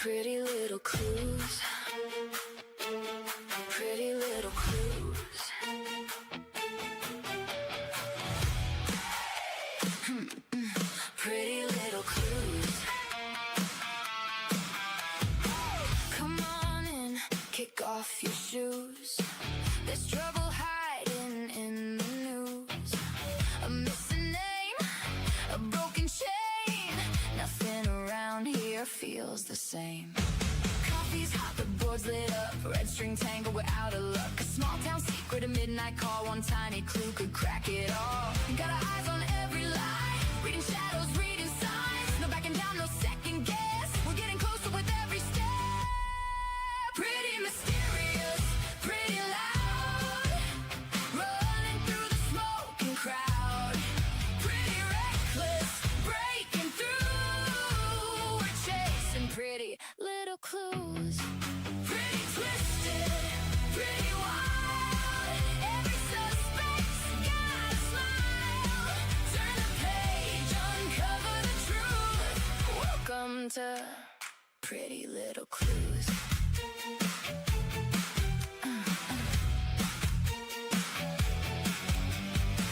Pretty little clues. Pretty little clues. Pretty little clues. Come on in, kick off your shoes. There's trouble hiding in the news. A missing name, a broken chain. Nothing around here feels the same. Coffee's hot, the board's lit up. Red string tangle, we're out of luck. A small town secret, a midnight call. One tiny clue could crack it all. Got our eyes on every lie. Reading shadows, reading signs. No backing down, no second guess. We're getting closer with every step. Pretty mysterious, pretty loud. Running through the smoking crowd. Pretty reckless, breaking through. We're chasing pretty little clues. Pretty twisted, pretty wild. Every suspect's got a smile. Turn the page, uncover the truth. Welcome to Pretty Little Clues.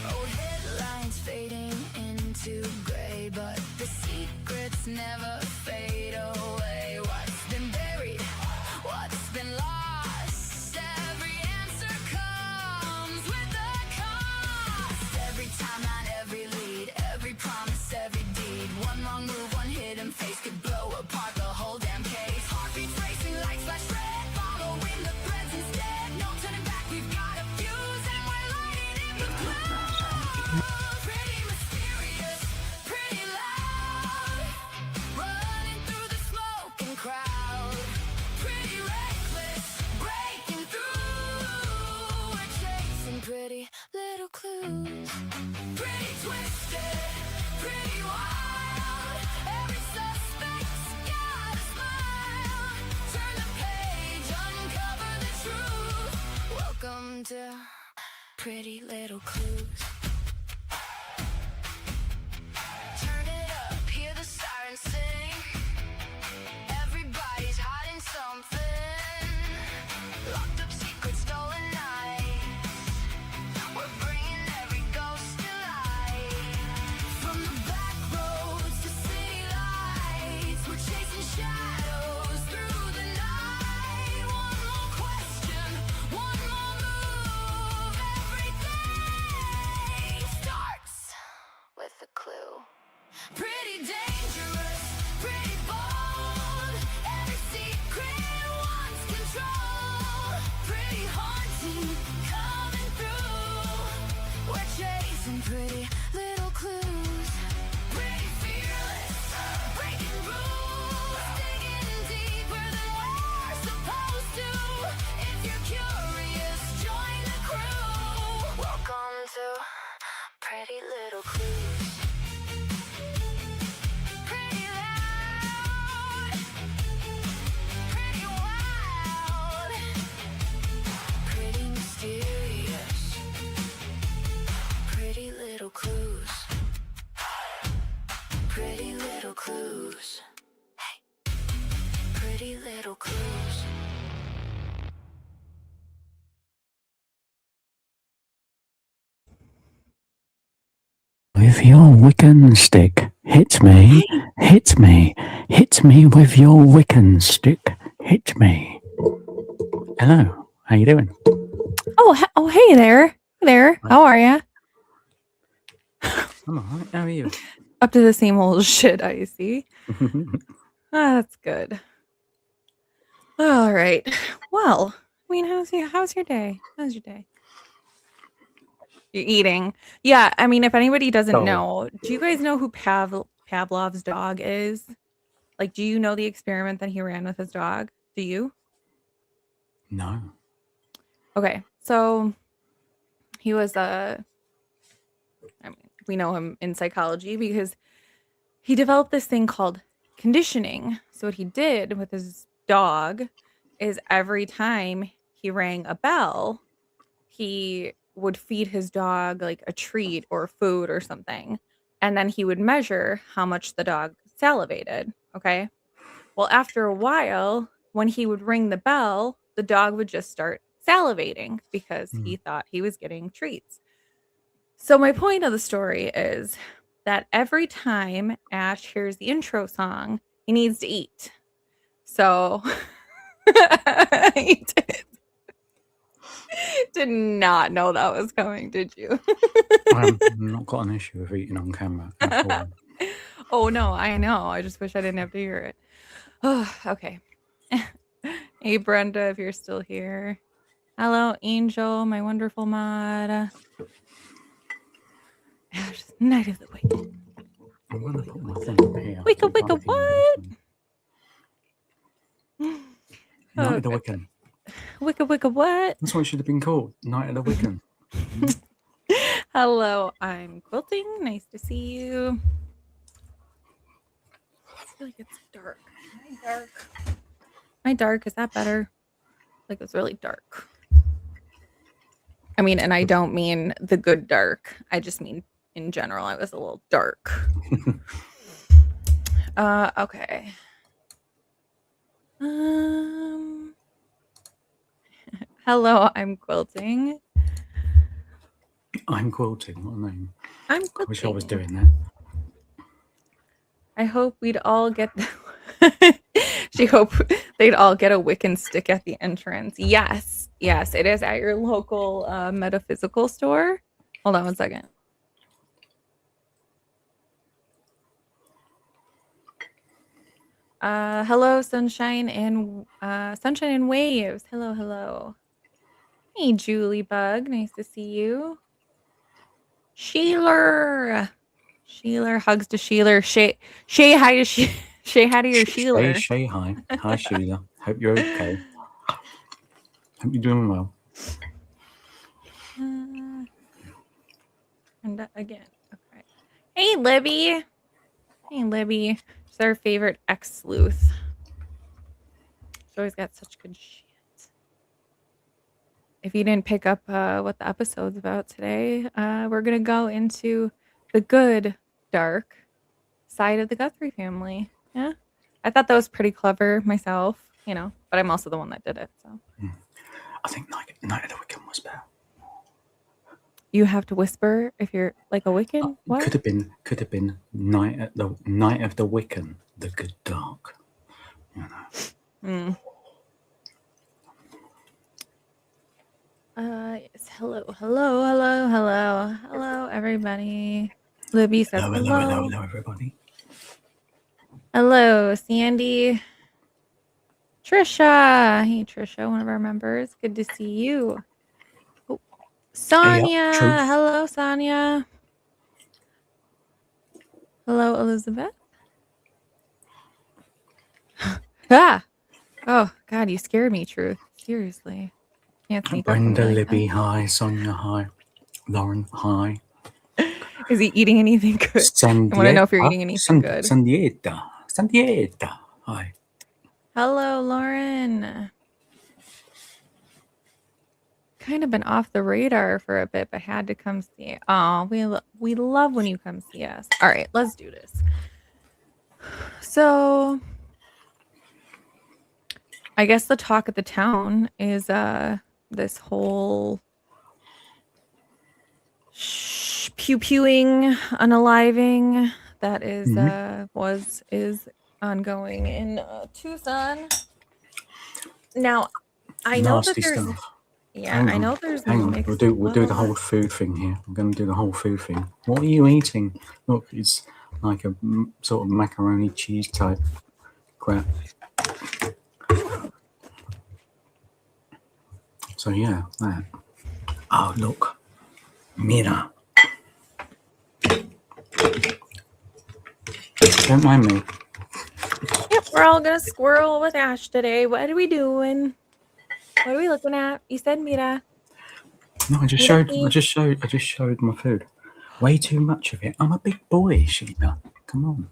Old headlines fading into gray, but the secrets never fade away. What's been buried? What's been lost? Every answer comes with a cost. Every timeline, every lead, every promise, every deed. One wrong move, one hidden face could blow apart the whole damn case. Heartbeats racing, lights flash red, following the threads instead. No turning back, we've got a fuse, and we're lighting it with glow. Pretty mysterious, pretty loud. Running through the smoking crowd. Pretty reckless, breaking through. We're chasing pretty little clues. Pretty twisted, pretty wild. Every suspect's got a smile. Turn the page, uncover the truth. Welcome to Pretty Little Clues. Turn it up, hear the sirens sing. Everybody's hiding something. Locked up secrets, stolen nights. We're bringing every ghost to life. From the back roads to city lights, we're chasing shadows through the night. One more question, one more move. Everything starts with a clue. Pretty dangerous, pretty bold. Every secret wants control. Pretty haunting, coming through. We're chasing pretty little clues. Pretty fearless, breaking rules. Digging deeper than we're supposed to. If you're curious, join the crew. Welcome to Pretty Little Clues. Pretty loud, pretty wild, pretty mysterious, pretty little clues, pretty little clues, hey, pretty little clues. With your Wiccan stick, hit me, hit me, hit me with your Wiccan stick, hit me. Hello, how you doing? Oh, hey there. How are ya? I'm alright, how are you? Up to the same old shit, I see. That's good. All right. Well, I mean, how's your day? How's your day? You're eating. Yeah, I mean, if anybody doesn't know, do you guys know who Pavlov's dog is? Like, do you know the experiment that he ran with his dog? Do you? No. Okay, so he was we know him in psychology because he developed this thing called conditioning. So what he did with his dog is every time he rang a bell, he would feed his dog like a treat or food or something. And then he would measure how much the dog salivated. Okay. Well, after a while, when he would ring the bell, the dog would just start salivating because he thought he was getting treats. So my point of the story is that every time Ash hears the intro song, he needs to eat. So he did not know that was coming, did you? I've not got an issue with eating on camera at all. Oh no, I know. I just wish I didn't have to hear it. Oh, okay. Hey Brenda, if you're still here. Hello, Angel, my wonderful mod. Ash, Night of the Wicked. I'm going to put my thing here. Wicca, Wicca, what? Night of the Wiccan. Wicca, Wicca, what? That's what it should have been called. Night of the Wiccan. Hello, I'm Quilting. Nice to see you. I feel like it's dark. Am I dark? Am I dark? Is that better? Like it's really dark. I mean, and I don't mean the good dark. I just mean in general, I was a little dark. Okay. Hello, I'm Quilting. I'm quilting. What a name. I'm I Quilting. wish I was doing that. I hope we'd all get she hoped they'd all get a Wiccan stick at the entrance. Yes, it is at your local metaphysical store. Hold on one second. Hello, sunshine and waves. Hello. Hey, Julie Bug. Nice to see you. Sheeler, hugs to Sheeler. Shay hi to Shay hi to your Sheeler. Shay hi. Hi, Sheila. Hope you're okay. Hope you're doing well. And again. Okay. Hey, Libby. She's our favorite ex-sleuth. She's always got such good shit. If you didn't pick up what the episode's about today, we're going to go into the good, dark side of the Guthrie family. Yeah. I thought that was pretty clever myself, but I'm also the one that did it. So I think Night of the Wiccan was better. you have to whisper if you're like a Wiccan. What? Could have been Night of the Wiccan, the good dark. Yes. Hello, everybody. Libby says hello, everybody. Hello, Sandy. Trisha. Hey, Trisha, one of our members. Good to see you. Oh, Sonia. Hello, Sonia. Hello, Elizabeth. Ah. Oh, God, you scared me, Truth. Seriously. Can't sneak Brenda, up Libby, hi. Sonia, hi. Lauren, hi. Is he eating anything good? I want to know if you're eating anything good. Sandieta, hi. Hello, Lauren. Kind of been off the radar for a bit, but had to come see. Oh, we love when you come see us. All right, let's do this. So, I guess the talk of the town is this whole pew-pewing, unaliving that is is ongoing in Tucson. Now, I know that there's stuff. Yeah, I know there's Hang on, we'll do the whole food thing here. I'm going to do the whole food thing. What are you eating? Look, it's like a sort of macaroni cheese type crap. So yeah, that. Oh look, mira. Don't mind me. Yep, we're all gonna squirrel with Ash today. What are we doing? What are we looking at? You said mira. No, I just showed my food. Way too much of it. I'm a big boy, Sheila. Come on.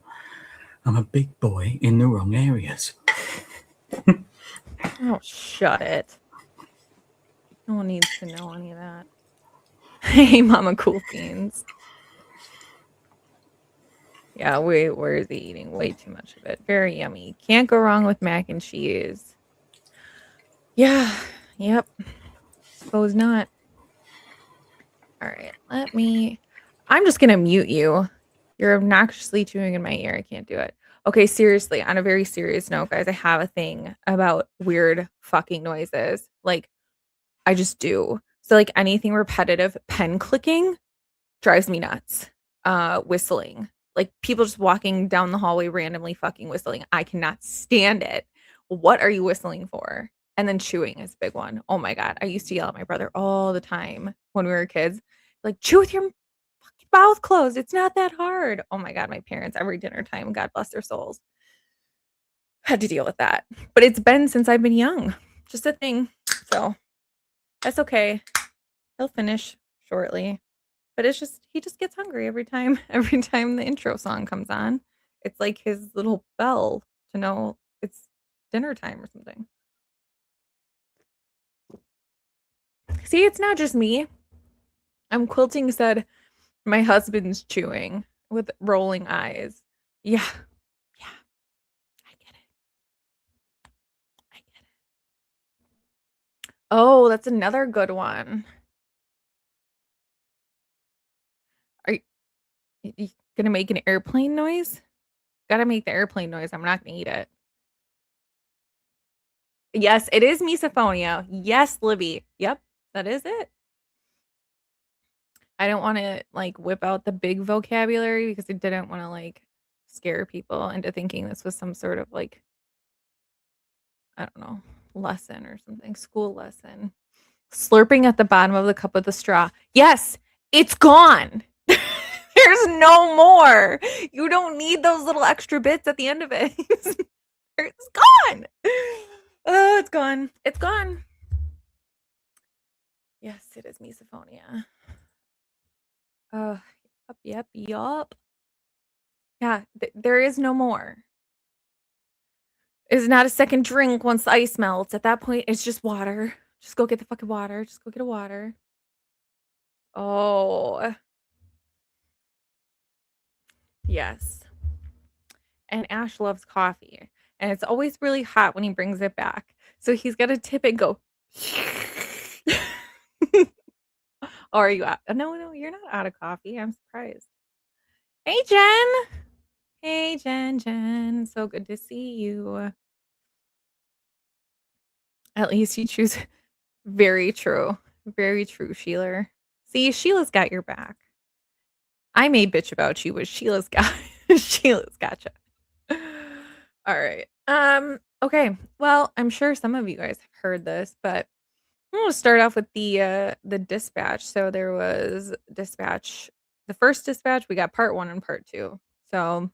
I'm a big boy in the wrong areas. Oh, shut it. No one needs to know any of that. Hey, Mama Cool Beans. Yeah, where is he eating way too much of it? Very yummy. Can't go wrong with mac and cheese. Yeah. Yep. Suppose not. All right. I'm just gonna mute you. You're obnoxiously chewing in my ear. I can't do it. Okay, seriously, on a very serious note, guys, I have a thing about weird fucking noises. Like, I just do. So, like, anything repetitive, pen clicking drives me nuts. Whistling. Like, people just walking down the hallway randomly fucking whistling. I cannot stand it. What are you whistling for? And then chewing is a big one. Oh my God. I used to yell at my brother all the time when we were kids. Like, chew with your fucking mouth closed. It's not that hard. Oh my God. My parents, every dinner time, God bless their souls, had to deal with that. But it's been since I've been young. Just a thing. So that's okay. He'll finish shortly. But it's just he just gets hungry every time the intro song comes on. It's like his little bell to know it's dinner time or something. See, it's not just me. Quilting said my husband's chewing with rolling eyes. Yeah. Yeah. I get it. I get it. Oh, that's another good one. Are you gonna make an airplane noise? Gotta make the airplane noise. I'm not gonna eat it. Yes, it is misophonia. Yes, Libby. Yep, that is it. I don't want to like whip out the big vocabulary because I didn't want to like scare people into thinking this was some sort of like, I don't know, lesson or something, school lesson. Slurping at the bottom of the cup with a straw. Yes, it's gone. There's no more. You don't need those little extra bits at the end of it. It's gone. Oh, it's gone. It's gone. Yes, it is misophonia. Yep. Yeah, there is no more. It's not a second drink once the ice melts. At that point, it's just water. Just go get the fucking water. Just go get a water. Oh, yes. And Ash loves coffee. And it's always really hot when he brings it back. So he's got to tip it and go. Oh, are you out? No, you're not out of coffee. I'm surprised. Hey, Jen. Hey, Jen. So good to see you. At least you choose. Very true. Very true, Sheila. See, Sheila's got your back. I may bitch about you, but Sheila's got Sheila's gotcha. All right. Okay. Well, I'm sure some of you guys have heard this, but I'm gonna start off with the dispatch. So there was dispatch, the first dispatch, we got part 1 and part 2. So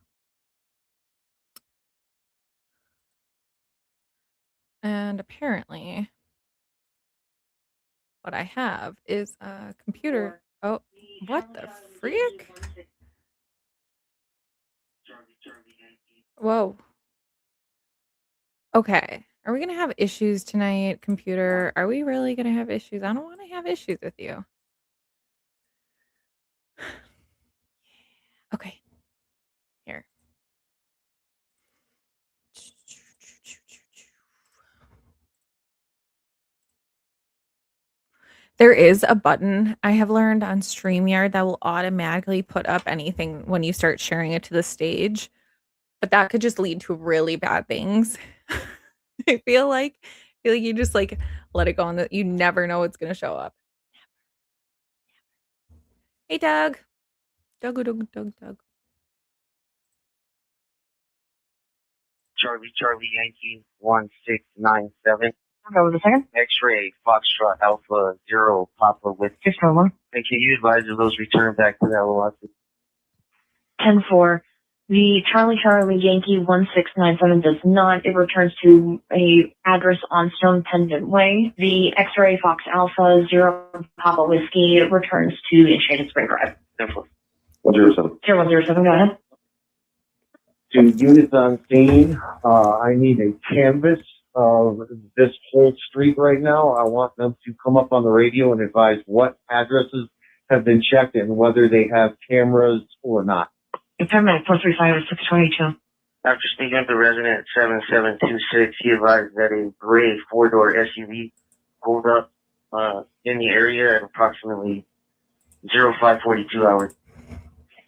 and apparently what I have is a computer. Oh, what the freak? Whoa. Okay. Are we gonna have issues tonight, computer? Are we really gonna have issues? I don't want to have issues with you. Okay. Here. There is a button I have learned on StreamYard that will automatically put up anything when you start sharing it to the stage, but that could just lead to really bad things. I feel like you just like let it go on that you never know what's gonna show up. Hey Doug. Doug. Charlie Yankee 1697. Okay, with a second. X-ray Foxtrot Alpha Zero Papa with 611. Thank you. You advise of those return back to that velocity. 10-4. The Charlie Yankee 1697 does not. It returns to a address on Stone Pendant Way. The X-ray Fox Alpha Zero Papa Whiskey returns to Enchanted Spring Drive. 10-4. 107. 0107, go ahead. To units on scene, I need a canvas of this whole street right now. I want them to come up on the radio and advise what addresses have been checked and whether they have cameras or not. Paramedic 435 622. After speaking with the resident at 7726, he advised that a gray four-door SUV pulled up in the area at approximately 0542 hours.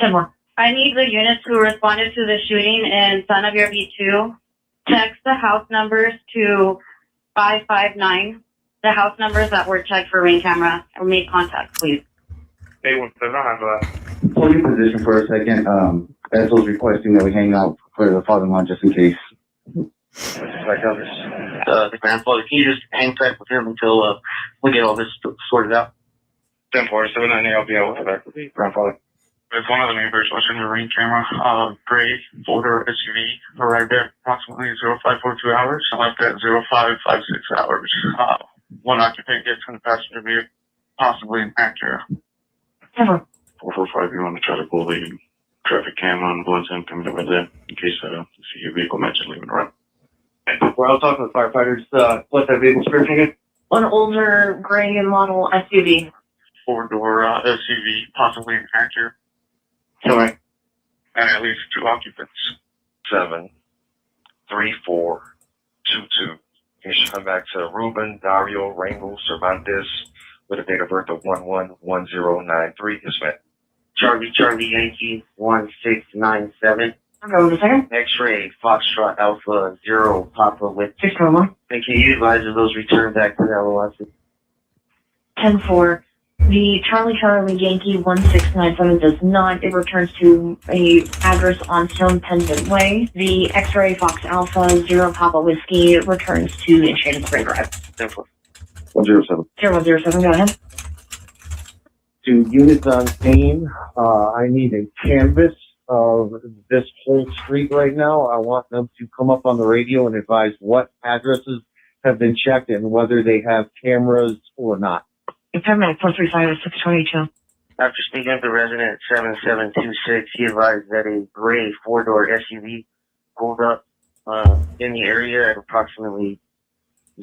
10-1. I need the units who responded to the shooting in Son of Your V2. Text the house numbers to 559. The house numbers that were checked for ring camera or made contact, please. 817, I'll handle that. Hold your position for a second. Bethel's requesting that we hang out for the father-in-law just in case. The grandfather, can you just hang tight with him until we get all this sorted out? 10-4-7-9, I'll be out with the grandfather. There's one of the neighbors watching the ring camera. Gray four-door SUV arrived there approximately 0542 hours. I left at 0556 hours. One occupant gets in the passenger vehicle, possibly an Acura. 10-4. 445, you want to try to pull the traffic cam on Blunt's coming over there in case you see your vehicle mentioned leaving around. Well, I was talking to the firefighters. What's that vehicle description again? An older gray model SUV. Four-door SUV, possibly an Acura. Sorry. And at least two occupants. 73422. You should come back to Ruben Dario Rangel Cervantes with a date of birth of 111093. Yes, ma'am. Charlie Yankee 1697. Hold a second. X-ray Foxtrot Alpha 0 Papa with 611. and can you advise of those returned back to the LOS? 10-4. The Charlie Yankee 1697 does not. It returns to a address on Stone Pendant Way. The X-ray Fox Alpha 0 Papa Whiskey returns to Enchanted Spring Drive. 10-4. 107. 0107, go ahead. To units on scene, I need a canvas of this whole street right now. I want them to come up on the radio and advise what addresses have been checked and whether they have cameras or not. Paramedic 435 622. After speaking with the resident at 7726, he advised that a gray four-door SUV pulled up in the area at approximately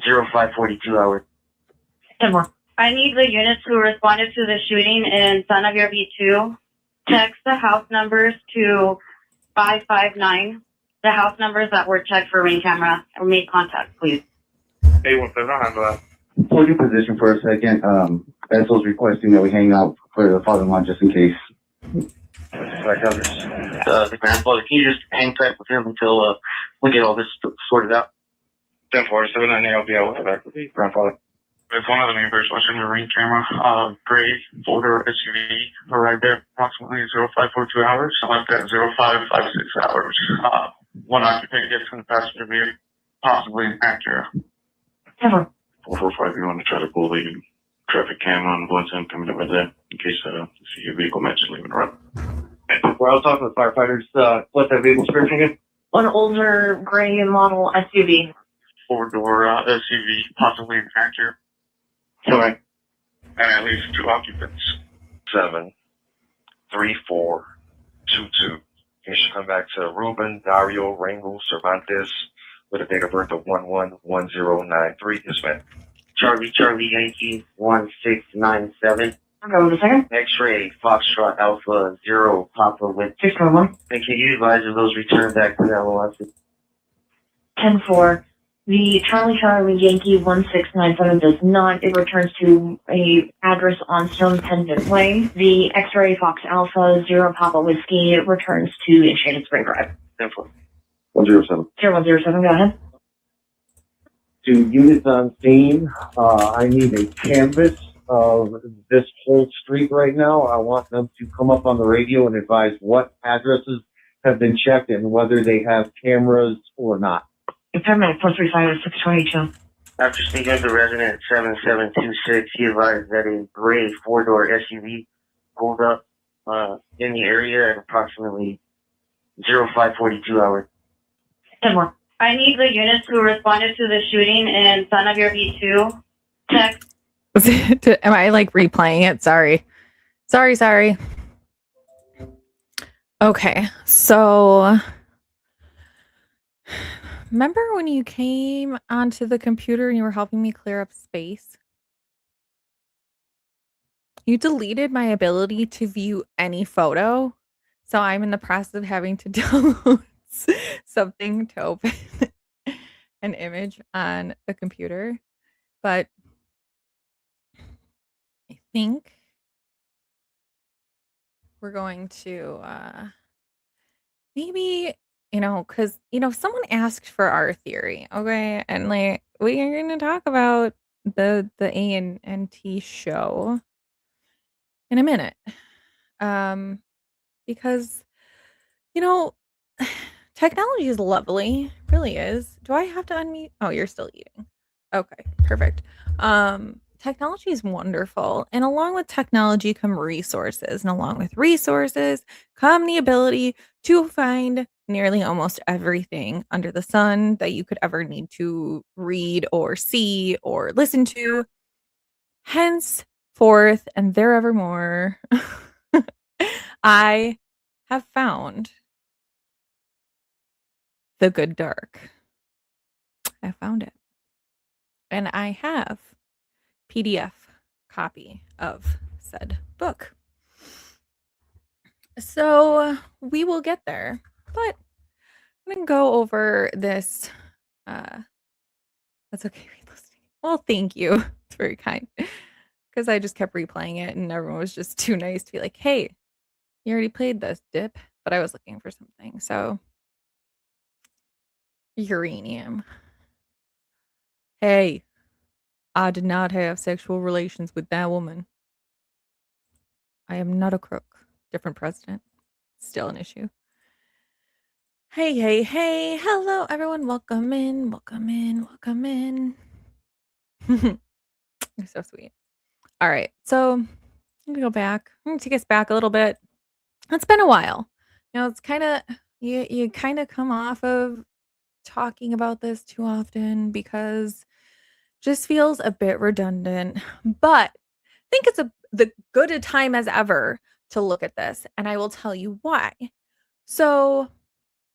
0542 hours. 10-1. I need the units who responded to the shooting in Son of Your V2. Text the house numbers to 559. The house numbers that were checked for ring camera or made contact, please. 817, I'll handle that. Hold your position for a second. Bethel's requesting that we hang out for the father-in-law just in case. The grandfather, can you just hang tight with him until we get all this sorted out? 10-4-7-9, I'll be out with the grandfather. There's one of the neighbors watching the ring camera. Gray four-door SUV arrived there approximately 0542 hours. I left at 0556 hours. One occupant gets in the passenger vehicle, possibly an Acura. 10-4. 445, you want to try to pull the traffic cam on Blunt's coming over there in case you see your vehicle mentioned leaving around. Well, I was talking to the firefighters. What's that vehicle description again? An older gray model SUV. Four-door SUV, possibly an Acura. Sorry. And at least two occupants. 73422. You should come back to Ruben Dario Rangel Cervantes with a date of birth of 111093. Yes, ma'am. Charlie Yankee 1697. Hold a second. X-ray Foxtrot Alpha 0 Papa with 611. and can you advise of those returned back to the LOS? 10-4. The Charlie Yankee 1697 does not. It returns to a address on Stone Pendant Way. The X-ray Fox Alpha 0 Papa Whiskey returns to Enchanted Spring Drive. 10-4. 107. 0107, go ahead. To units on scene, I need a canvas of this whole street right now. I want them to come up on the radio and advise what addresses have been checked and whether they have cameras or not. Paramedic 435 622. After speaking with the resident at 7726, he advised that a gray four-door SUV pulled up in the area at approximately 0542 hours. 10-1. I need the units who responded to the shooting in Son of Your V2. Text. Am I like replaying it? Sorry. Okay, so remember when you came onto the computer and you were helping me clear up space? You deleted my ability to view any photo. So I'm in the process of having to download something to open an image on the computer. But I think we're going to maybe, because, someone asked for our theory, okay? And like we are going to talk about the A&T show in a minute. Because, you know, technology is lovely, it really is. Do I have to unmute? Oh, you're still eating. Okay, perfect. Technology is wonderful, and along with technology come resources, and along with resources come the ability to find nearly almost everything under the sun that you could ever need to read or see or listen to. Henceforth and therevermore, I have found the good dark. I found it. And I have PDF copy of said book. So we will get there. But I'm going to go over this. That's okay. Listening. Well, thank you. It's very kind. Because I just kept replaying it and everyone was just too nice to be like, hey, you already played this, dip. But I was looking for something. So uranium. Hey, I did not have sexual relations with that woman. I am not a crook. Different president. Still an issue. Hey, hey, hey. Hello, everyone. Welcome in. Welcome in. Welcome in. You're so sweet. All right. So I'm going to go back. I'm going to take us back a little bit. It's been a while. It's kind of, you kind of come off of talking about this too often because just feels a bit redundant, but I think it's the good a time as ever to look at this, and I will tell you why. So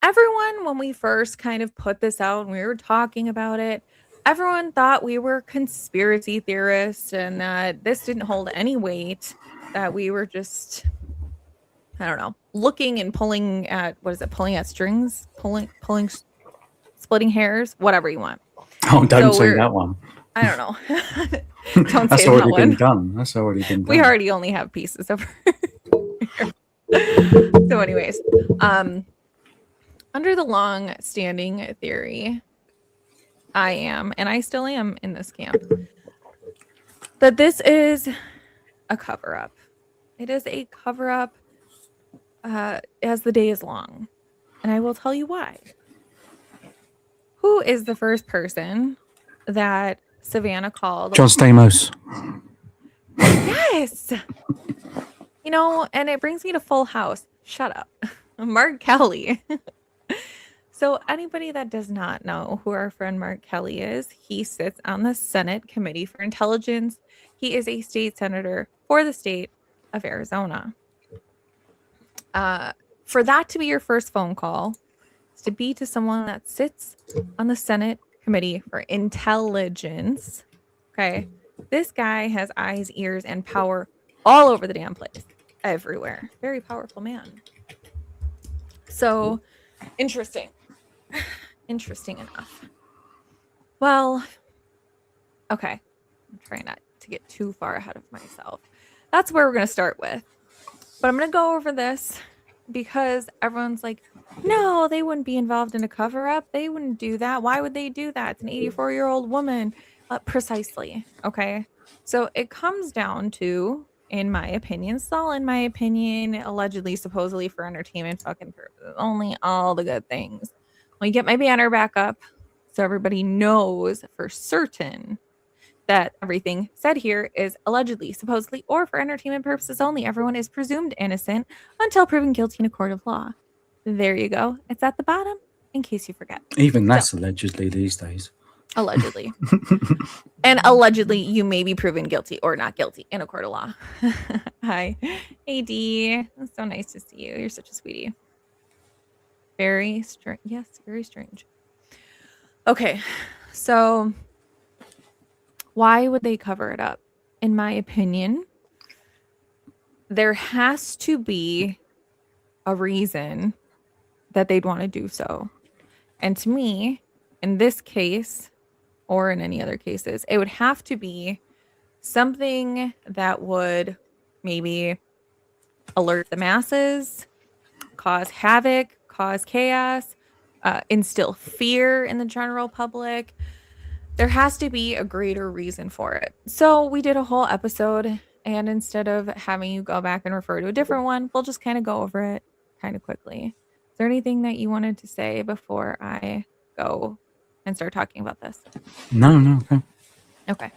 everyone, when we first kind of put this out and we were talking about it, everyone thought we were conspiracy theorists and that this didn't hold any weight, that we were just, I don't know, looking and pulling at, pulling at strings, splitting hairs, whatever you want. Oh, don't say that one. I don't know. Don't That's say already that been one. done. That's already been done. We already only have pieces of her. So anyways, under the long-standing theory, I am, and I still am in this camp, that this is a cover-up. It is a cover-up as the day is long. And I will tell you why. Who is the first person that Savannah called? John Stamos. Yes. And it brings me to Full House. Shut up. Mark Kelly. So anybody that does not know who our friend Mark Kelly is, he sits on the Senate Committee for Intelligence. He is a state senator for the state of Arizona. For that to be your first phone call, is to be to someone that sits on the Senate Committee for Intelligence. Okay. This guy has eyes, ears, and power all over the damn place. Everywhere. Very powerful man. So interesting. Interesting enough. Well, okay. I'm trying not to get too far ahead of myself. That's where we're going to start with. But I'm going to go over this because everyone's like, no, they wouldn't be involved in a cover-up. They wouldn't do that. Why would they do that? It's an 84-year-old woman. Precisely. Okay. So it comes down to, in my opinion, allegedly, supposedly for entertainment fucking purposes, only all the good things. Let me get my banner back up so everybody knows for certain that everything said here is allegedly, supposedly, or for entertainment purposes only. Everyone is presumed innocent until proven guilty in a court of law. There you go. It's at the bottom in case you forget. Even that's allegedly these days. Allegedly. And allegedly, you may be proven guilty or not guilty in a court of law. Hi. Hey, D. It's so nice to see you. You're such a sweetie. Very strange. Yes, very strange. Okay. So why would they cover it up? In my opinion, there has to be a reason that they'd want to do so. And to me, in this case, or in any other cases, it would have to be something that would maybe alert the masses, cause havoc, cause chaos, instill fear in the general public. There has to be a greater reason for it. So we did a whole episode, and instead of having you go back and refer to a different one, we'll just kind of go over it kind of quickly. Is there anything that you wanted to say before I go and start talking about this? No. Okay. Okay.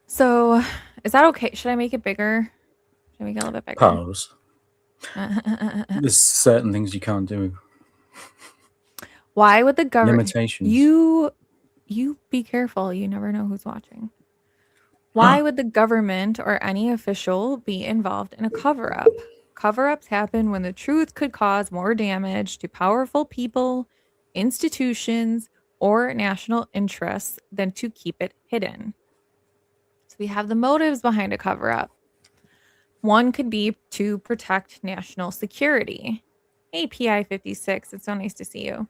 So is that okay? Should I make it bigger? Should I make it a little bit bigger? Pause. There's certain things you can't do. Why would the government... Limitations. You be careful. You never know who's watching. Why would the government or any official be involved in a cover-up? Cover-ups happen when the truth could cause more damage to powerful people, institutions, or national interests than to keep it hidden. So we have the motives behind a cover-up. One could be to protect national security. Hey, PI56, it's so nice to see you.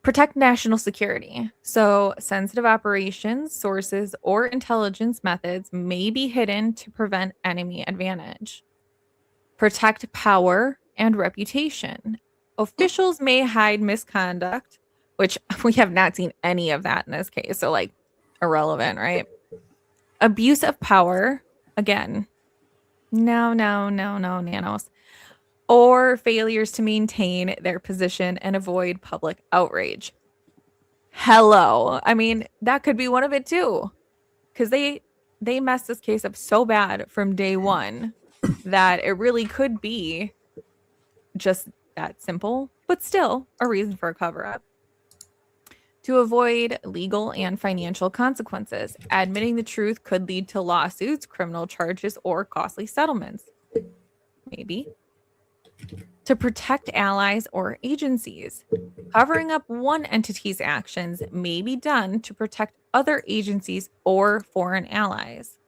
Protect national security. So sensitive operations, sources, or intelligence methods may be hidden to prevent enemy advantage. Protect power and reputation. Officials may hide misconduct, which we have not seen any of that in this case. So like irrelevant, right? Abuse of power. Again, no, nanos. Or failures to maintain their position and avoid public outrage. Hello. I mean, that could be one of it too. Because they messed this case up so bad from day one that it really could be just that simple, but still a reason for a cover-up. To avoid legal and financial consequences, admitting the truth could lead to lawsuits, criminal charges, or costly settlements. Maybe. To protect allies or agencies. Covering up one entity's actions may be done to protect other agencies or foreign allies.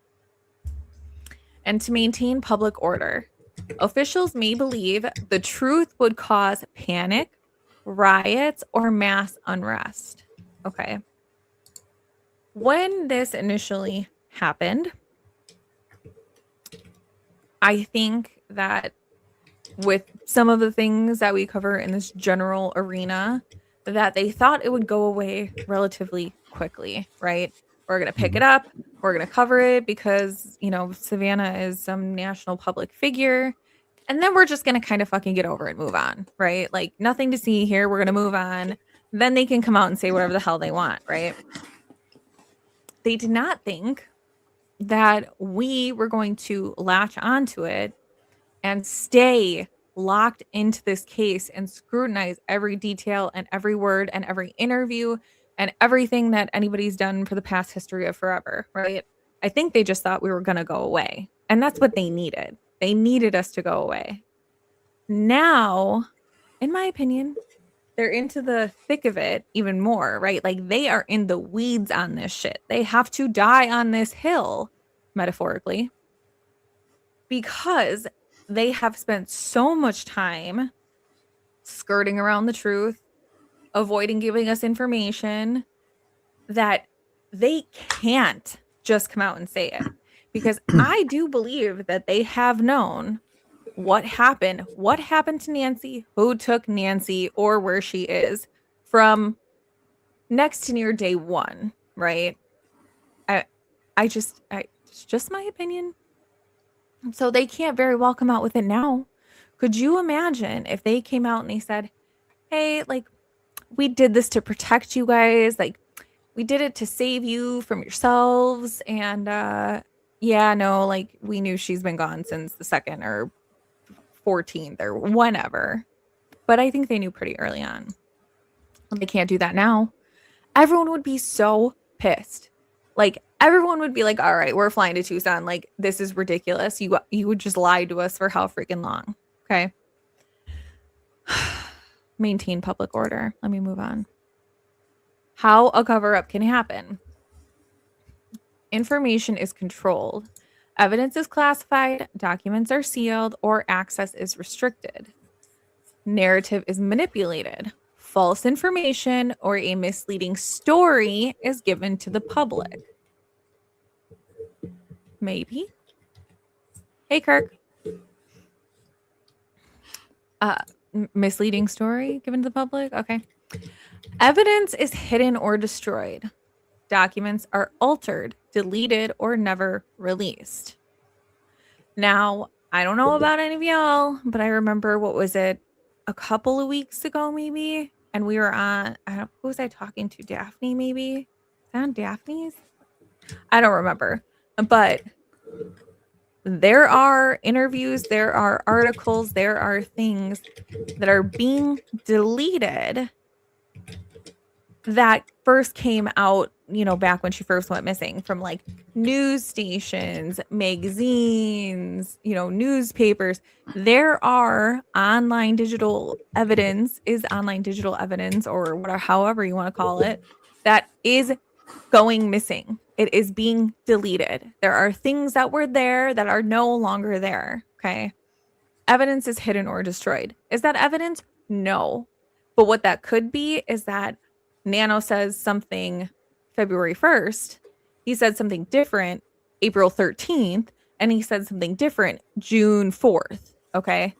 And to maintain public order. Officials may believe the truth would cause panic, riots, or mass unrest. Okay. When this initially happened, I think that with some of the things that we cover in this general arena, that they thought it would go away relatively quickly, right? We're going to pick it up. We're going to cover it because, you know, Savannah is some national public figure. And then we're just going to kind of fucking get over it, move on, right? Like nothing to see here. We're going to move on. Then they can come out and say whatever the hell they want, right? They did not think that we were going to latch onto it and stay locked into this case and scrutinize every detail and every word and every interview and everything that anybody's done for the past history of forever, right? I think they just thought we were going to go away. And that's what they needed. They needed us to go away. Now, in my opinion, they're into the thick of it even more, right? Like they are in the weeds on this shit. They have to die on this hill, metaphorically, because they have spent so much time skirting around the truth, avoiding giving us information, that they can't just come out and say it. Because I do believe that they have known what happened to Nancy, who took Nancy, or where she is from next to near day one, right? It's just my opinion. So they can't very well come out with it now. Could you imagine if they came out and they said, hey, like, we did this to protect you guys. Like, we did it to save you from yourselves. And, yeah, no, like, we knew she's been gone since the 2nd or 14th or whenever. But I think they knew pretty early on. They can't do that now. Everyone would be so pissed. Like, everyone would be like, all right, we're flying to Tucson. Like, this is ridiculous. You would just lie to us for how freaking long. Okay. Maintain public order. Let me move on. How a cover-up can happen. Information is controlled. Evidence is classified, documents are sealed, or access is restricted. narrative is manipulated, false information or a misleading story is given to the public. Maybe. Hey, Kirk. Misleading story given to the public? Okay. Evidence is hidden or destroyed. Documents are altered, deleted, or never released. Now, I don't know about any of y'all, but I remember, what was it, a couple of weeks ago, maybe? And we were on, who was I talking to? Daphne, maybe? Is that on Daphne's? I don't remember. But there are interviews, there are articles, there are things that are being deleted that first came out, back when she first went missing, from like news stations, magazines, newspapers. There are online digital evidence, or whatever, however you want to call it, that is going missing. It is being deleted. There are things that were there that are no longer there. Okay. Evidence is hidden or destroyed. Is that evidence? No. But what that could be is that Nano says something February 1st. He said something different April 13th. And he said something different June 4th. Okay.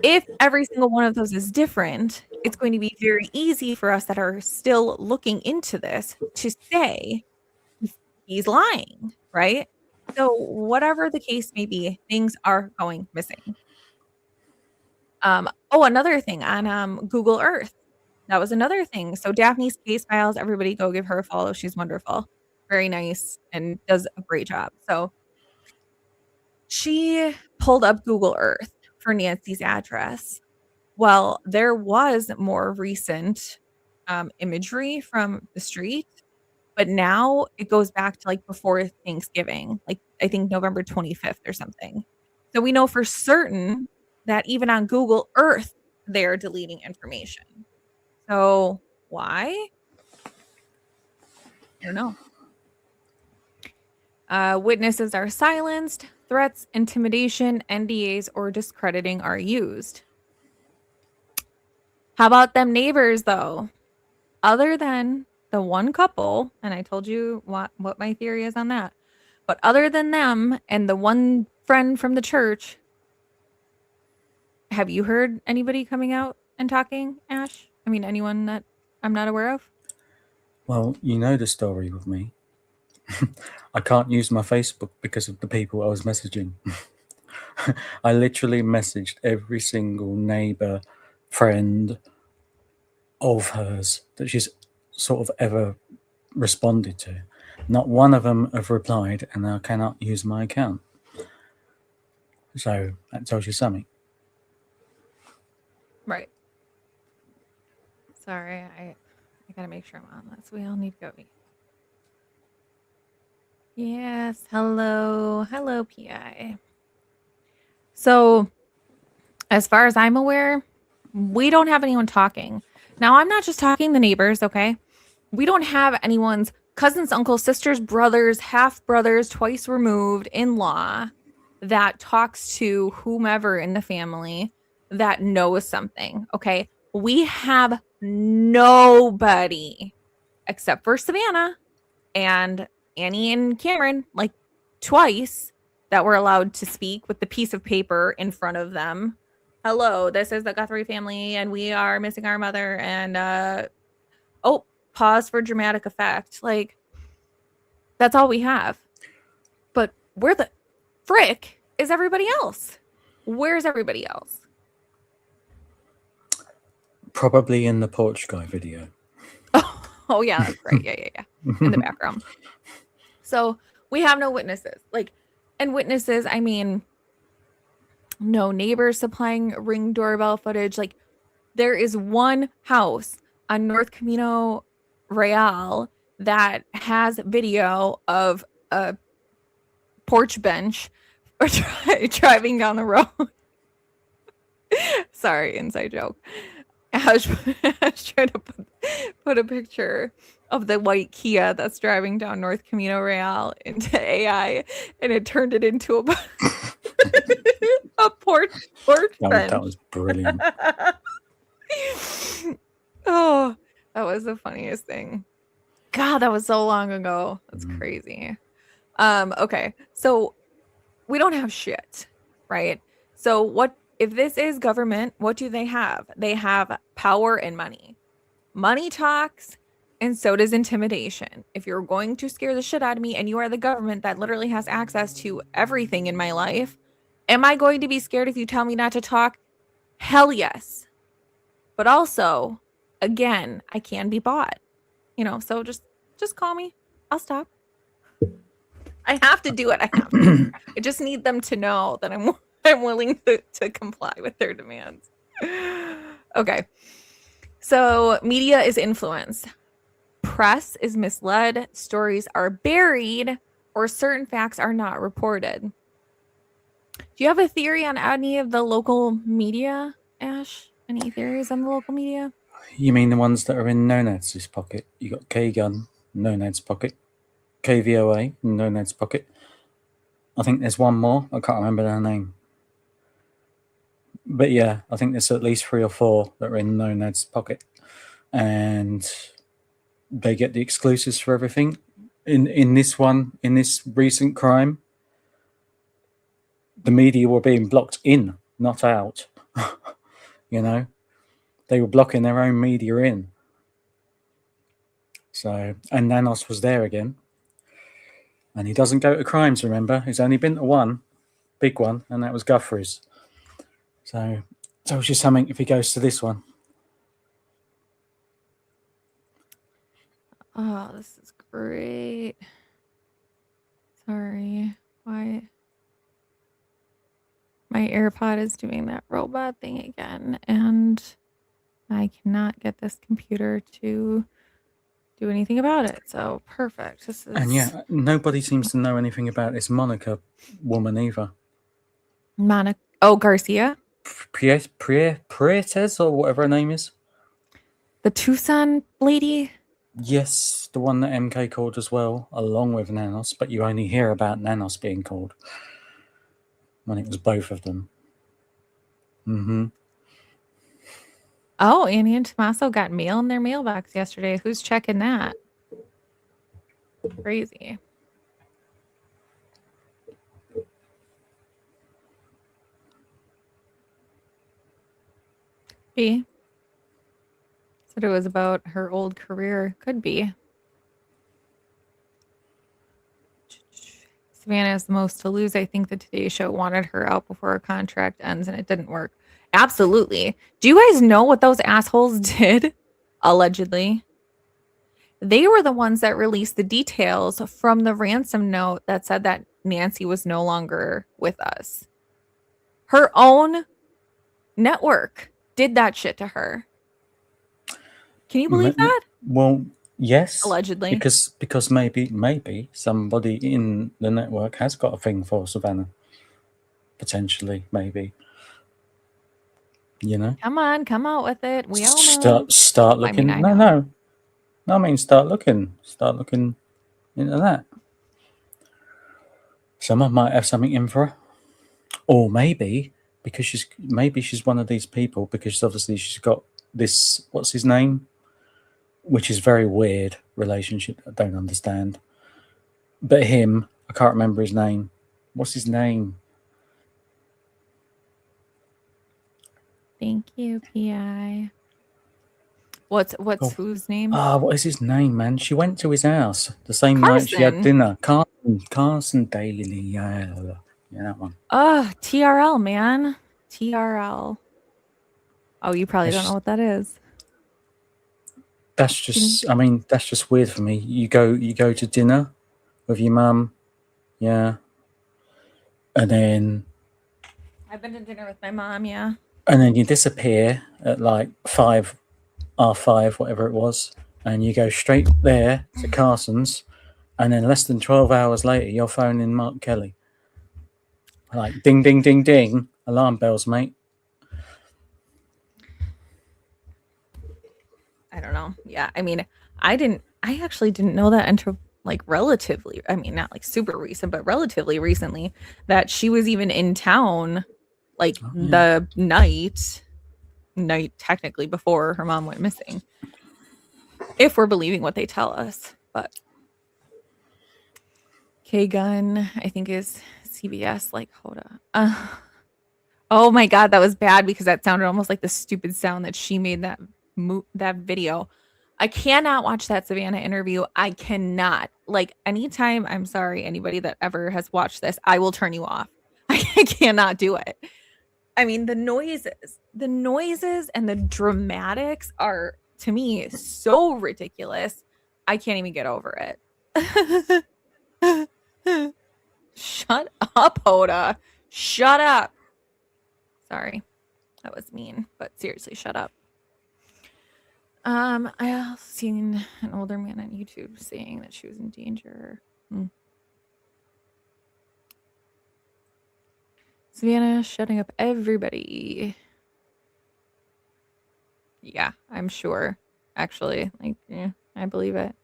If every single one of those is different, it's going to be very easy for us that are still looking into this to say he's lying, right? So whatever the case may be, things are going missing. Another thing on Google Earth. That was another thing. So Daphne's Case Files, everybody go give her a follow. She's wonderful. Very nice and does a great job. So she pulled up Google Earth for Nancy's address. Well, there was more recent imagery from the street, but now it goes back to like before Thanksgiving, like I think November 25th or something. So we know for certain that even on Google Earth, they're deleting information. So why? I don't know. Witnesses are silenced. Threats, intimidation, NDAs, or discrediting are used. How about them neighbors, though? Other than the one couple, and I told you what my theory is on that, but other than them and the one friend from the church, have you heard anybody coming out and talking, Ash? I mean, anyone that I'm not aware of? Well, you know the story with me. I can't use my Facebook because of the people I was messaging. I literally messaged every single neighbor, friend of hers that she's sort of ever responded to. Not one of them have replied, and I cannot use my account. So that tells you something. Right. Sorry, I gotta make sure I'm on this. We all need to go eat. Yes, hello, PI. So, as far as I'm aware, we don't have anyone talking. Now, I'm not just talking the neighbors, okay? We don't have anyone's cousins, uncles, sisters, brothers, half brothers, twice removed, in-law that talks to whomever in the family that knows something, okay? We have nobody except for Savannah and Annie and Cameron, like twice, that were allowed to speak with the piece of paper in front of them. Hello, this is the Guthrie family, and we are missing our mother. And pause for dramatic effect. Like, that's all we have. But where the frick is everybody else? Where's everybody else? Probably in the porch guy video. Oh yeah, that's right. Yeah. In the background. So we have no witnesses. And witnesses, I mean, no neighbors supplying Ring doorbell footage. Like, there is one house on North Camino Real that has video of a porch bench driving down the road. Sorry, inside joke. I was trying to put a picture of the white Kia that's driving down North Camino Real into AI, and it turned it into a A porch bench. That was brilliant. Oh, that was the funniest thing. God, that was so long ago. That's Mm. crazy. Okay. So we don't have shit, right? So what if this is government, what do they have? They have power and money. Money talks, and so does intimidation. If you're going to scare the shit out of me and you are the government that literally has access to everything in my life, am I going to be scared if you tell me not to talk? Hell yes. But also, again, I can be bought. So just call me. I'll stop. I have to do it. I have to. I just need them to know that I'm willing to comply with their demands. Okay. So media is influenced. Press is misled. Stories are buried, or certain facts are not reported. Do you have a theory on any of the local media, Ash? Any theories on the local media? You mean the ones that are in No Ned's pocket? You got K-Gun, No Ned's pocket. KVOA, No Ned's pocket. I think there's one more. I can't remember their name. But yeah, I think there's at least 3 or 4 that are in No Ned's pocket. And they get the exclusives for everything. In this recent crime, the media were being blocked in, not out. They were blocking their own media in. So, and Nanos was there again. And he doesn't go to crimes, remember? He's only been to one, big one, and that was Guthrie's. So it's just something if he goes to this one. Oh, this is great. Sorry. Why? My AirPod is doing that robot thing again, and I cannot get this computer to do anything about it. So perfect. This is And yeah, nobody seems to know anything about this Monica woman either. Monica. Oh, Garcia, Prietes or whatever her name is. the Tucson lady. Yes, the one that MK called as well, along with Nanos, but you only hear about Nanos being called when it was both of them. Mm-hmm. Oh, Annie and Tommaso got mail in their mailbox yesterday. Who's checking that? Crazy. B said it was about her old career. Could be. Savannah has the most to lose. I think the Today Show wanted her out before her contract ends, and it didn't work. Absolutely. Do you guys know what those assholes did? Allegedly. They were the ones that released the details from the ransom note that said that Nancy was no longer with us. Her own network did that shit to her. Can you believe that? Well, yes. Allegedly. Because maybe somebody in the network has got a thing for Savannah. Potentially, maybe. Come on, come out with it. We all know. Start looking. I know. No, I mean, start looking into that. Someone might have something in for her. Or maybe because she's one of these people, because obviously she's got this, what's his name? Which is very weird relationship. I don't understand. But him, I can't remember his name. What's his name? Thank you, PI. What's whose name? What is his name, man? She went to his house the same night she had dinner. Carson Daly. Yeah, that one. TRL, man. TRL. Oh, you probably don't know what that is. That's just weird for me. You go to dinner with your mum, yeah, and then I've been to dinner with my mom, yeah. And then you disappear at like 5, whatever it was, and you go straight there to Carson's, and then less than 12 hours later, you're phoning Mark Kelly. Like, ding, ding, ding, ding, alarm bells, mate. I don't know. Yeah, I mean, I actually didn't know that until like relatively, I mean, not like super recent, but relatively recently, that she was even in town like the night technically before her mom went missing. If we're believing what they tell us. But K Gun, I think, is CBS like Hoda. Oh my god, that was bad because that sounded almost like the stupid sound that she made that video. I cannot watch that Savannah interview. I cannot. Like anytime, I'm sorry, anybody that ever has watched this, I will turn you off. I cannot do it. I mean, the noises and the dramatics are to me so ridiculous. I can't even get over it. Shut up, Hoda. Shut up. Sorry. That was mean, but seriously, shut up. I also seen an older man on YouTube saying that she was in danger. Savannah shutting up everybody. Yeah, I'm sure. Actually, like, yeah, I believe it.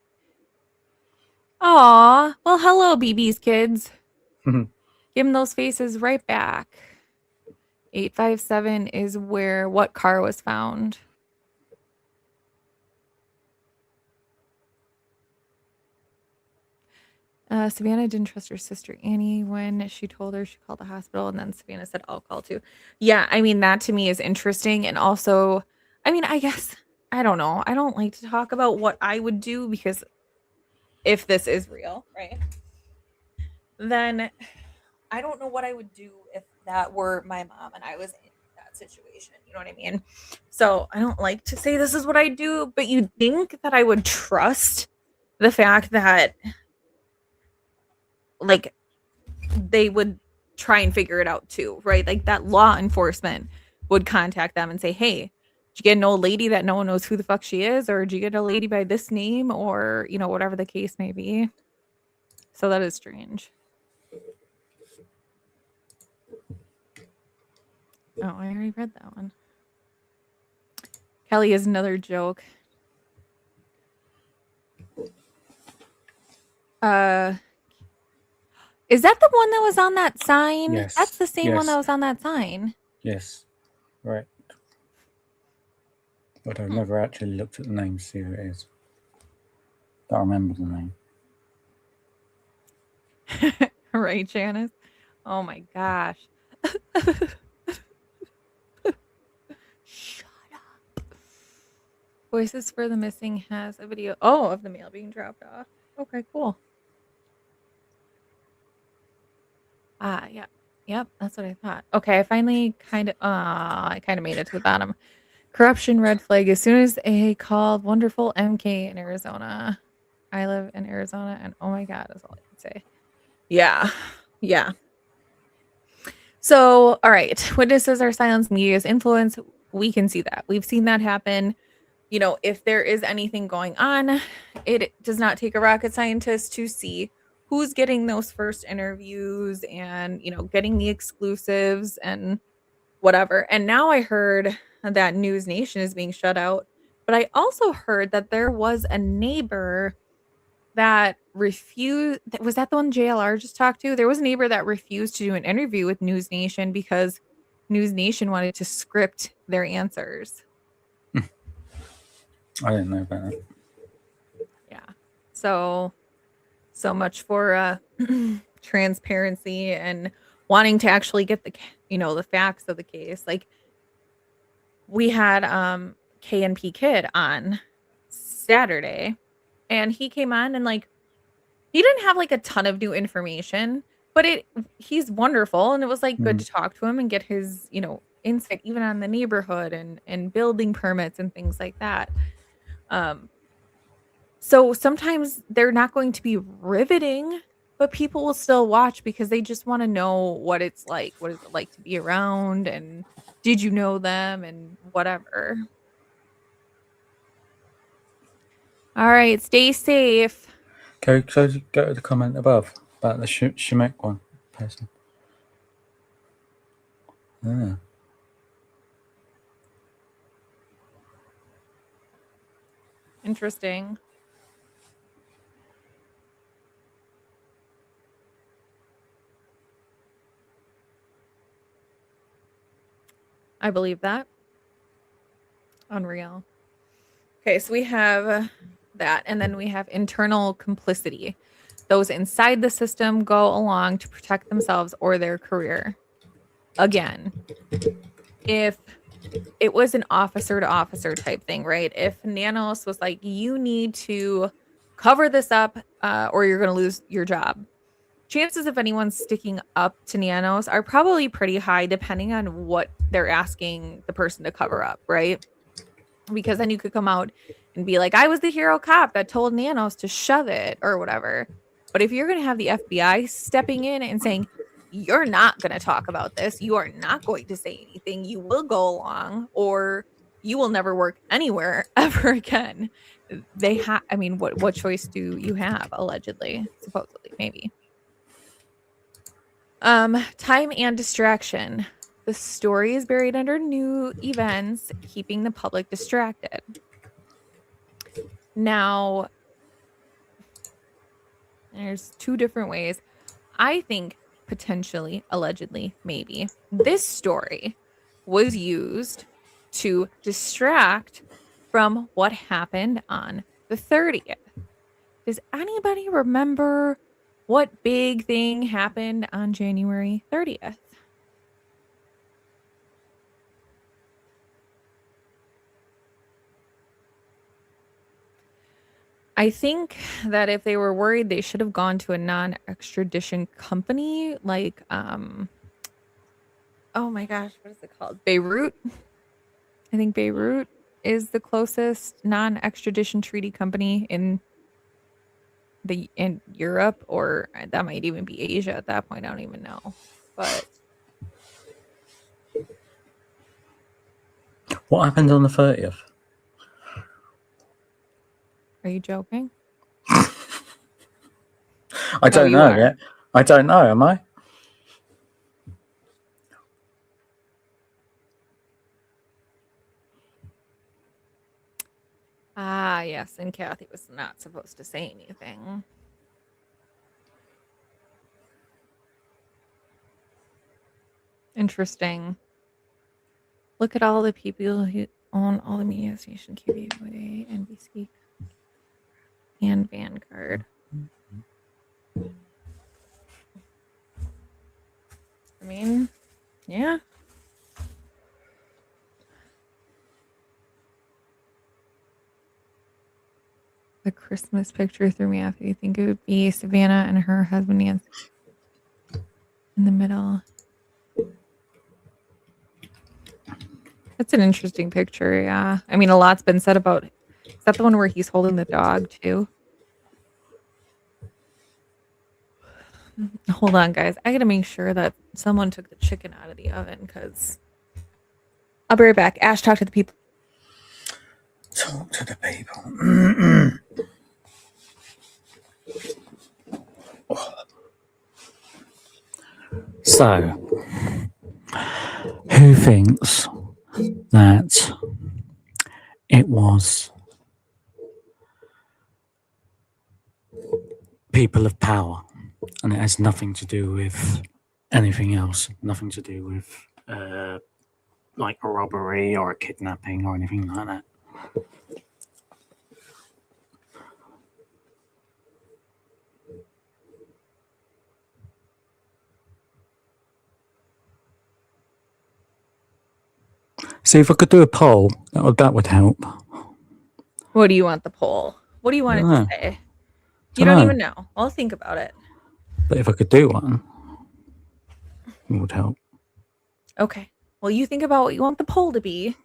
Aw, well, hello, BB's kids. Give them those faces right back. 857 is where what car was found. Savannah didn't trust her sister Annie when she told her she called the hospital, and then Savannah said, I'll call too. Yeah, I mean, that to me is interesting. And also, I mean, I guess, I don't know. I don't like to talk about what I would do because if this is real, right? Then I don't know what I would do if that were my mom and I was in that situation. You know what I mean? So I don't like to say this is what I do, but you'd think that I would trust the fact that like they would try and figure it out too, right? Like that law enforcement would contact them and say, hey, did you get an old lady that no one knows who the fuck she is? Or did you get a lady by this name? Or, you know, whatever the case may be. So that is strange. Oh, I already read that one. Kelly is another joke. Is that the one that was on that sign? Yes. That's the same one Yes. that was on that sign. Yes. Right. But I've never actually looked at the name to see who it is. Don't remember the name. Right, Janice? Oh my gosh. Shut up. Voices for the Missing has a video of the mail being dropped off. Okay, cool. Yeah. Yep, that's what I thought. Okay, I finally kind of made it to the bottom. Corruption red flag as soon as a called wonderful MK in Arizona. I live in Arizona and oh my god, that's all I can say. Yeah. Yeah. So, all right. Witnesses are silenced, media's influence. We can see that. We've seen that happen. You know, if there is anything going on, it does not take a rocket scientist to see who's getting those first interviews and, you know, getting the exclusives and whatever. And now I heard that News Nation is being shut out. But I also heard that there was a neighbor that refused. Was that the one JLR just talked to? There was a neighbor that refused to do an interview with News Nation because News Nation wanted to script their answers. I didn't know about that. Yeah. So much for transparency and wanting to actually get the, you know, the facts of the case. Like we had KNP Kid on Saturday and he came on and like he didn't have like a ton of new information, but he's wonderful and it was like good to talk to him and get his, you know, insight even on the neighborhood and building permits and things like that. So sometimes they're not going to be riveting, but people will still watch because they just want to know what it's like. What is it like to be around? And did you know them? And whatever. All right. Stay safe. Go to the comment above about the Shemek one person. Yeah. Interesting. I believe that. Unreal. Okay, so we have that, and then we have internal complicity. Those inside the system go along to protect themselves or their career. Again, if it was an officer to officer type thing, right? If Nanos was like, you need to cover this up or you're going to lose your job. Chances of anyone sticking up to Nanos are probably pretty high depending on what they're asking the person to cover up, right? Because then you could come out and be like, I was the hero cop that told Nanos to shove it or whatever. But if you're going to have the FBI stepping in and saying, you're not going to talk about this, you are not going to say anything, you will go along, or you will never work anywhere ever again. They have, I mean, what choice do you have? Allegedly, supposedly, maybe. Time and distraction. The story is buried under new events, keeping the public distracted. Now, there's two different ways. I think potentially, allegedly, maybe this story was used to distract from what happened on the 30th. Does anybody remember what big thing happened on January 30th? I think that if they were worried, they should have gone to a non-extradition company like, oh my gosh, what is it called? Beirut. I think Beirut is the closest non-extradition treaty company in Europe, or that might even be Asia at that point. I don't even know. But What happened on the 30th? are you joking? I don't you know are. yet. I don't know, am I? Ah, yes, and Kathy was not supposed to say anything. Interesting. Look at all the people who own all the media stations, KBOA, NBC, and Vanguard. I mean, yeah. The Christmas picture threw me off. You think it would be Savannah and her husband Nancy in the middle? That's an interesting picture, yeah. I mean, a lot's been said about. Is that the one where he's holding the dog too? Hold on, guys. I gotta make sure that someone took the chicken out of the oven because I'll be right back. Ash, talk to the people. Talk to the people. So, who thinks that it was people of power and it has nothing to do with anything else? Nothing to do with like a robbery or a kidnapping or anything like that? See, if I could do a poll, that would help. What do you want the poll? What do you want it to say? You don't even know. I'll think about it. But if I could do one, it would help. Okay. Well, you think about what you want the poll to be,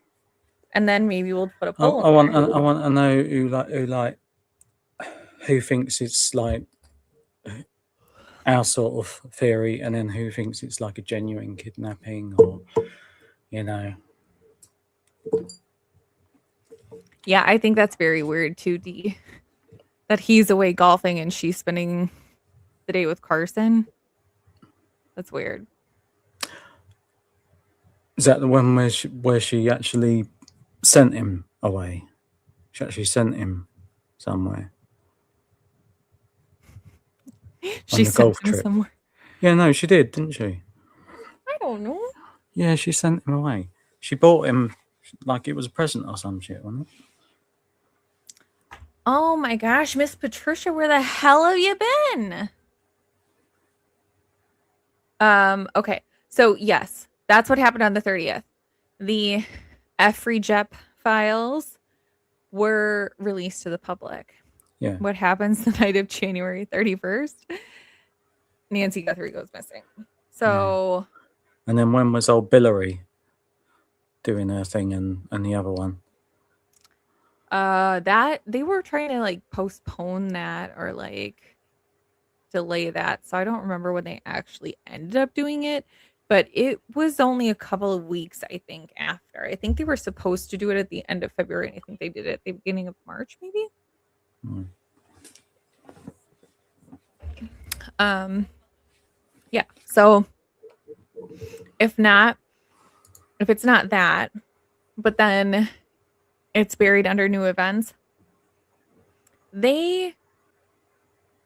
and then maybe we'll put a poll. I want to know who thinks it's like our sort of theory, and then who thinks it's like a genuine kidnapping, or Yeah, I think that's very weird too, D. That he's away golfing and she's spending the day with Carson. That's weird. Is that the one where she actually sent him away? She actually sent him somewhere. She the sent golf him trip. somewhere. Yeah, no, she did, didn't she? I don't know. Yeah, she sent him away. She bought him like it was a present or some shit, wasn't it? Oh my gosh, Miss Patricia, where the hell have you been? Okay. So yes, that's what happened on the 30th. The FreeJep files were released to the public. Yeah. What happens the night of January 31st? Nancy Guthrie goes missing. So And then when was old Billary doing her thing and the other one? that they were trying to like postpone that or like delay that. So I don't remember when they actually ended up doing it, but it was only a couple of weeks, I think, after. I think they were supposed to do it at the end of February, and I think they did it at the beginning of March, maybe. Yeah. So if it's not that, but then it's buried under new events, they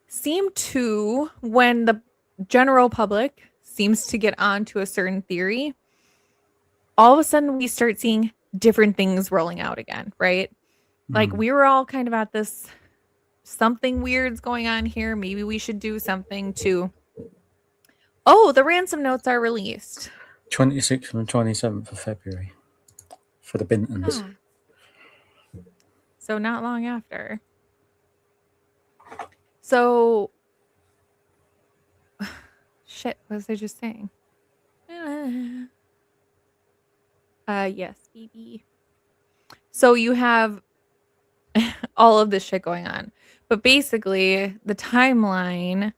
seem to, when the general public seems to get onto a certain theory, all of a sudden we start seeing different things rolling out again, right? Like we were all kind of at this, something weird's going on here. Maybe we should do something to, oh, the ransom notes are released. 26th and 27th of February for the Bintons. Ah. So not long after. So shit, what was I just saying? Yes, BB. So you have all of this shit going on. But basically, the timeline,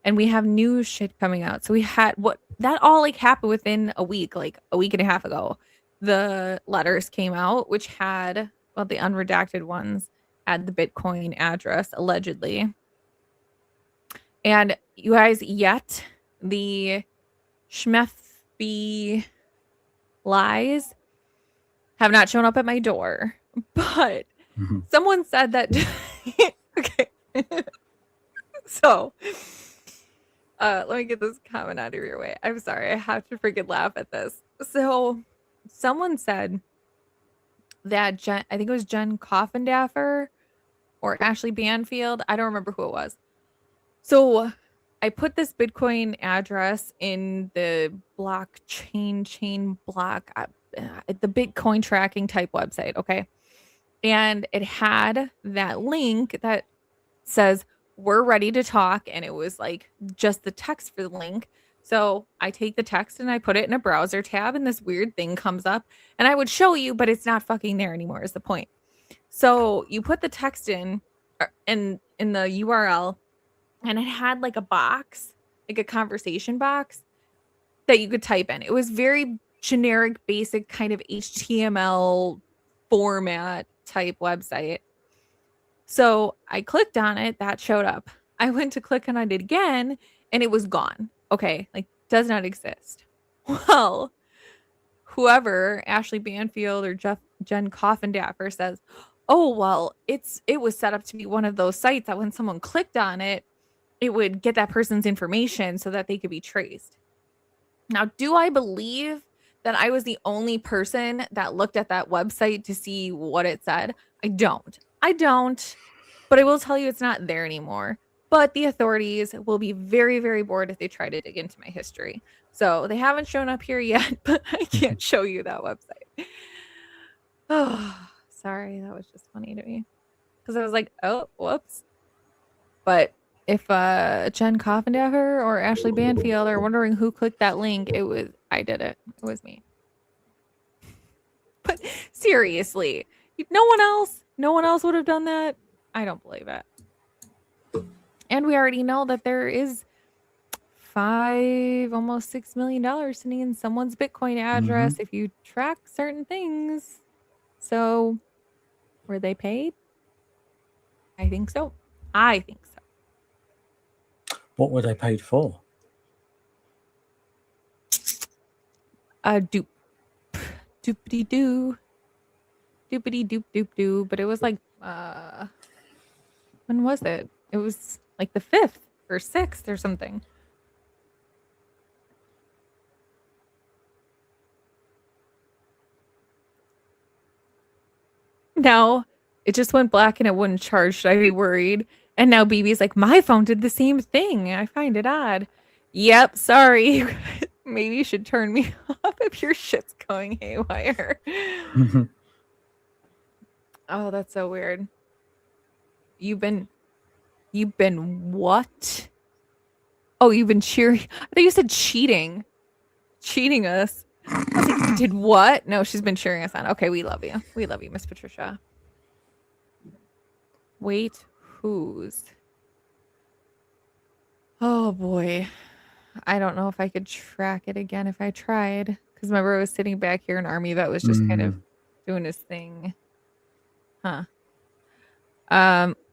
and we have new shit coming out. So we had what that all like happened within a week, like a week and a half ago. The letters came out, which had, well, the unredacted ones had the Bitcoin address allegedly. And you guys, yet the Schmefby lies have not shown up at my door. But someone said that okay. So let me get this comment out of your way. I'm sorry, I have to freaking laugh at this. So someone said that I think it was Jen Coffindaffer or Ashley Banfield. I don't remember who it was. So I put this Bitcoin address in the blockchain block, the Bitcoin tracking type website. Okay. And it had that link that says, we're ready to talk. And it was like just the text for the link. So I take the text and I put it in a browser tab and this weird thing comes up and I would show you, but it's not fucking there anymore is the point. So you put the text in the URL and it had like a box, like a conversation box that you could type in. It was very generic, basic kind of HTML format type website. So I clicked on it, that showed up. I went to click on it again and it was gone. Okay, like does not exist. Well, whoever, Ashley Banfield or Jen Coffindaffer says, oh, well, it was set up to be one of those sites that when someone clicked on it, it would get that person's information so that they could be traced. Now, do I believe that I was the only person that looked at that website to see what it said? I don't. But I will tell you it's not there anymore. But the authorities will be very, very bored if they try to dig into my history. So they haven't shown up here yet, but I can't show you that website. Oh, sorry. That was just funny to me. Because I was like, oh, whoops. But if Jen Coffindaffer or Ashley Banfield are wondering who clicked that link, I did it. It was me. But seriously, no one else would have done that. I don't believe it. And we already know that there is almost $6 million sitting in someone's Bitcoin address if you track certain things. So were they paid? I think so. What were they paid for? Doopity doo. Doopity doop doop doo. But it was like, when was it? It was like the 5th or 6th or something. now it just went black and it wouldn't charge. Should I be worried? And now BB's like, my phone did the same thing. I find it odd. Yep, sorry. Maybe you should turn me off if your shit's going haywire. Oh, that's so weird. You've been what? Oh, you've been cheering. I thought you said cheating. Cheating us. I was like, did what? No, she's been cheering us on. Okay, we love you. We love you, Miss Patricia. Wait, whose? Oh boy. I don't know if I could track it again if I tried. Because remember I was sitting back here in Army that was just kind of doing his thing. Huh.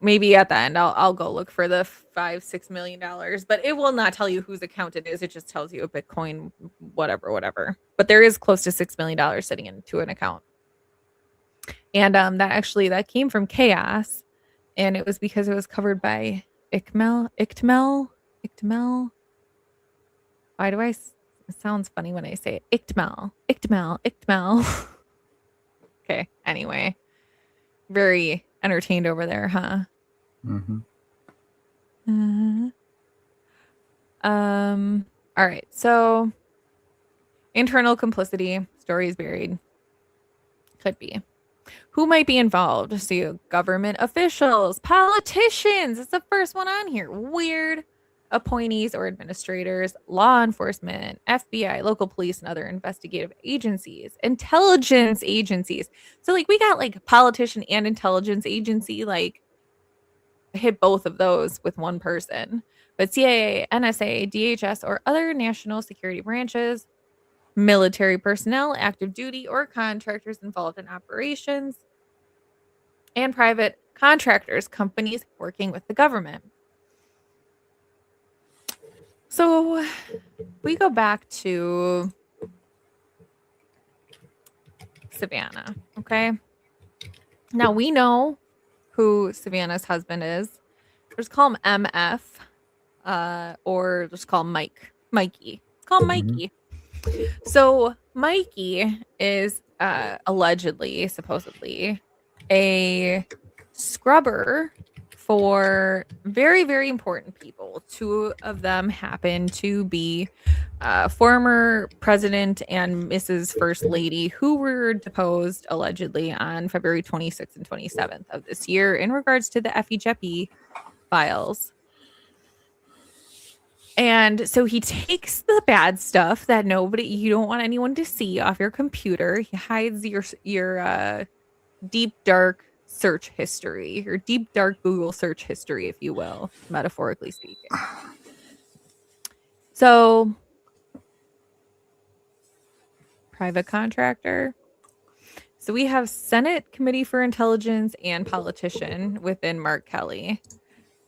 Maybe at the end I'll go look for the $5-6 million, but it will not tell you whose account it is. It just tells you a Bitcoin, whatever. But there is close to $6 million sitting into an account. And that came from Chaos, and it was because it was covered by ICTML. Why do it sounds funny when I say it? ICTML. Okay, anyway. Very entertained over there, huh? All right, so internal complicity, stories buried. Could be. Who might be involved? So government officials, politicians. It's the first one on here. Weird. Appointees or administrators, law enforcement, FBI, local police, and other investigative agencies, intelligence agencies. So like we got like politician and intelligence agency, like hit both of those with one person. But CIA, NSA, DHS, or other national security branches, military personnel, active duty, or contractors involved in operations, and private contractors, companies working with the government. So we go back to Savannah, okay? Now we know who Savannah's husband is. Let's call him MF, or just call him Mikey. Let's call him Mikey. So Mikey is allegedly, supposedly, a scrubber for very, very important people. Two of them happen to be former president and Mrs. First Lady, who were deposed allegedly on February 26th and 27th of this year in regards to the Effie Jeppy files. And so he takes the bad stuff that you don't want anyone to see off your computer. He hides your deep, dark search history, your deep, dark Google search history, if you will, metaphorically speaking. So, private contractor. So we have Senate Committee for Intelligence and politician within Mark Kelly.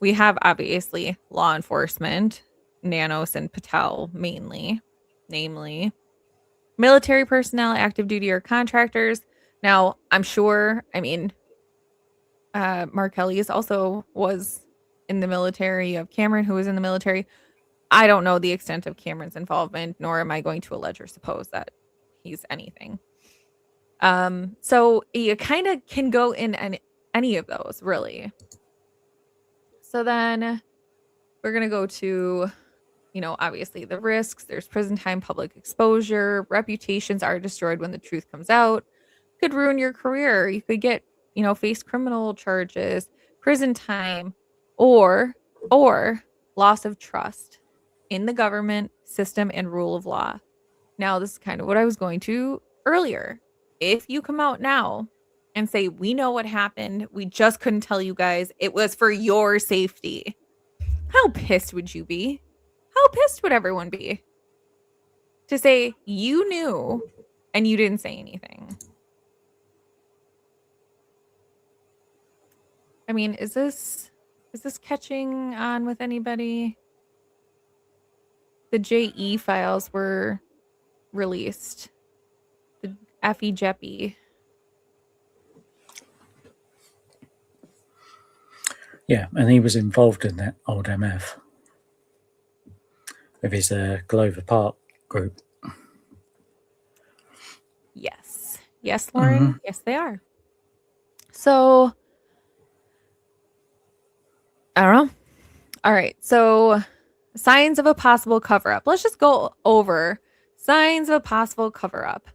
We have obviously law enforcement, Nanos and Patel mainly, namely military personnel, active duty, or contractors. Now, I'm sure, Mark Kelly was in the military, of Cameron, who was in the military. I don't know the extent of Cameron's involvement, nor am I going to allege or suppose that he's anything. So you kind of can go in any of those, really. So then we're going to go to, obviously the risks. There's prison time, public exposure, reputations are destroyed when the truth comes out. Could ruin your career. You could get, face criminal charges, prison time, or loss of trust in the government system and rule of law. Now, this is kind of what I was going to earlier. If you come out now and say, we know what happened, we just couldn't tell you guys, it was for your safety, how pissed would you be? How pissed would everyone be? To say you knew and you didn't say anything. I mean, is this catching on with anybody? The JE files were released. The Effie Jeppy. Yeah, and he was involved in that old MF with his Glover Park group. Yes, Lauren. Mm-hmm. Yes, they are. So I don't know. All right. So signs of a possible cover up. Let's just go over signs of a possible cover up.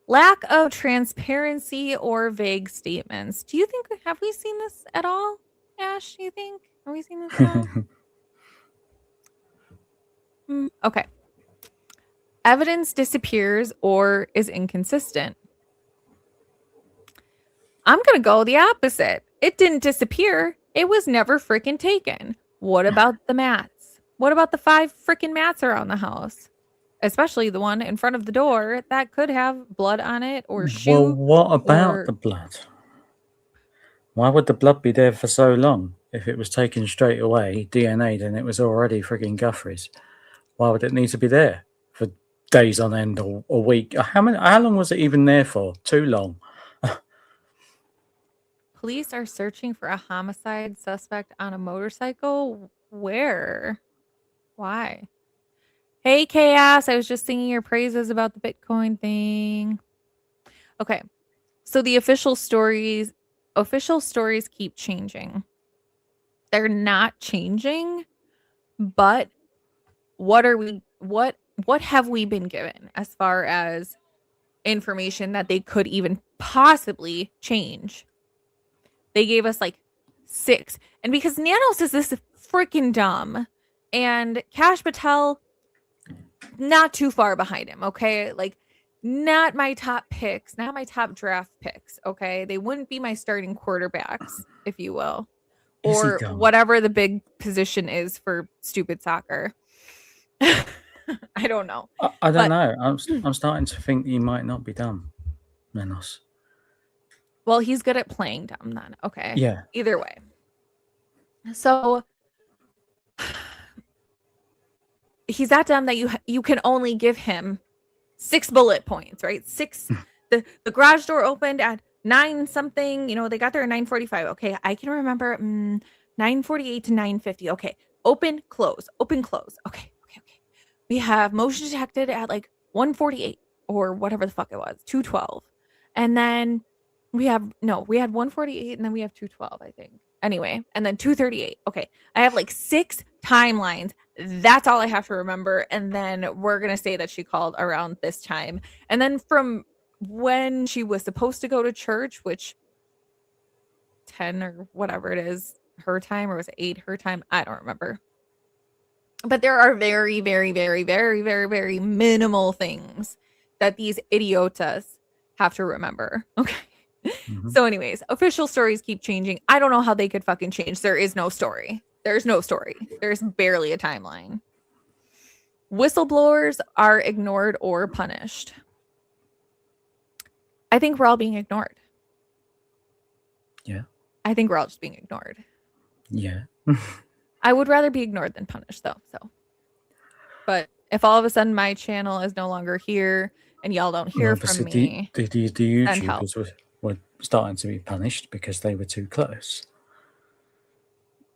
Lack of transparency or vague statements. Do you think have we seen this at all, Ash? Do you think have we seen this at all? Okay. Evidence disappears or is inconsistent. I'm going to go the opposite. It didn't disappear. It was never freaking taken. What about the mats? What about the 5 freaking mats around the house? Especially the one in front of the door that could have blood on it or shoe. Well, what about or... the blood? Why would the blood be there for so long? If it was taken straight away, DNA, then it was already frigging Guthrie's. Why would it need to be there for days on end or a week? How long was it even there for? Too long. Police are searching for a homicide suspect on a motorcycle. Where? Why? Hey, Chaos. I was just singing your praises about the Bitcoin thing. Okay. So the official stories keep changing. They're not changing, but what have we been given as far as information that they could even possibly change? They gave us like 6. And because Nanos is this freaking dumb and Cash Patel not too far behind him, okay? Like not my top picks, not my top draft picks, okay? They wouldn't be my starting quarterbacks, if you will. Or whatever the big position is for stupid soccer. I don't know. I don't know. I'm starting to think you might not be dumb, Nanos. Well, he's good at playing dumb then. Okay. Yeah. Either way. So he's that dumb that you can only give him 6 bullet points, right? 6. The garage door opened at 9 something. You know, they got there at 9:45. Okay, I can remember 9:48 to 9:50. Okay, open, close, open, close. Okay. We have motion detected at like 1:48 or whatever the fuck it was, 2:12, and then we had 1:48 and then we have 2:12, I think. Anyway, and then 2:38. Okay, I have like 6 timelines. That's all I have to remember. And then we're going to say that she called around this time. And then from when she was supposed to go to church, which 10 or whatever it is, her time, or was it 8 her time? I don't remember. But there are very, very, very, very, very, very minimal things that these idiotas have to remember. Okay. Mm-hmm. So anyways, official stories keep changing. I don't know how they could fucking change. There is no story. There's no story. There's barely a timeline. Whistleblowers are ignored or punished. I think we're all being ignored. Yeah. I think we're all just being ignored. Yeah. I would rather be ignored than punished, though. So, but if all of a sudden my channel is no longer here and y'all don't hear from me, the YouTubers were starting to be punished because they were too close.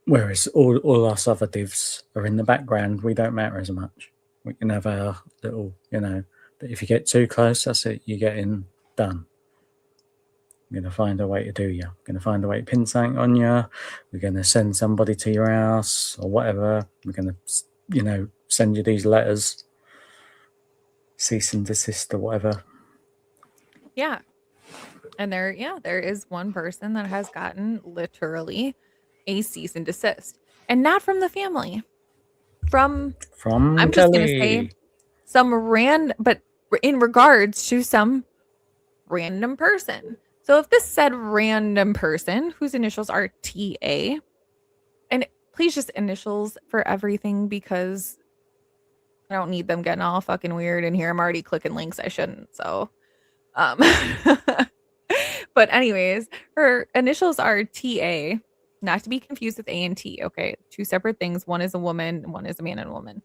Whereas all us other divs are in the background. We don't matter as much. We can have our little, but if you get too close, that's it. You're getting done. We're going to find a way to do you. We're going to find a way to pin something on you. We're going to send somebody to your house or whatever. We're going to, send you these letters, cease and desist or whatever. Yeah. And there is one person that has gotten literally a cease and desist. And not from the family. From I'm just going to say but in regards to some random person. So if this said random person whose initials are TA, and please just initials for everything because I don't need them getting all fucking weird in here. I'm already clicking links I shouldn't. So, but anyways, her initials are TA, not to be confused with A and T. Okay. 2 separate things. One is a woman, one is a man and woman.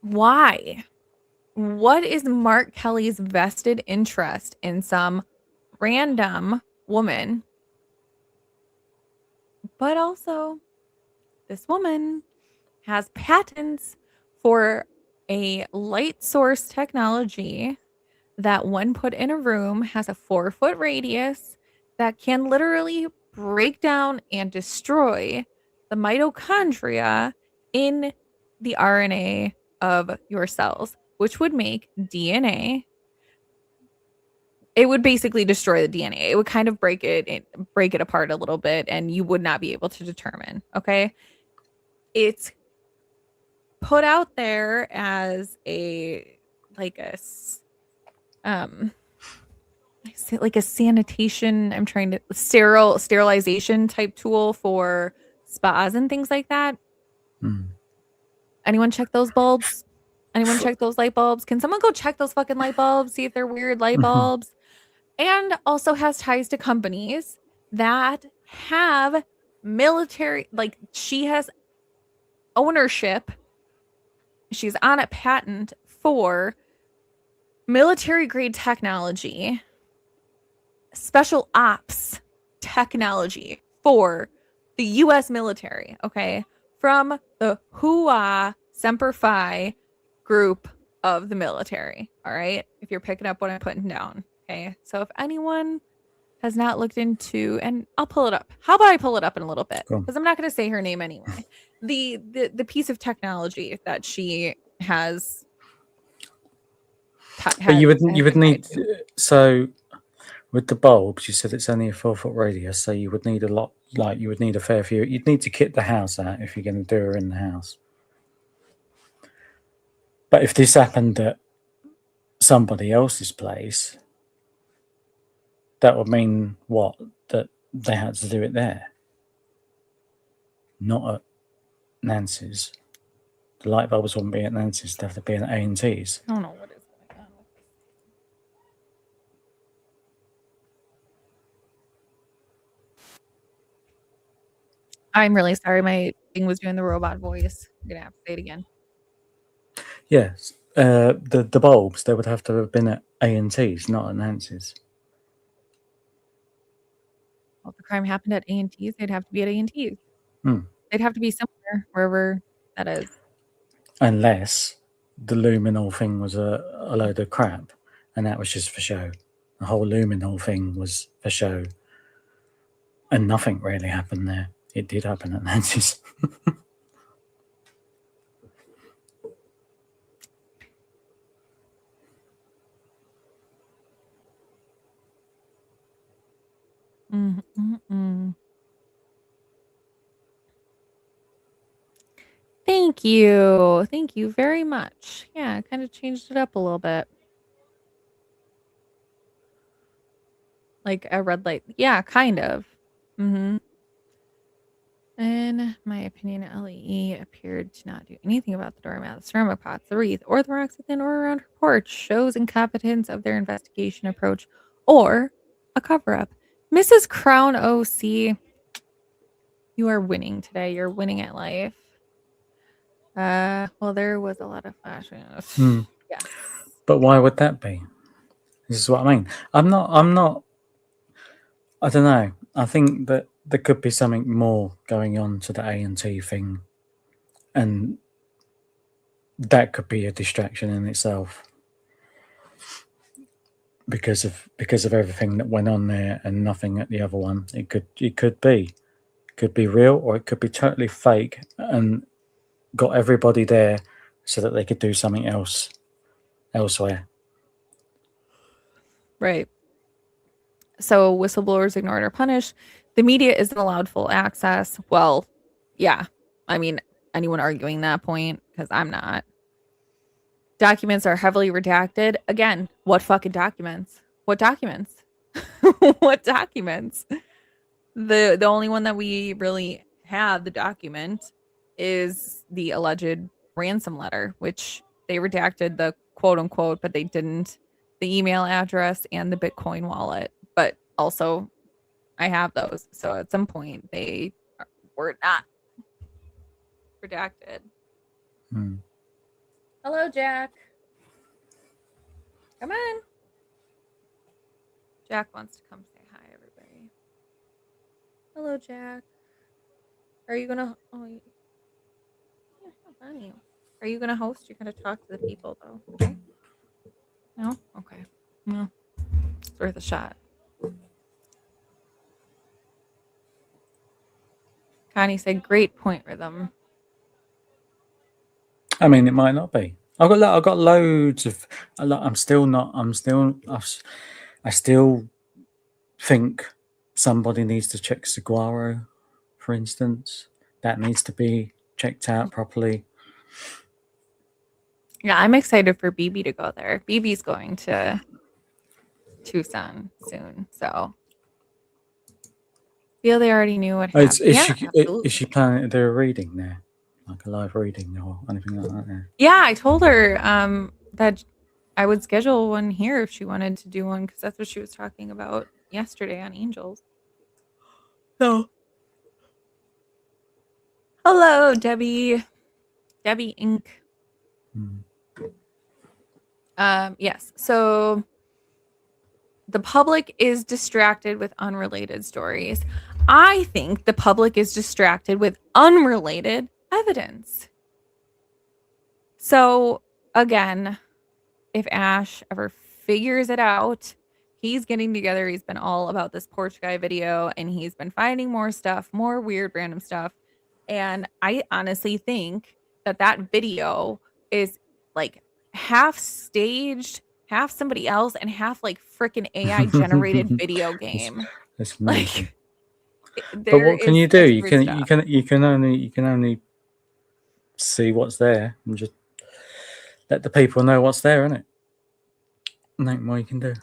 Why? What is Mark Kelly's vested interest in some random woman? But also, this woman has patents for a light source technology that when put in a room has a 4-foot radius that can literally break down and destroy the mitochondria in the RNA of your cells, which would make DNA. It would basically destroy the DNA. It would kind of break it apart a little bit, and you would not be able to determine. Okay. It's put out there as like a sanitation, sterilization type tool for spas and things like that. Anyone check those bulbs? Anyone check those light bulbs? Can someone go check those fucking light bulbs, see if they're weird light bulbs? And also has ties to companies that have military, like she has ownership. She's on a patent for military grade technology, special ops technology for the US military, okay? From the Hua Semper Fi group of the military, all right? If you're picking up what I'm putting down, okay? So if anyone has not looked into, and I'll pull it up. How about I pull it up in a little bit? Cool. Because I'm not going to say her name anyway. The piece of technology that she has. But you would need, so with the bulbs, you said it's only a 4-foot radius, so you would need a lot, like you would need a fair few. You'd need to kit the house out if you're going to do her in the house. But if this happened at somebody else's place, that would mean what? That they had to do it there, not at Nancy's. The light bulbs wouldn't be at Nancy's; they'd have to be at A&T's. I don't know what is going on. I'm really sorry. My thing was doing the robot voice. I'm gonna have to say it again. Yes, the bulbs, they would have to have been at A&T's, not at Nancy's. Well, if the crime happened at A&T's, they'd have to be at A&T's. Hmm. They'd have to be somewhere, wherever that is. Unless the luminol thing was a load of crap, and that was just for show. The whole luminol thing was for show, and nothing really happened there. It did happen at Nancy's. Thank you. Thank you very much. Yeah, I kind of changed it up a little bit. Like a red light. Yeah, kind of. In my opinion, LEE appeared to not do anything about the doormat, the ceramic pots, the wreath, or the rocks within or around her porch. Shows incompetence of their investigation approach or a cover up. Mrs. Crown OC, you are winning today. You're winning at life. Well, there was a lot of flashing. Yes. But why would that be? This is what I mean. I'm not, I don't know. I think that there could be something more going on to the A&T thing. And that could be a distraction in itself. Because of everything that went on there and nothing at the other one. It could be real, or it could be totally fake and got everybody there so that they could do something else elsewhere. Right. So whistleblowers ignored or punished. The media isn't allowed full access. Well, yeah. I mean, anyone arguing that point? Because I'm not. Documents are heavily redacted. Again, what fucking documents? What documents? What documents? The only one that we really have the document is the alleged ransom letter, which they redacted the quote unquote, but they didn't the email address and the Bitcoin wallet. But also, I have those. So at some point, they were not redacted. Hello, Jack. Come on. Jack wants to come say hi, everybody. Hello, Jack. Are you gonna? Oh, yeah, how funny. Are you gonna host? You're gonna talk to the people, though. Okay. No. Okay. Well, it's worth a shot. Connie said, "Great point, Rhythm." I mean, it might not be. I've got loads of. I'm still not. I still think somebody needs to check Saguaro, for instance. That needs to be checked out properly. Yeah, I'm excited for BB to go there. BB's going to Tucson soon, so feel they already knew what happened. Yeah, absolutely. Is she planning to do a reading there, like a live reading or anything like that? There? Yeah, I told her that I would schedule one here if she wanted to do one because that's what she was talking about yesterday on Angels. So, hello, Debbie. Debbie Inc. Yes. So the public is distracted with unrelated stories. I think the public is distracted with unrelated evidence. So again, if Ash ever figures it out, he's getting together. He's been all about this porch guy video and he's been finding more stuff, more weird random stuff. And I honestly think that that video is like half staged, half somebody else, and half like freaking AI generated video game. That's amazing. Like, But what can you do? You stuff. can only see what's there and just let the people know what's there, innit? Nothing more you can do.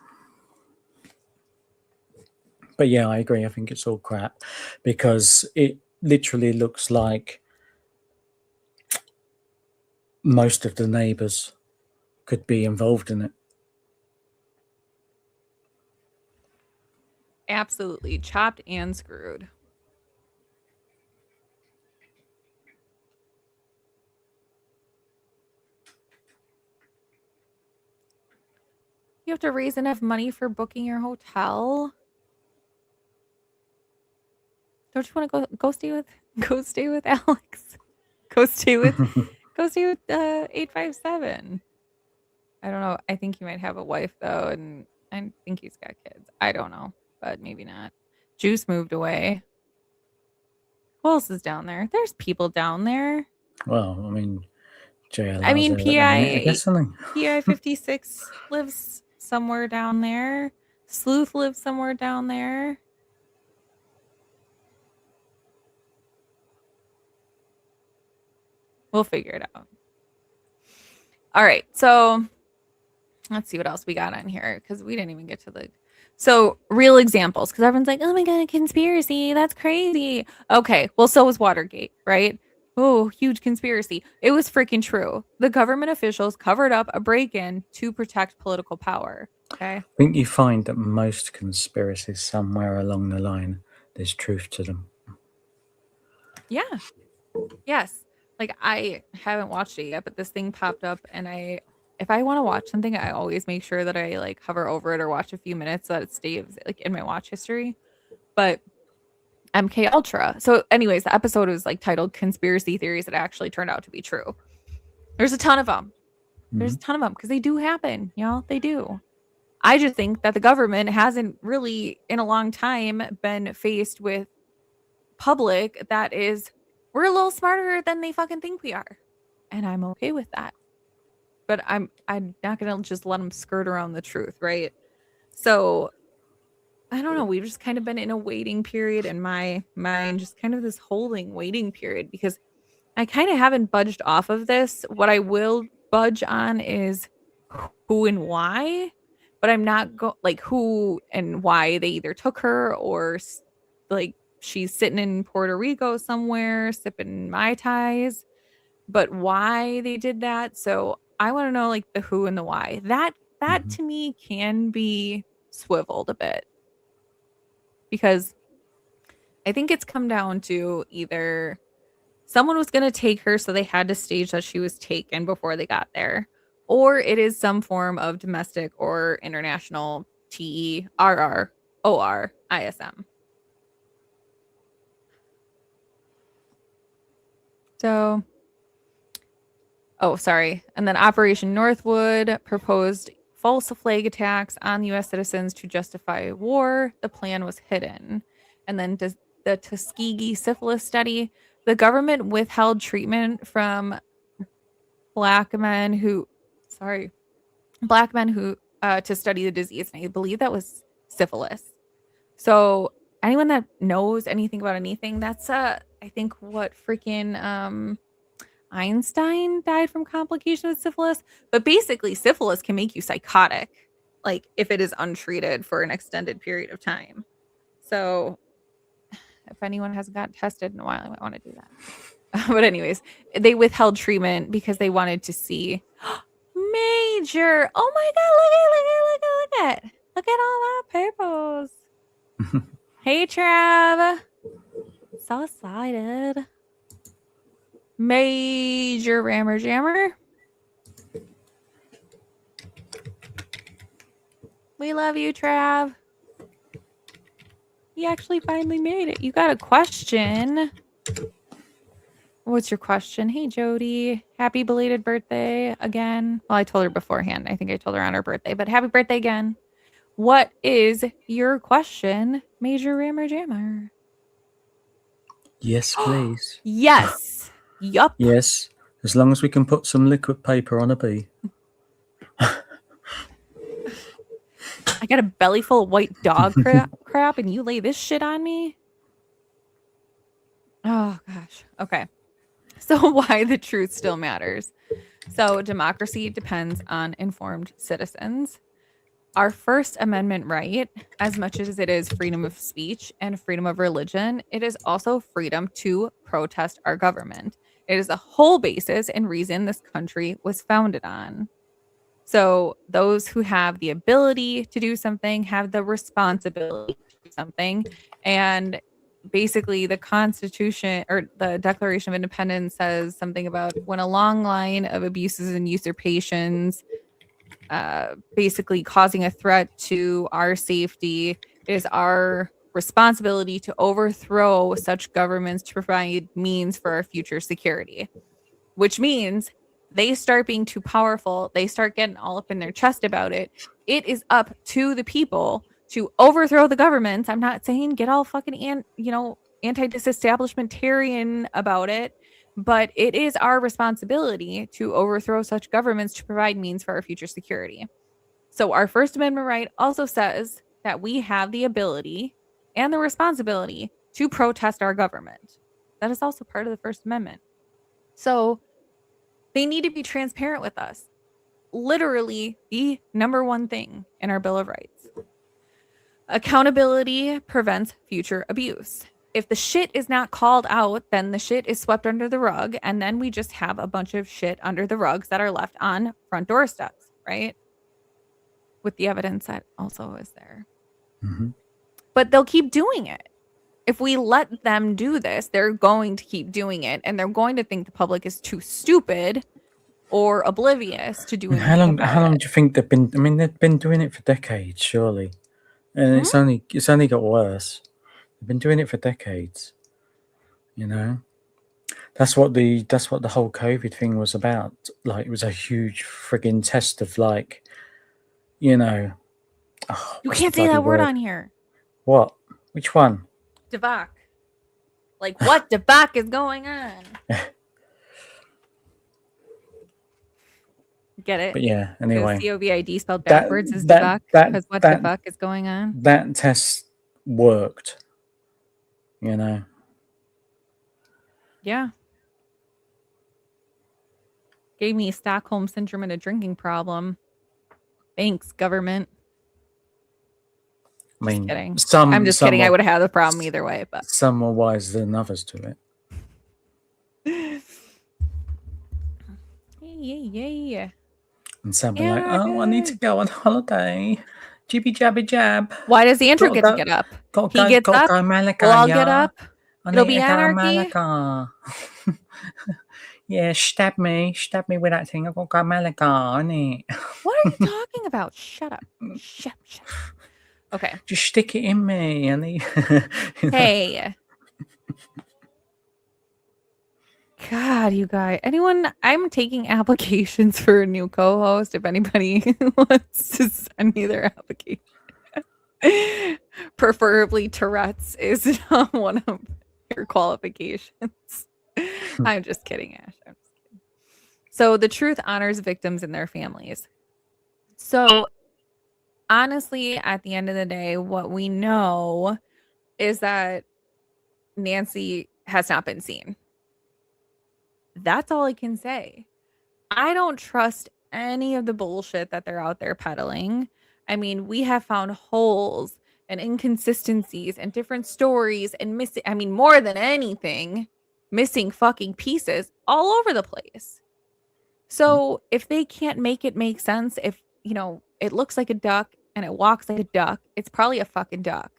But yeah, I agree. I think it's all crap because it literally looks like most of the neighbours could be involved in it. Absolutely chopped and screwed. You have to raise enough money for booking your hotel. Don't you want to go stay with Alex? Go stay with 857. I don't know. I think he might have a wife though, and I think he's got kids. I don't know, but maybe not. Juice moved away. Who else is down there? There's people down there. Well, I mean, JLR's I mean, there at the minute, I guess, isn't he? PI 56 lives somewhere down there. Sleuth lives somewhere down there. We'll figure it out. All right. So let's see what else we got on here because we didn't even get to the. So real examples because everyone's like, oh my God, conspiracy. That's crazy. Okay. Well, so was Watergate, right? Oh, huge conspiracy. It was freaking true. The government officials covered up a break in to protect political power. Okay. I think you find that most conspiracies somewhere along the line, there's truth to them. Yeah. Yes. Like I haven't watched it yet, but this thing popped up and if I want to watch something, I always make sure that I like hover over it or watch a few minutes so that it stays like in my watch history. But MK Ultra. So anyways, the episode was like titled Conspiracy Theories that actually turned out to be true. There's a ton of them. There's a ton of them because they do happen, y'all. They do. I just think that the government hasn't really in a long time been faced with public that is we're a little smarter than they fucking think we are. And I'm okay with that. But I'm not going to just let them skirt around the truth, right? So I don't know, we've just kind of been in a waiting period in my mind, just kind of this holding waiting period because I kind of haven't budged off of this. What I will budge on is who and why, but I'm not like who and why they either took her or like she's sitting in Puerto Rico somewhere sipping Mai Tais, but why they did that. So I want to know like the who and the why. That to me can be swiveled a bit because I think it's come down to either someone was going to take her, so they had to stage that she was taken before they got there, or it is some form of domestic or international TERROR ISM. So, oh, sorry. And then Operation Northwood proposed false flag attacks on U.S. citizens to justify war. The plan was hidden. And then the Tuskegee syphilis study, the government withheld treatment from black men who to study the disease. And I believe that was syphilis. So anyone that knows anything about anything, that's I think what freaking Einstein died from complications with syphilis. But basically, syphilis can make you psychotic, like if it is untreated for an extended period of time. So if anyone hasn't gotten tested in a while, I might want to do that. But anyways, they withheld treatment because they wanted to see Major. Oh my god, look at all my papers. Hey Trav. So excited. Major Rammer Jammer. We love you, Trav. You actually finally made it. You got a question. What's your question? Hey, Jody. Happy belated birthday again. Well, I told her beforehand. I think I told her on her birthday, but happy birthday again. What is your question, Major Rammer Jammer? Yes, please. Yes. Yup. Yes, as long as we can put some liquid paper on a bee. I got a belly full of white dog crap and you lay this shit on me? Oh, gosh. Okay. So why the truth still matters. So democracy depends on informed citizens. Our First Amendment right, as much as it is freedom of speech and freedom of religion, it is also freedom to protest our government. It is the whole basis and reason this country was founded on. So those who have the ability to do something have the responsibility to do something. And basically the Constitution or the Declaration of Independence says something about when a long line of abuses and usurpations basically causing a threat to our safety, it is our responsibility to overthrow such governments to provide means for our future security, which means they start being too powerful. They start getting all up in their chest about it. It is up to the people to overthrow the government. I'm not saying get all fucking anti-disestablishmentarian about it, but it is our responsibility to overthrow such governments to provide means for our future security. So our First Amendment right also says that we have the ability and the responsibility to protest our government. That is also part of the First Amendment. So they need to be transparent with us. Literally the number one thing in our Bill of Rights. Accountability prevents future abuse. If the shit is not called out, then the shit is swept under the rug, and then we just have a bunch of shit under the rugs that are left on front doorsteps, right? With the evidence that also is there. Mm-hmm. But they'll keep doing it. If we let them do this, they're going to keep doing it, and they're going to think the public is too stupid or oblivious to do anything about How long it. do you think they've been? I mean, they've been doing it for decades, surely, and it's only got worse. They've been doing it for decades. You know, that's what the whole COVID thing was about. Like, it was a huge frigging test of, like, you know. You can't say that word on here. What? Which one? Devak. Like, what Devak is going on? Get it? But yeah, anyway. COVID spelled backwards is Devak, because what the fuck is going on? That test worked. You know. Yeah. Gave me Stockholm syndrome and a drinking problem. Thanks, government. I mean, just kidding. I'm just kidding. I would have had the problem either way, but some are wiser than others to it. Yeah. And some are like, oh, I need to go on holiday. Jibby jabby jab. Why does Andrew get to get up? He gets up. We'll all get up. It'll be anarchy. Yeah, stab me with that thing. I've got to go Malaga, innit? What are you talking about? Shut up. Shut up. Okay. Just stick it in me. Hey. God, you guys. Anyone, I'm taking applications for a new co-host. If anybody wants to send me their application. Preferably Tourette's is one of your qualifications. I'm just kidding, Ash. I'm just kidding. So the truth honors victims and their families. So honestly, at the end of the day, what we know is that Nancy has not been seen. That's all I can say. I don't trust any of the bullshit that they're out there peddling. I mean, we have found holes and inconsistencies and different stories and missing, I mean, more than anything, missing fucking pieces all over the place. So if they can't make it make sense, if, you know, it looks like a duck and it walks like a duck, it's probably a fucking duck.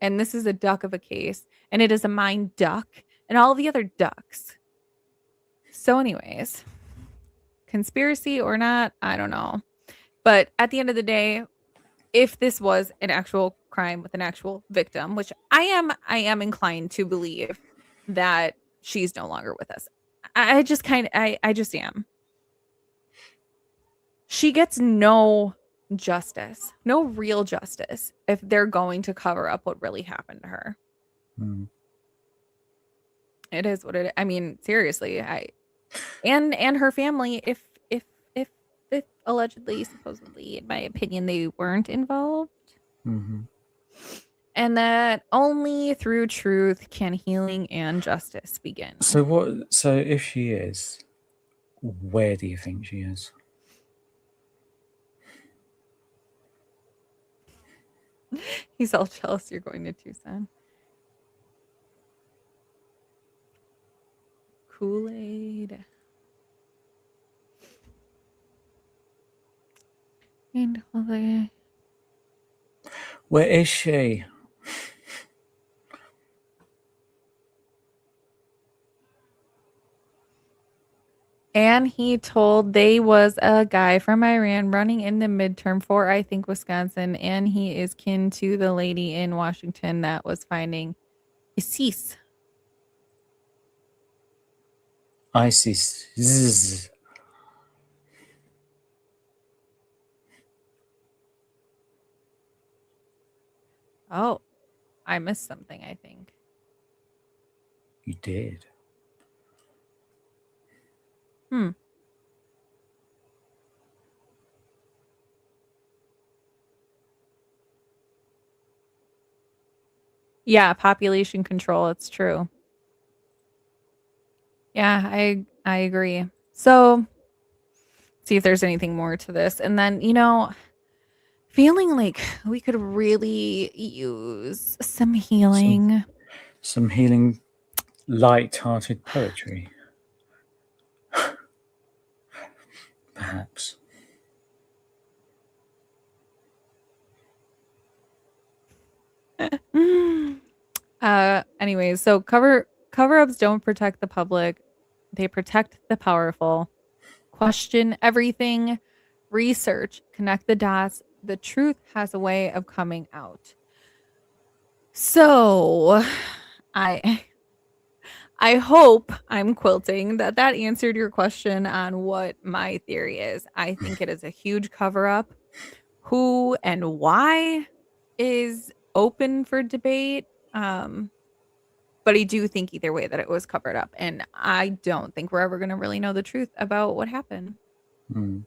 And this is a duck of a case, and it is a mine duck and all the other ducks. So anyways, conspiracy or not, I don't know. But at the end of the day, if this was an actual crime with an actual victim, which I am inclined to believe that she's no longer with us. I just am. She gets no justice, no real justice if they're going to cover up what really happened to her. Mm. It is what it is. I mean, seriously, and her family, if allegedly, supposedly, in my opinion, they weren't involved. Mm-hmm. And that only through truth can healing and justice begin. So if she is, where do you think she is? He's all jealous you're going to Tucson. Kool-Aid. And Where is she? And he told they was a guy from Iran running in the midterm for, I think, Wisconsin. And he is kin to the lady in Washington that was finding ISIS. ISIS. Zzz. Oh, I missed something, I think. You did. Yeah, population control. It's true. Yeah, I agree. So, see if there's anything more to this. And then, feeling like we could really use some healing. Some healing, light-hearted poetry. Perhaps. Anyways, so cover-ups don't protect the public. They protect the powerful. Question everything, research, connect the dots. The truth has a way of coming out. So, I hope I'm quilting that answered your question on what my theory is. I think it is a huge cover-up. Who and why is open for debate. But I do think either way that it was covered up. And I don't think we're ever going to really know the truth about what happened. Mm.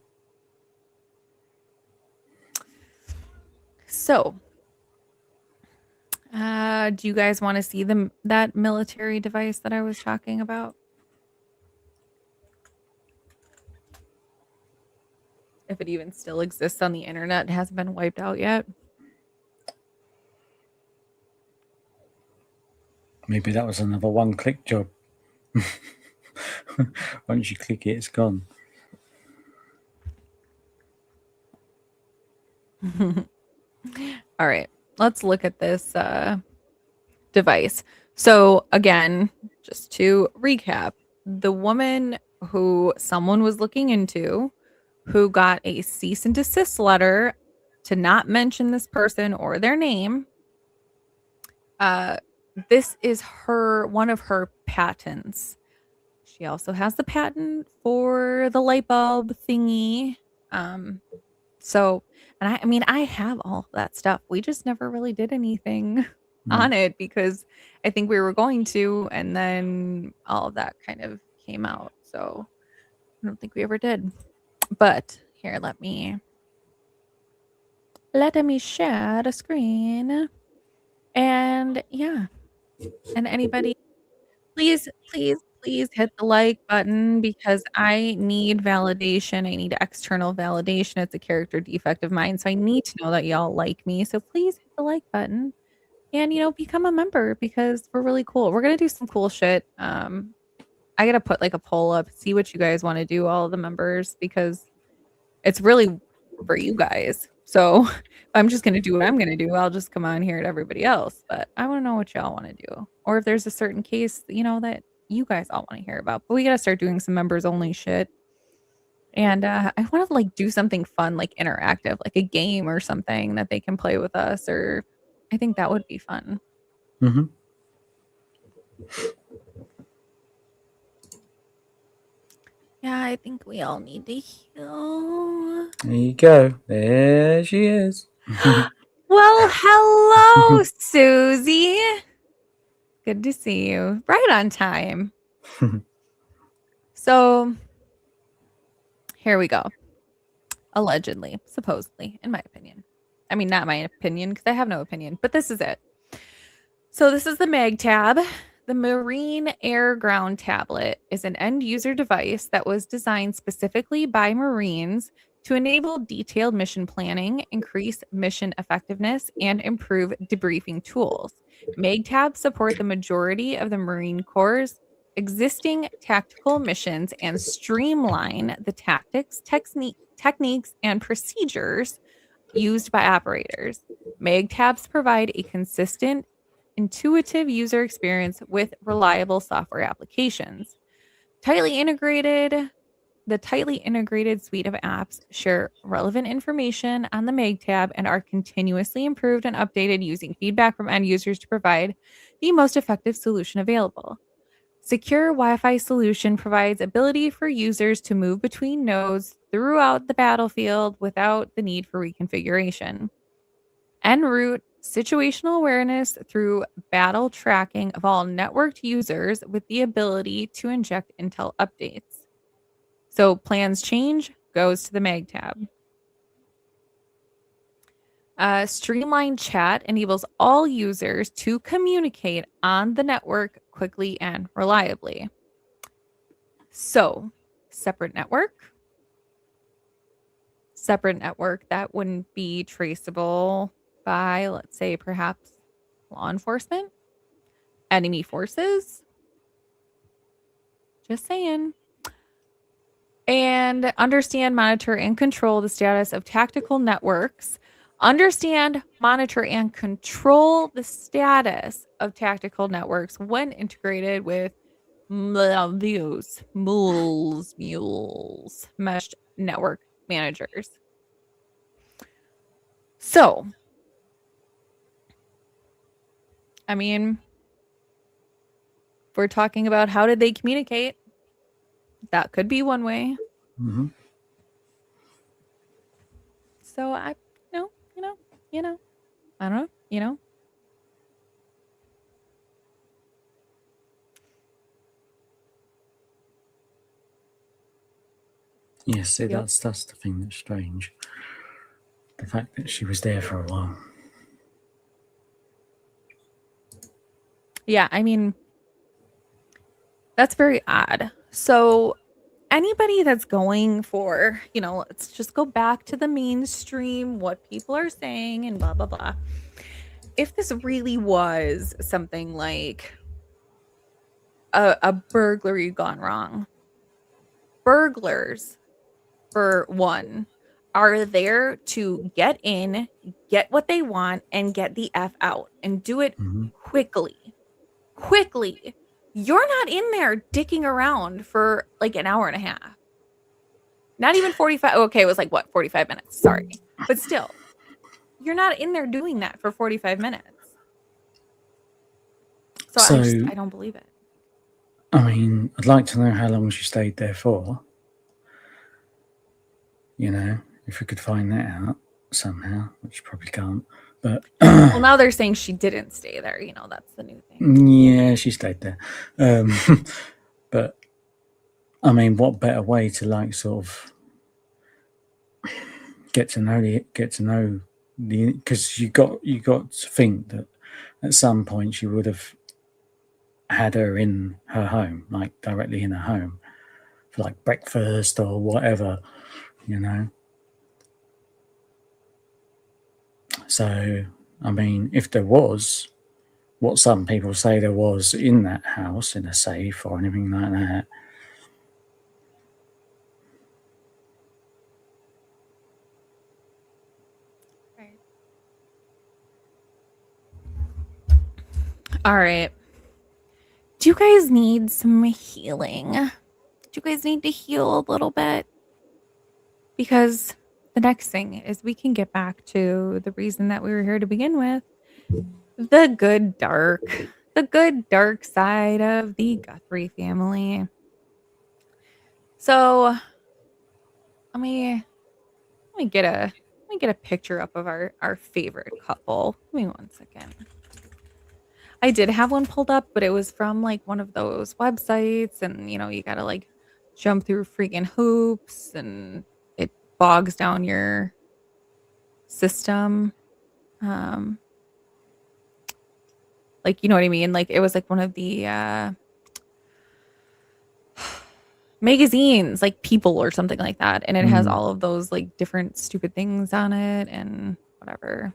So, do you guys want to see that military device that I was talking about? If it even still exists on the internet, it hasn't been wiped out yet. Maybe that was another one-click job. Once you click it, it's gone. All right, let's look at this device. So again, just to recap, the woman who someone was looking into, who got a cease and desist letter to not mention this person or their name, this is one of her patents. She also has the patent for the light bulb thingy. So, and I mean, I have all of that stuff. We just never really did anything on it because I think we were going to, and then all of that kind of came out. So I don't think we ever did. But here, let me share the screen. And yeah. And anybody, please hit the like button because I need validation. I need external validation. It's a character defect of mine. So I need to know that y'all like me. So please hit the like button and, become a member because we're really cool. We're going to do some cool shit. I got to put like a poll up, see what you guys want to do, all of the members, because it's really for you guys. So I'm just going to do what I'm going to do. I'll just come on here to everybody else. But I want to know what y'all want to do. Or if there's a certain case, that you guys all want to hear about. But we got to start doing some members only shit. And I want to like do something fun, like interactive, like a game or something that they can play with us. Or I think that would be fun. Mm-hmm. Yeah, I think we all need to heal. There you go. There she is. Well, hello, Susie. Good to see you. Right on time. So, here we go. Allegedly, supposedly, in my opinion. I mean, not my opinion, because I have no opinion, but this is it. So this is the MAG tab. The Marine Air Ground Tablet is an end-user device that was designed specifically by Marines to enable detailed mission planning, increase mission effectiveness, and improve debriefing tools. MAG tabs support the majority of the Marine Corps' existing tactical missions and streamline the tactics, techniques, and procedures used by operators. MAG tabs provide a consistent, intuitive user experience with reliable software applications. The tightly integrated suite of apps share relevant information on the MAG tab and are continuously improved and updated using feedback from end users to provide the most effective solution available. Secure Wi-Fi solution provides ability for users to move between nodes throughout the battlefield without the need for reconfiguration. En route situational awareness through battle tracking of all networked users with the ability to inject intel updates. So plans change, goes to the MAG tab. Streamlined chat enables all users to communicate on the network quickly and reliably. So, separate network that wouldn't be traceable by, let's say, perhaps law enforcement, enemy forces. Just saying. And understand, monitor, and control the status of tactical networks. Understand, monitor, and control the status of tactical networks when integrated with mules, meshed network managers. So, I mean, if we're talking about how did they communicate, that could be one way. Mm-hmm. So I don't know. Yes, see, Yep. that's the thing that's strange. The fact that she was there for a while. Yeah, I mean, that's very odd. So anybody that's going for, let's just go back to the mainstream, what people are saying and blah, blah, blah. If this really was something like a burglary gone wrong, burglars, for one, are there to get in, get what they want, and get the F out and do it quickly. You're not in there dicking around for like an hour and a half. Not even 45. Okay, it was like what, 45 minutes. Sorry. But still, you're not in there doing that for 45 minutes. So I don't believe it. I mean, I'd like to know how long she stayed there for. You know, if we could find that out somehow, which you probably can't. But Well, now they're saying she didn't stay there. You know, that's the new thing. yeah, she stayed there. But I mean, what better way to like sort of get to know the because you got to think that at some point she would have had her in her home, like directly in her home for like breakfast or whatever, you know. So I mean, if there was what some people say there was in that house, in a safe or anything like that, Right. All right. Do you guys need some healing? Do you guys need to heal a little bit? Because the next thing is we can get back to the reason that we were here to begin with. The good dark side of the Guthrie family. So let me get a picture up of our favorite couple. Give me 1 second. I did have one pulled up, but it was from like one of those websites, and you know, you gotta like jump through freaking hoops and it bogs down your system. Like, you know what I mean? Like it was like one of the magazines, like People or something like that, and it has all of those like different stupid things on it and whatever.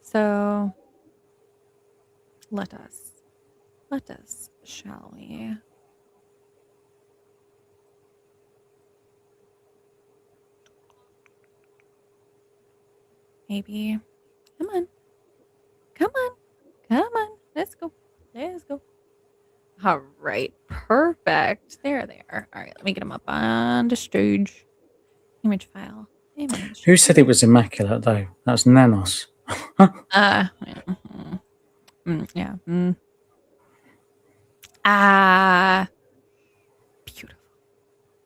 So let us, shall we? Maybe. Come on. Let's go. All right. Perfect. There they are. All right. Let me get them up on the stage. Image file. who said it was immaculate though? That's Nanos. Yeah. Ah. Beautiful.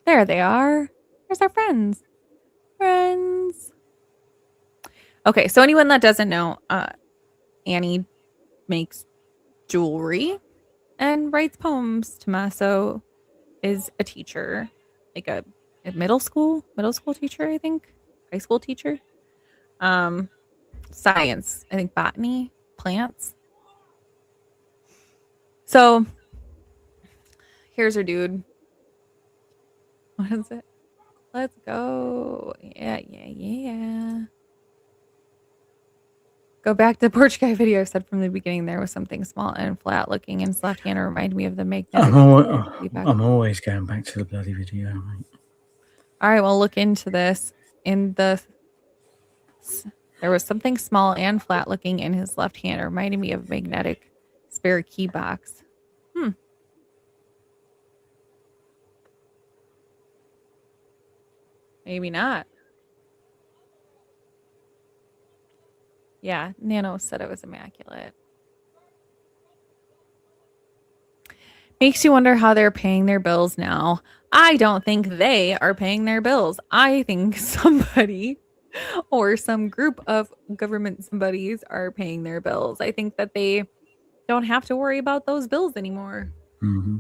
There they are. There's our friends. Okay. So anyone that doesn't know, Annie makes jewelry and writes poems. Tommaso is a teacher, like a middle school teacher, I think, high school teacher. Science, I think, botany, plants. So here's her dude. What is it? Let's go. Yeah. Go back to the porch guy video. I said from the beginning there was something small and flat looking in his left hand. It reminded me of the magnetic. I'm always going back to the bloody video. Mate. All right, well, look into this. There was something small and flat looking in his left hand. It reminded me of a magnetic spare key box. Maybe not. Yeah, Nano said it was immaculate. Makes you wonder how they're paying their bills now. I don't think they are paying their bills. I think somebody or some group of government somebodies are paying their bills. I think that they don't have to worry about those bills anymore. Mm-hmm.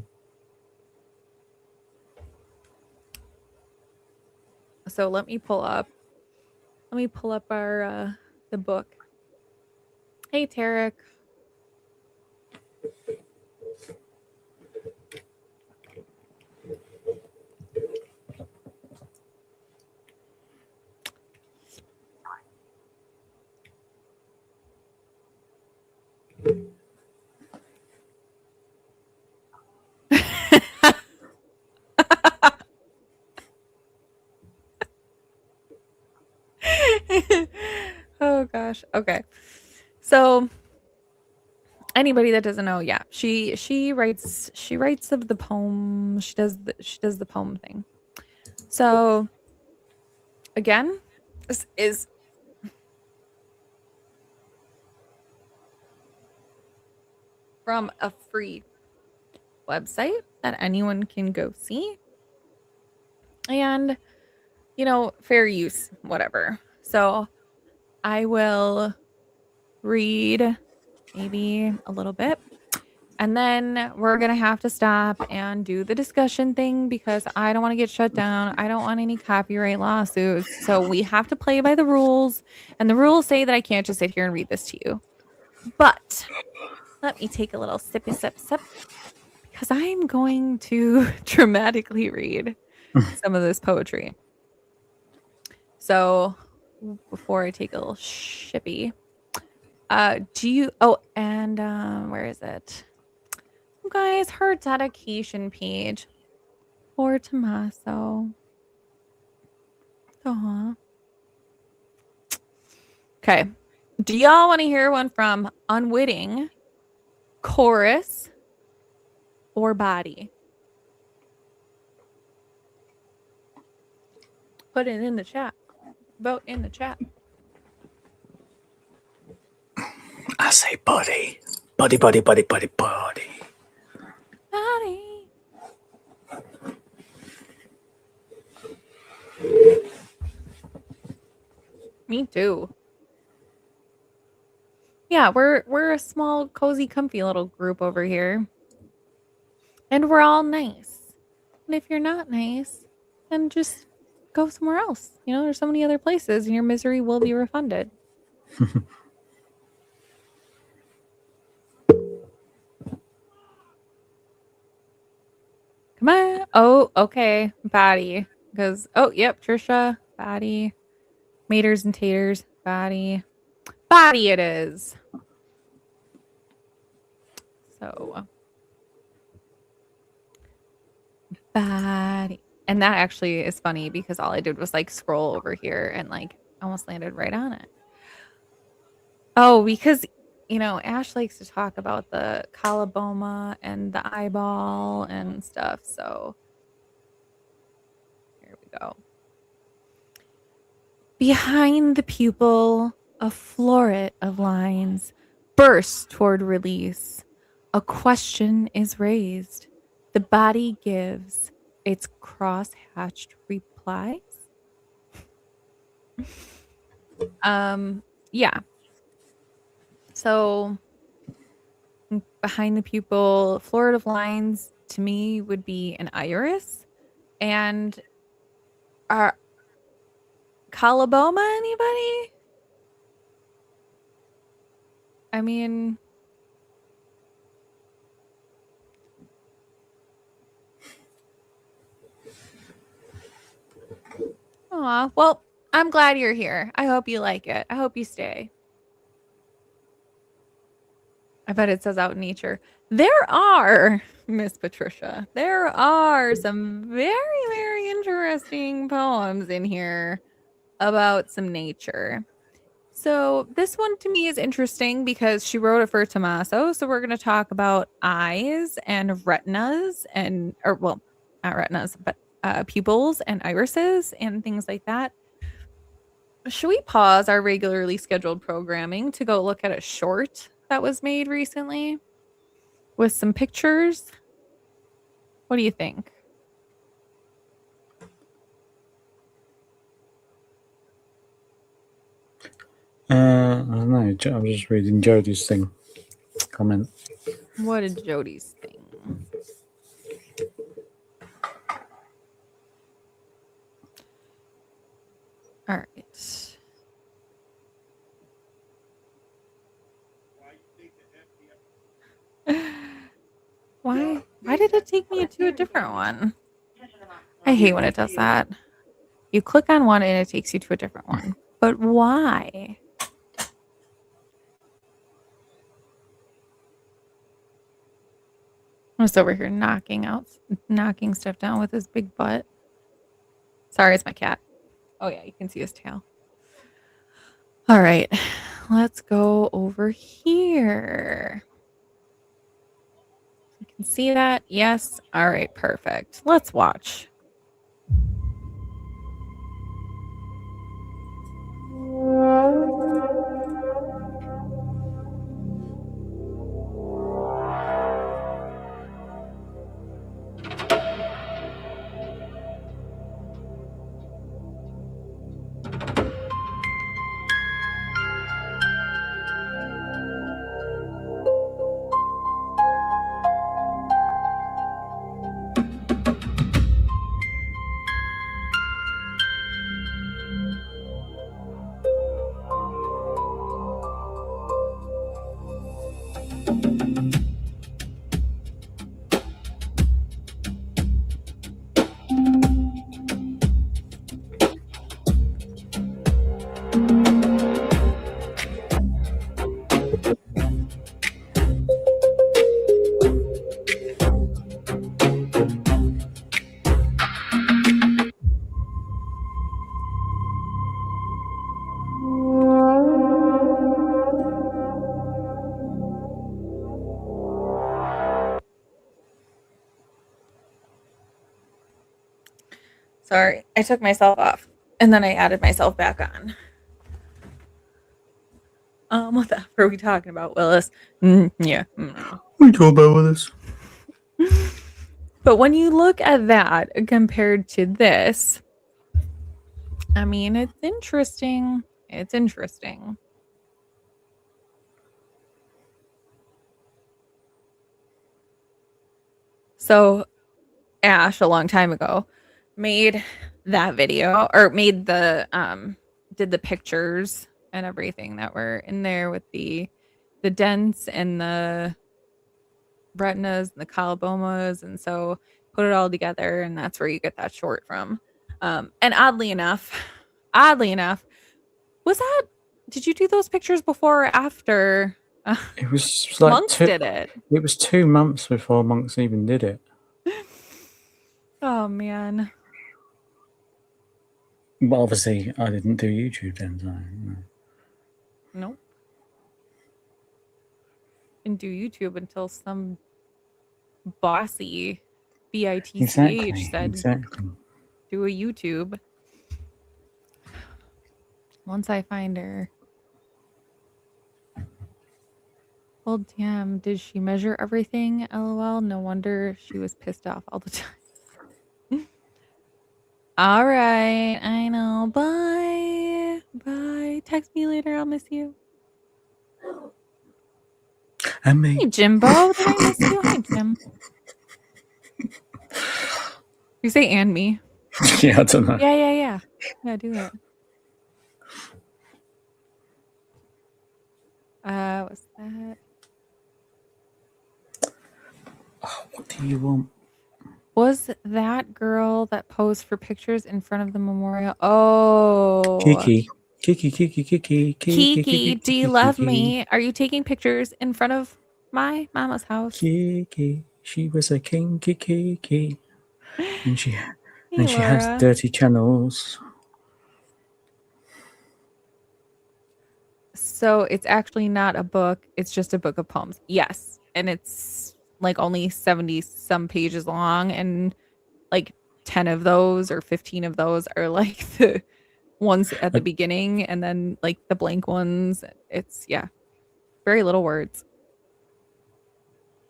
So let me pull up our the book. Hey, Tarek. Oh gosh. Okay. So anybody that doesn't know, yeah, she writes of the poem. She does the poem thing. So again, this is from a free website that anyone can go see. And, fair use, whatever. So I will read maybe a little bit. And then we're going to have to stop and do the discussion thing because I don't want to get shut down. I don't want any copyright lawsuits. So we have to play by the rules. And the rules say that I can't just sit here and read this to you. But let me take a little sippy sip sip because I'm going to dramatically read some of this poetry. So before I take a little shippy, where is it? You guys, her dedication page for Tommaso. Aw. Okay. Do y'all want to hear one from Unwitting, Chorus, or Body? Put it in the chat. Vote in the chat. I say body. Body, body, body, body, body. Body. Me too. Yeah, we're a small, cozy, comfy little group over here. And we're all nice. And if you're not nice, then just go somewhere else. There's so many other places and your misery will be refunded. Come on. Oh, okay. Body. Because, yep, Trisha, body. Maters and taters, body. Body it is. So, body. And that actually is funny because all I did was scroll over here and almost landed right on it. Oh, because, Ash likes to talk about the collarboma and the eyeball and stuff. So here we go. Behind the pupil, a floret of lines bursts toward release. A question is raised. The body gives its cross-hatched replies. Yeah. So behind the pupil, floret of lines to me would be an iris. And collarboma, anybody? I mean, aw, well, I'm glad you're here. I hope you like it. I hope you stay. I bet it says out in nature. There are, Miss Patricia, there are some very, very interesting poems in here about some nature. So this one to me is interesting because she wrote it for Tommaso. So we're going to talk about eyes and retinas not retinas, but pupils and irises and things like that. Should we pause our regularly scheduled programming to go look at a short that was made recently with some pictures? What do you think? I don't know. I'm just reading Jodie's thing. Comment. What did Jody's thing? All right. Why did it take me to a different one? I hate when it does that. You click on one and it takes you to a different one. But why? I'm just over here knocking stuff down with his big butt. Sorry, it's my cat. Oh yeah, you can see his tail. All right, let's go over here. You can see that? Yes. All right, perfect. Let's watch. Sorry, I took myself off and then I added myself back on. What the F are we talking about, Willis? Yeah. We talk about this. But when you look at that compared to this, I mean, it's interesting. It's interesting. So, Ash, a long time ago, made that video or made did the pictures and everything that were in there with the dents and the retinas and the collobomas, and so put it all together, and that's where you get that short from. And oddly enough, was that did you do those pictures before or after It was like Monks did it? It was 2 months before Monks even did it. Oh man. But obviously, I didn't do YouTube then, so no. Nope. Didn't do YouTube until some bossy BITCH said Exactly. do a YouTube. Once I find her. Well, damn, did she measure everything? LOL. No wonder she was pissed off all the time. All right, I know. Bye. Bye. Text me later. I'll miss you. And me. Hey, Jimbo. Did I miss you? Hi, Jim. You say and me. Yeah, I don't know. Yeah. Yeah, do it. What's that? Oh, what do you want? Was that girl that posed for pictures in front of the memorial? Oh. Kiki, Kiki, do you love me? Are you taking pictures in front of my mama's house? Kiki, she was a kinky Kiki, and she Hey, she has Laura. dirty channels. So it's actually not a book. It's just a book of poems. Yes. And it's like only 70 some pages long. And like 10 of those or 15 of those are like the ones at the beginning. And then like the blank ones. It's, yeah, very little words.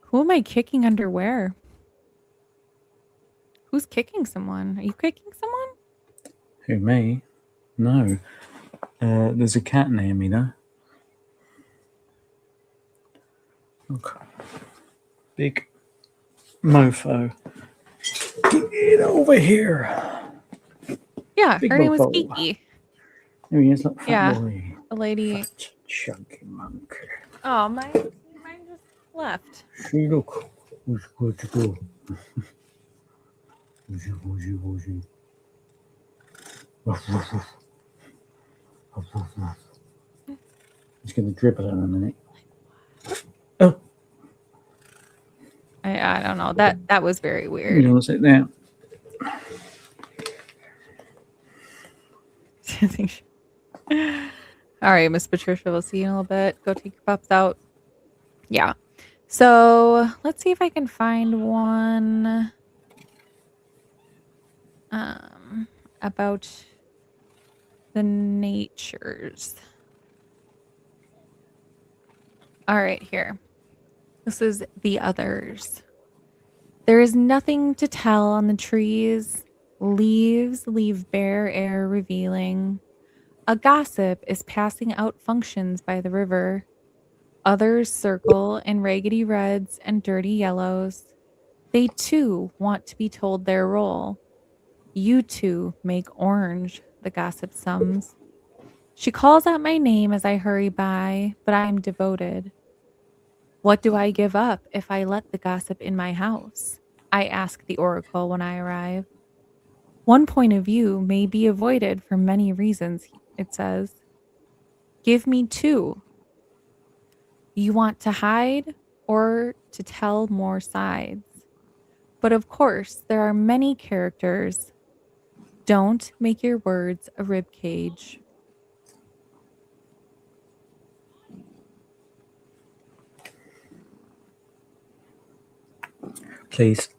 Who am I kicking underwear? Who's kicking someone? Are you kicking someone? Who, me? No. There's a cat near me, though. Look. Big mofo. Get over here. Yeah, Big her name was mofo. Kiki. There he is, look, fat Yeah, boy. a lady. Fat, chunky monkey. Oh, mine just left. See, look. Where's to go? Where's he? Ruff, ruff, ruff. Ruff, ruff, ruff. He's going to dribble in a minute. Oh. I don't know. That was very weird. You don't sit there. All right, Miss Patricia, we'll see you in a little bit. Go take your pups out. Yeah. So let's see if I can find one about the natures. All right, here. This is The Others. There is nothing to tell on the trees. Leaves leave bare air revealing. A gossip is passing out functions by the river. Others circle in raggedy reds and dirty yellows. They too want to be told their role. You two make orange, the gossip sums. She calls out my name as I hurry by, but I am devoted. What do I give up if I let the gossip in my house? I ask the oracle when I arrive. One point of view may be avoided for many reasons, it says. Give me two. You want to hide or to tell more sides. But of course, there are many characters. Don't make your words a rib cage. Please.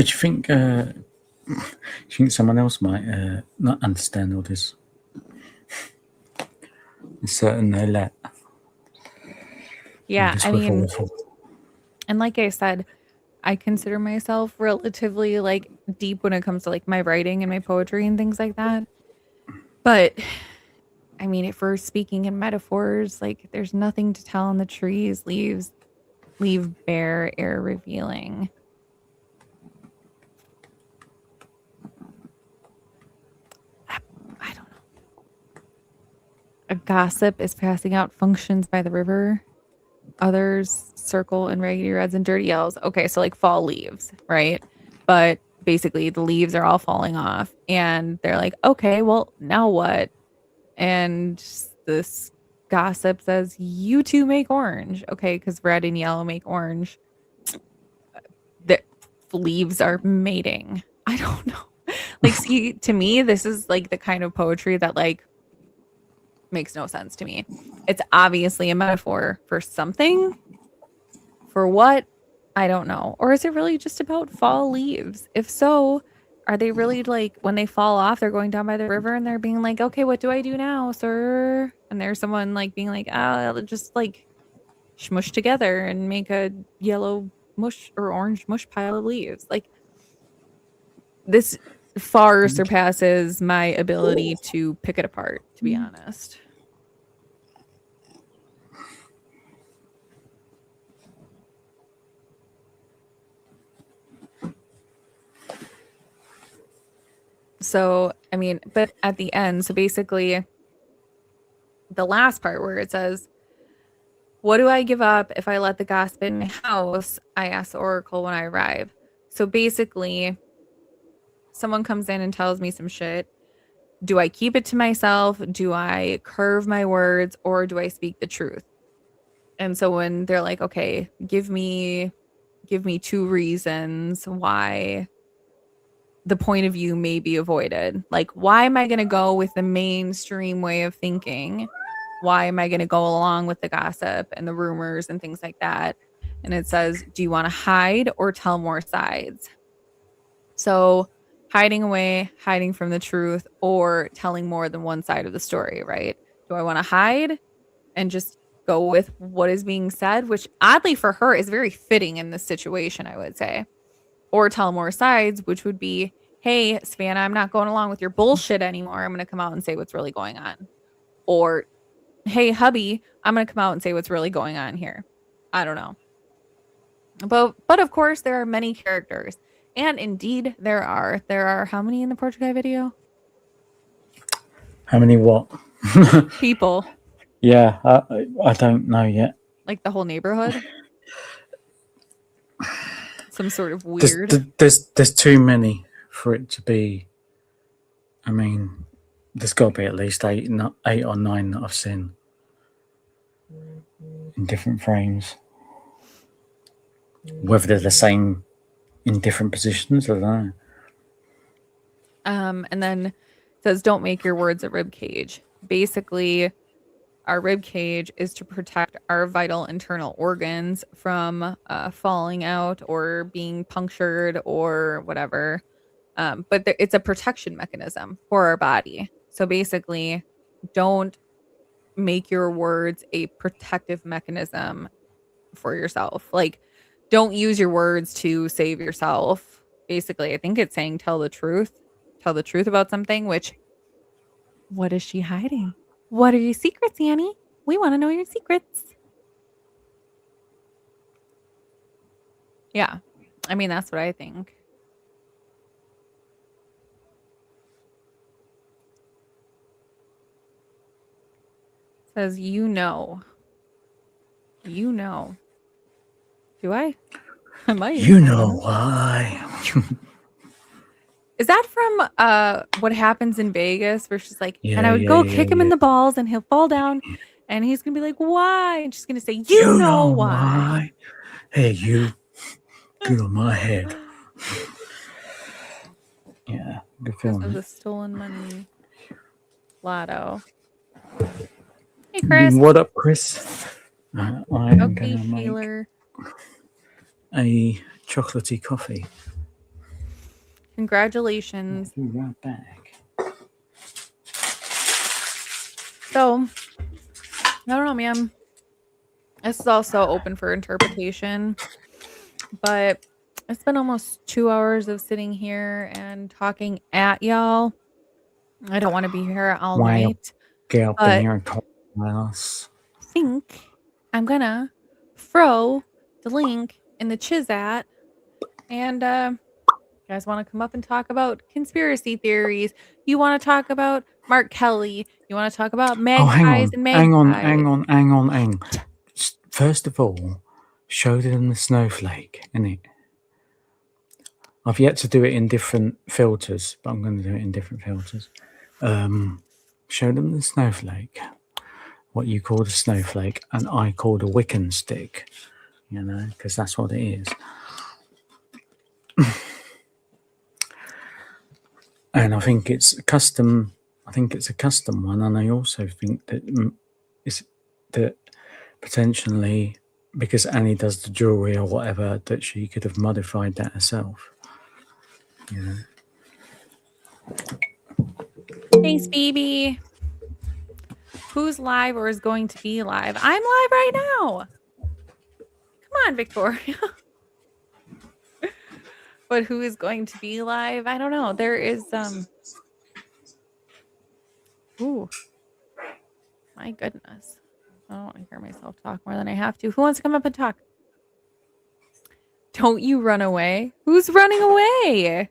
do you think? Do you think someone else might not understand all this? It's certain they let. Yeah, This I was mean, awful. and like I said, I consider myself relatively like deep when it comes to like my writing and my poetry and things like that. But I mean, if we're speaking in metaphors, like there's nothing to tell on the trees, leaves leave bare, air revealing. I don't know. A gossip is passing out functions by the river. Others circle in raggedy reds and dirty yellows. Okay, so like fall leaves, right? But basically the leaves are all falling off and they're like, okay, well, now what? And this gossip says, you two make orange. Okay, because red and yellow make orange. The leaves are mating. I don't know. Like, see, to me, this is like the kind of poetry that like makes no sense to me. It's obviously a metaphor for something. For what? I don't know. Or is it really just about fall leaves? If so, are they really like when they fall off, they're going down by the river and they're being like, okay, what do I do now, sir? And there's someone like being like, I'll just like smush together and make a yellow mush or orange mush pile of leaves. Like this far surpasses my ability to pick it apart, to be honest. So, I mean, but at the end, so basically the last part where it says, what do I give up if I let the gossip in my house? I asked the oracle when I arrive. So basically, someone comes in and tells me some shit. Do I keep it to myself? Do I curve my words or do I speak the truth? And so when they're like, okay, give me 2 reasons why the point of view may be avoided. Like, why am I going to go with the mainstream way of thinking? Why am I going to go along with the gossip and the rumors and things like that? And it says, do you want to hide or tell more sides? So hiding away, hiding from the truth, or telling more than one side of the story, right? Do I want to hide and just go with what is being said, which oddly for her is very fitting in this situation, I would say. Or tell more sides, which would be, hey, Savannah, I'm not going along with your bullshit anymore. I'm going to come out and say what's really going on. Or, hey, hubby, I'm going to come out and say what's really going on here. I don't know. But of course, there are many characters. And indeed, there are. There are how many in the Portrait Guy video? How many what? People. Yeah, I don't know yet. Like the whole neighborhood? Some sort of weird. There's too many for it to be. I mean, there's got to be at least 8 or 9 that I've seen in different frames. Whether they're the same in different positions, I don't know. And then it says, don't make your words a rib cage. Basically, our rib cage is to protect our vital internal organs from falling out or being punctured or whatever. But it's a protection mechanism for our body. So basically, don't make your words a protective mechanism for yourself. Like, don't use your words to save yourself. Basically, I think it's saying tell the truth about something, which, what is she hiding? What are your secrets, Annie? We want to know your secrets. Yeah. I mean, that's what I think. It says, you know. You know. Do I? I might. You know why. Is that from What Happens in Vegas? Where she's like, Yeah, and I would yeah, go yeah, kick him yeah. in the balls and he'll fall down and he's going to be like, why? And she's going to say, you know why. Hey, you. Get on my head. Yeah, good Because film. of the stolen money lotto. Hey, Chris. What up, Chris? I am Okay, going to make Taylor. a chocolatey coffee. Congratulations. Be right back. So, I don't know, man. This is also open for interpretation, but it's been almost 2 hours of sitting here and talking at y'all. I don't want to be here all Wow. night, Get up in but here and talk about us. I think I'm gonna throw the link in the Chizat, and you guys want to come up and talk about conspiracy theories? You want to talk about Mark Kelly? You want to talk about Oh, hang magpies on, and hang on, magpies? hang on. First of all, show them the snowflake, innit? I've yet to do it in different filters, but I'm going to do it in different filters. Show them the snowflake, what you call a snowflake, and I called a Wiccan stick, you know, because that's what it is. And I think it's a custom. I think it's a custom one, and I also think that that potentially, because Annie does the jewelry or whatever, that she could have modified that herself. You know. Thanks, Phoebe. Who's live or is going to be live? I'm live right now. Come on, Victoria. But who is going to be live? I don't know. There is Ooh. My goodness. I don't want to hear myself talk more than I have to. Who wants to come up and talk? Don't you run away. Who's running away?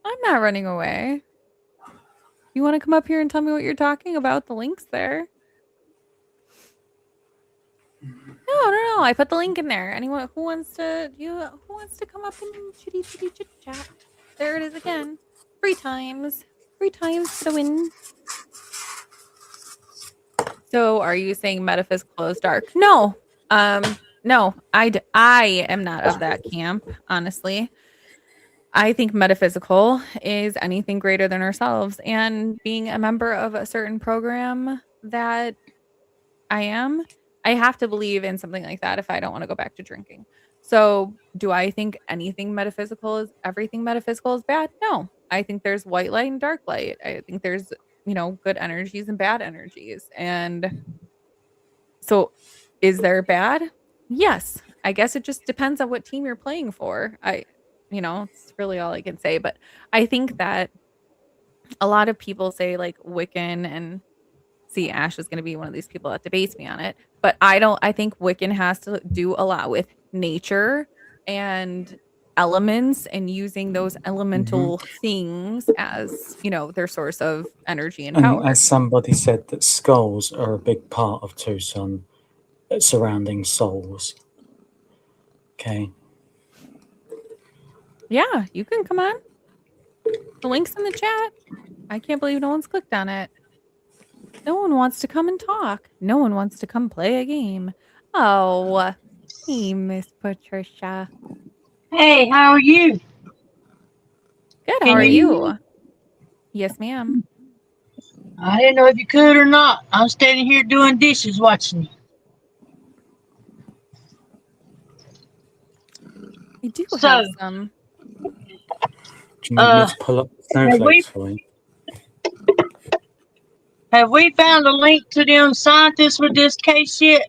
I'm not running away. You want to come up here and tell me what you're talking about? The link's there. No. I put the link in there. Anyone who wants to come up and chitty chit chat? There it is again. Free times to the win. So, are you saying metaphysical is dark? No. No. I am not of that camp, honestly. I think metaphysical is anything greater than ourselves, and being a member of a certain program that I am, I have to believe in something like that if I don't want to go back to drinking. So, do I think everything metaphysical is bad? No. I think there's white light and dark light. I think there's, good energies and bad energies. And so, is there bad? Yes. I guess it just depends on what team you're playing for. It's really all I can say. But I think that a lot of people say like Wiccan, and see, Ash is going to be one of these people that debates me on it. But I think Wiccan has to do a lot with nature and elements and using those elemental things as, their source of energy and power. And as somebody said, that skulls are a big part of Tucson, surrounding souls. Okay. Yeah, you can come on. The link's in the chat. I can't believe no one's clicked on it. No one wants to come and talk. No one wants to come play a game. Oh, hey, Miss Patricia. Hey, how are you? Good. How Can are you- you? Yes, ma'am. I didn't know if you could or not. I'm standing here doing dishes watching you. I do So, have some. Do you need me to pull up the snowflakes for you? Have we found a link to them scientists with this case yet?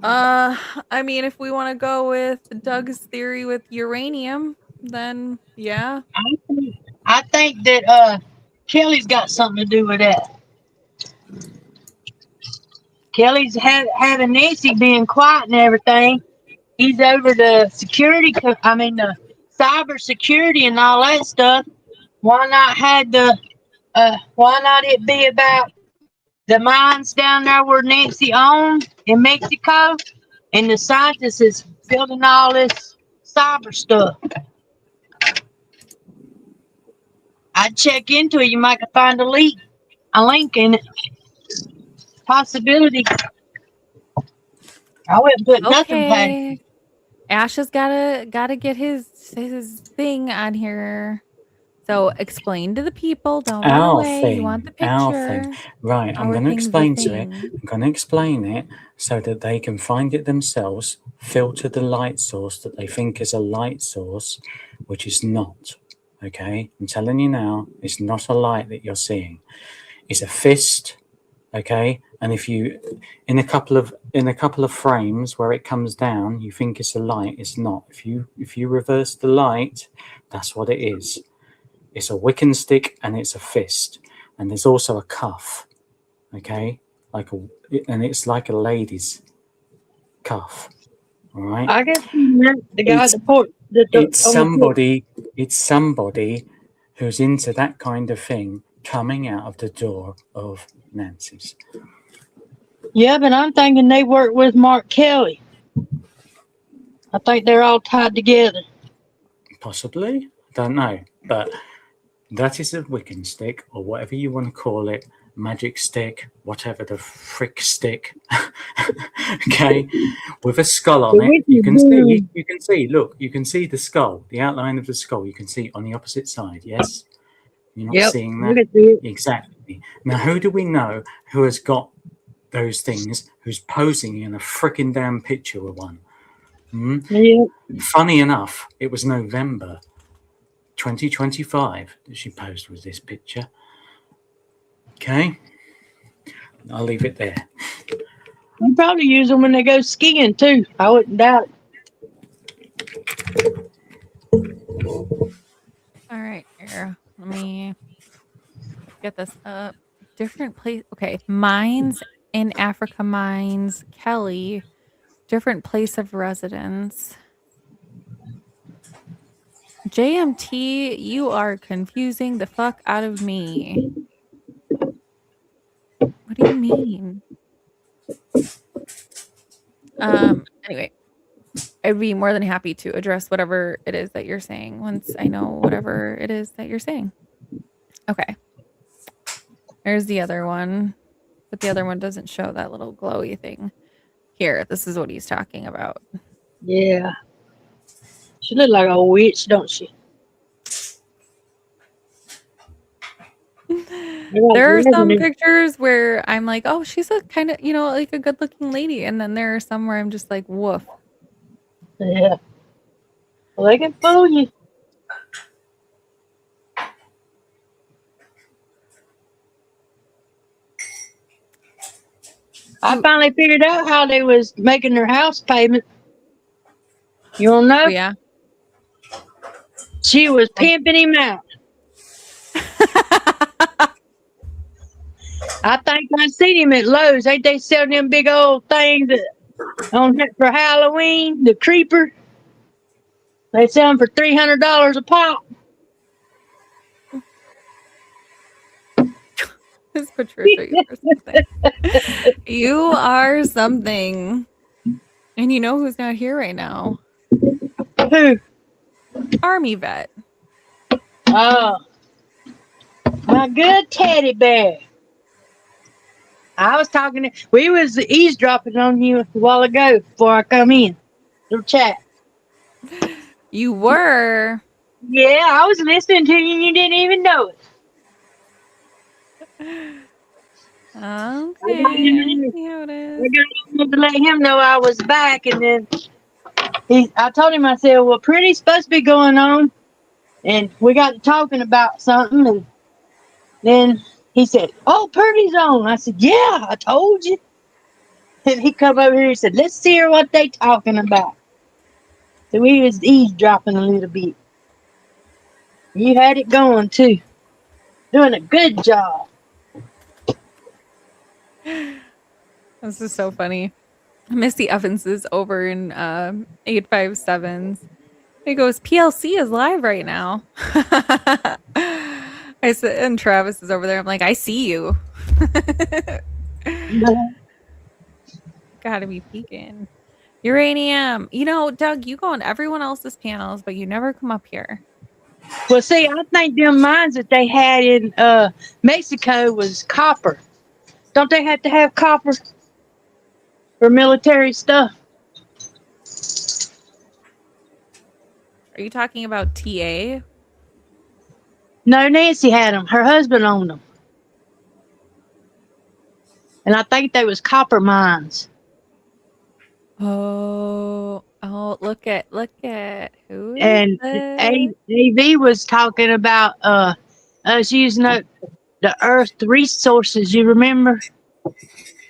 I mean, if we want to go with Doug's theory with uranium, then yeah. I think that Kelly's got something to do with that. Kelly's having Nancy being quiet and everything. He's over the cyber security and all that stuff. Why not it be about the mines down there where Nancy owned in Mexico, and the scientists is building all this cyber stuff? I'd check into it. You might find a link in it. Possibility. I wouldn't put nothing past. Ash has gotta get his thing on here. So explain to the people. Don't run Our away. You want the thing, our picture. thing. Right, I'm Our going to thing's the explain to it. thing. I'm going to explain it so that they can find it themselves, filter the light source that they think is a light source, which is not. Okay, I'm telling you now, it's not a light that you're seeing. It's a fist. Okay, and if you in a couple of frames where it comes down, you think it's a light. It's not. If you reverse the light, that's what it is. It's a Wiccan stick and it's a fist, and there's also a cuff. Okay, and it's like a lady's cuff. All right. I guess the guy at the port. It's somebody. It's somebody who's into that kind of thing coming out of the door of Nancy's. Yeah, but I'm thinking they work with Mark Kelly. I think they're all tied together. Possibly, don't know, but that is a Wiccan stick, or whatever you want to call it, magic stick, whatever the frick stick. Okay, with a skull on The it. Wiccan You can see. dude. You can see. Look, you can see the skull, the outline of the skull. You can see on the opposite side. Yes, you're not Yep, seeing I that can see it. exactly. Now, who do we know who has got those things? Who's posing in a frickin' damn picture with one? Hmm? Yep. Funny enough, it was November 2025 that she posed with this picture. Okay, I'll leave it there. They probably use them when they go skiing too. I wouldn't doubt it. All right, here. Let me get this up. Different place. Okay, mines in Africa. Mines. Kelly. Different place of residence. JMT, you are confusing the fuck out of me. What do you mean? Anyway, I'd be more than happy to address whatever it is that you're saying once I know whatever it is that you're saying. Okay. There's the other one, but the other one doesn't show that little glowy thing. Here, this is what he's talking about. Yeah. She look like a witch, don't she? There are some pictures where I'm like, oh, she's a kind of, like a good looking lady. And then there are some where I'm just like, woof. Yeah. Well, they can fool you. I finally figured out how they was making their house payment. You wanna know? Oh, yeah. She was pimping him out. I think I seen him at Lowe's. Ain't they selling them big old things for Halloween? The creeper. They sell them for $300 a pop. Miss Patricia, you are something. You are something. And you know who's not here right now? Who? Army vet. Oh, my good teddy bear. I was talking. We was eavesdropping on you a while ago before I come in. Little chat. You were. Yeah, I was listening to you and you didn't even know it. Okay. I see how it is. I got to let him know I was back, and then I told him, I said, well, Pretty's supposed to be going on, and we got to talking about something, and then he said, oh, Pretty's on. I said, yeah, I told you. And he come over here and said, let's hear what they talking about. So we was eavesdropping a little bit. You had it going too. Doing a good job. This is so funny. Missy Evans is over in 857s. He goes, PLC is live right now. I said, and Travis is over there. I'm like, I see you. Gotta be peeking. Uranium. Doug, you go on everyone else's panels, but you never come up here. Well, see, I think them mines that they had in Mexico was copper. Don't they have to have copper for military stuff? Are you talking about TA? No, Nancy had them. Her husband owned them. And I think they was copper mines. Oh, look at who is And this? AV was talking about us using up the earth resources, you remember?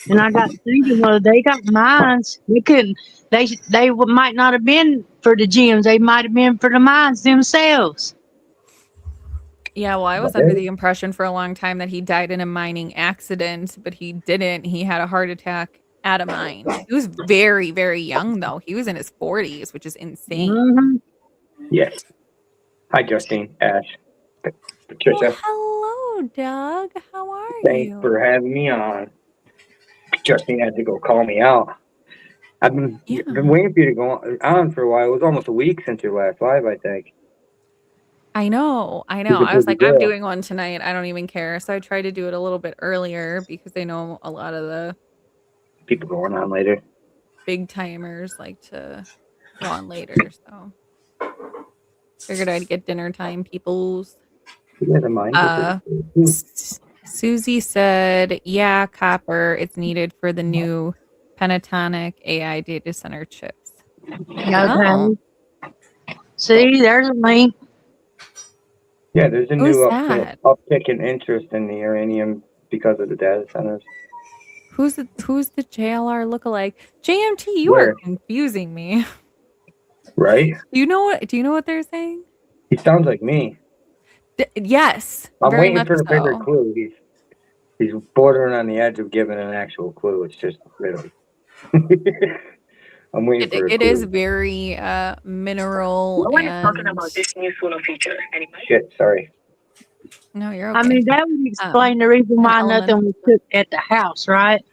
And I got thinking, well, they got mines. We couldn't. Might not have been for the gyms. They might have been for the mines themselves. Yeah, well, I was under the impression for a long time that he died in a mining accident, but he didn't. He had a heart attack at a mine. He was very, very young, though. He was in his 40s, which is insane. Mm-hmm. Yes. Hi, Justine, Ash, Oh, Patricia. hello, Doug. How are Thanks you? for having me on. Justine had to go call me out. I've been waiting for you to go on for a while. It was almost a week since your last live, I think. I know. I She's a was busy like, I'm girl. doing one tonight. I don't even care. So I tried to do it a little bit earlier because I know a lot of the People going on later. big timers like to go on later. So figured I'd get dinner time, peoples. You guys are mine. Susie said, yeah, copper. It's needed for the new pentatonic AI data center chips. Oh, Okay. See, there's a link. Yeah, there's a who's new that? uptick in interest in the uranium because of the data centers. Who's the JLR lookalike? JMT, you Where? are confusing me. Right? Do you know what they're saying? He sounds like me. Yes, I'm very waiting much for a bigger so. clue. He's bordering on the edge of giving an actual clue. It's just really. I'm waiting for a It clue. is very mineral No one is and talking about this new solar feature anymore. Shit, sorry. no, you're okay. I mean, that would explain the reason why nothing was cooked at the house, right?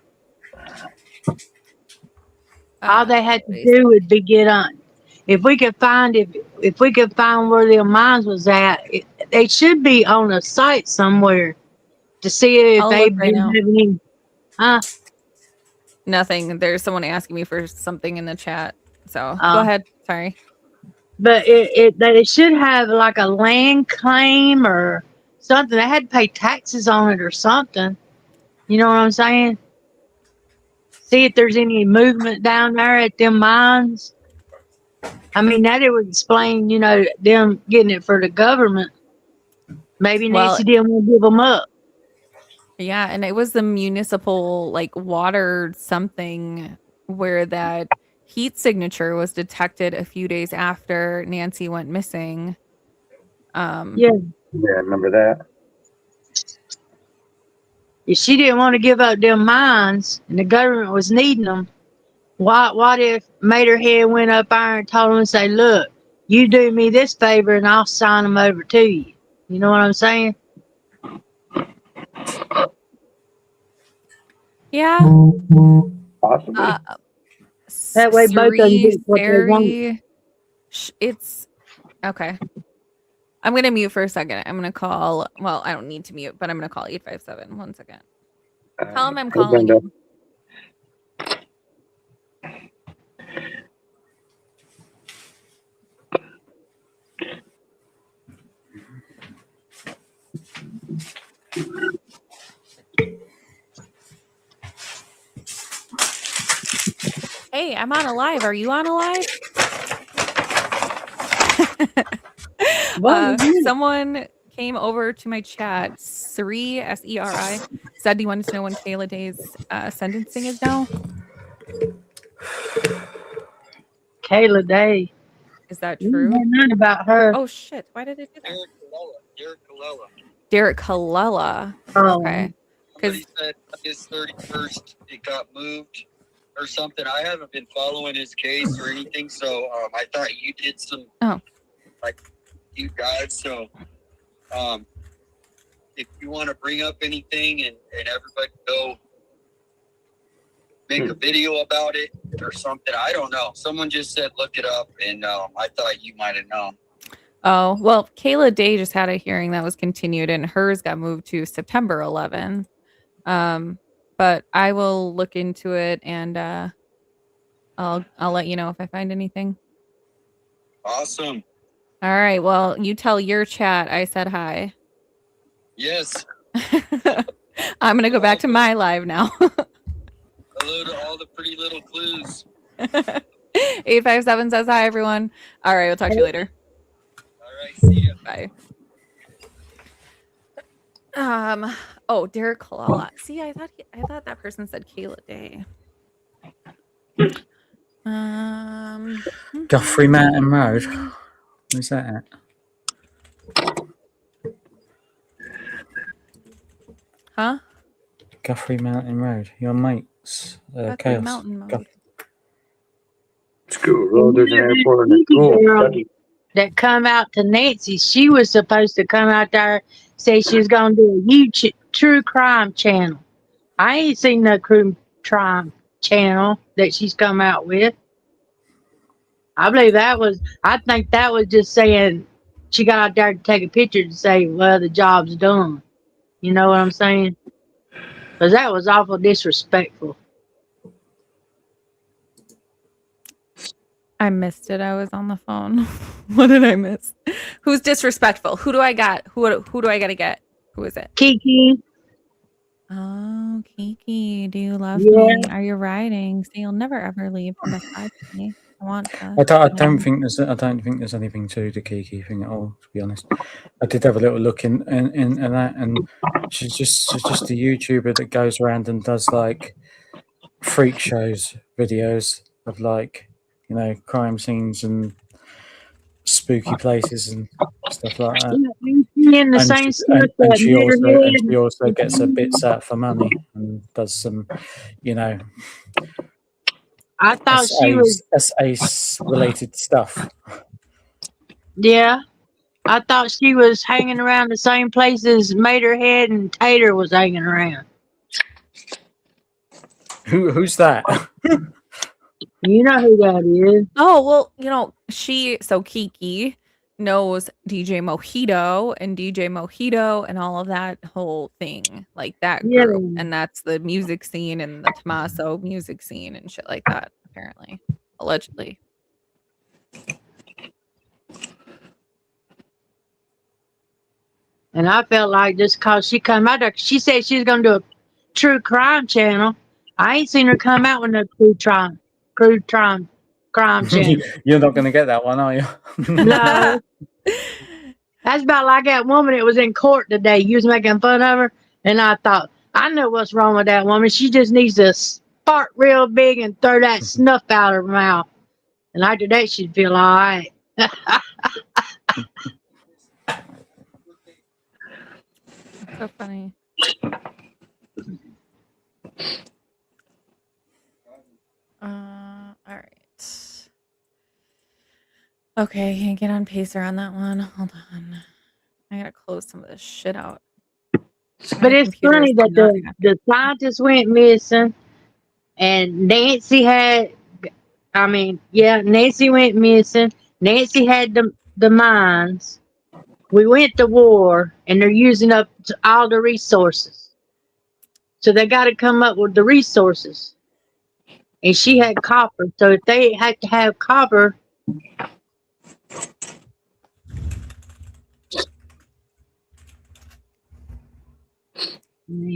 All they had to do would be get on. If we could find where their mines was at, they should be on a site somewhere to see if I'll they look right been now. having any. Huh? Nothing. There's someone asking me for something in the chat. So go Oh. ahead. Sorry. But they should have like a land claim or something. They had to pay taxes on it or something. You know what I'm saying? See if there's any movement down there at them mines. I mean, that it would explain, them getting it for the government. Maybe Nancy didn't want to give them up. Yeah, and it was the municipal like water something where that heat signature was detected a few days after Nancy went missing. Yeah, I remember that. If she didn't want to give up them mines and the government was needing them, what if Materhead went up there and told them and say, look, you do me this favor and I'll sign them over to you. You know what I'm saying? Yeah. Possibly. That way both of them get what they want. It's okay. I'm gonna mute for a second. I'm gonna call. Well, I don't need to mute, but I'm gonna call 857. 1 second. Tell him I'm calling him. Hey, I'm on a live. Are you on a live? Someone came over to my chat. Seri, Seri, said he wanted to know when Kayla Day's sentencing is now. Kayla Day. Is that true? Nothing about her. Oh shit! Why did it do that? Derek Kalella. Oh. Okay. Somebody said his 31st it got moved or something. I haven't been following his case or anything, so I thought you did some you guys. So if you want to bring up anything and everybody go make a video about it or something, I don't know. Someone just said look it up, and I thought you might have known. Oh, well, Kayla Day just had a hearing that was continued and hers got moved to September 11th. But I will look into it and I'll let you know if I find anything. Awesome. All right. Well, you tell your chat I said hi. Yes. I'm gonna go back to my live now. Hello to all the pretty little clues. 857 says hi, everyone. All right, we'll talk to you later. All right, see ya. Bye. Oh, Derek Kalala. See, I thought that person said Kayla Day. Guthrie Mountain Road. Where's that at? Huh? Guthrie Mountain Road. Your mates. Guthrie Chaos. Mountain Mode. School road. There's an airport in the school. Kentucky. That come out to Nancy, she was supposed to come out there, say she was gonna do a huge true crime channel. I ain't seen no true crime channel that she's come out with. I think that was just saying she got out there to take a picture to say, well, the job's done. You know what I'm saying? Because that was awful disrespectful. I missed it. I was on the phone. What did I miss? Who's disrespectful? Who do I got? Who do I gotta get? Who is it? Kiki. Oh, Kiki, do you love Yeah. me? Are you riding? So you'll never ever leave from beside me. I want to. I don't think there's anything to the Kiki thing at all, to be honest. I did have a little look in that, and she's just a YouTuber that goes around and does like freak shows videos of like, you know, crime scenes and spooky places and stuff like that. In the same stuff And she also gets her bits out for money and does some, you know, I thought she was SA related stuff. Yeah. I thought she was hanging around the same places Materhead and Tater was hanging around. Who's that? You know who that is. Oh, well, you know, Kiki knows DJ Mojito and all of that whole thing, like that group. Yeah. And that's the music scene and the Tommaso music scene and shit like that, apparently. Allegedly. And I felt like just because she come out there, she said she was going to do a true crime channel. I ain't seen her come out with no crime channel. You're not going to get that one, are you? No. That's about like that woman that was in court today. You was making fun of her. And I thought, I know what's wrong with that woman. She just needs to fart real big and throw that snuff out of her mouth. And after that, she'd feel all right. So funny. All right. Okay, can't get on pacer on that one. Hold on. I gotta close some of this shit out. But it's funny that the scientist went missing and Nancy went missing. Nancy had the mines. We went to war and they're using up all the resources. So they got to come up with the resources. And she had copper. So if they had to have copper.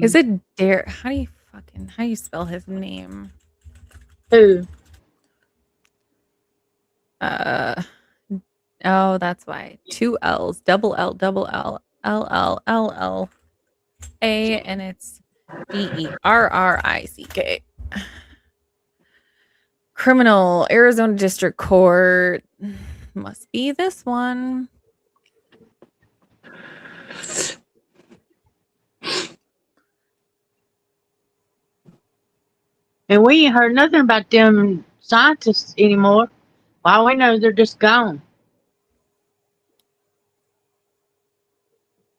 Is it Derek? How do you spell his name? Who? Oh, that's why. 2 L's, double L, double L, L L L L A, and it's DERRICK. Criminal, Arizona District Court. Must be this one. And we ain't heard nothing about them scientists anymore. All we know they're just gone.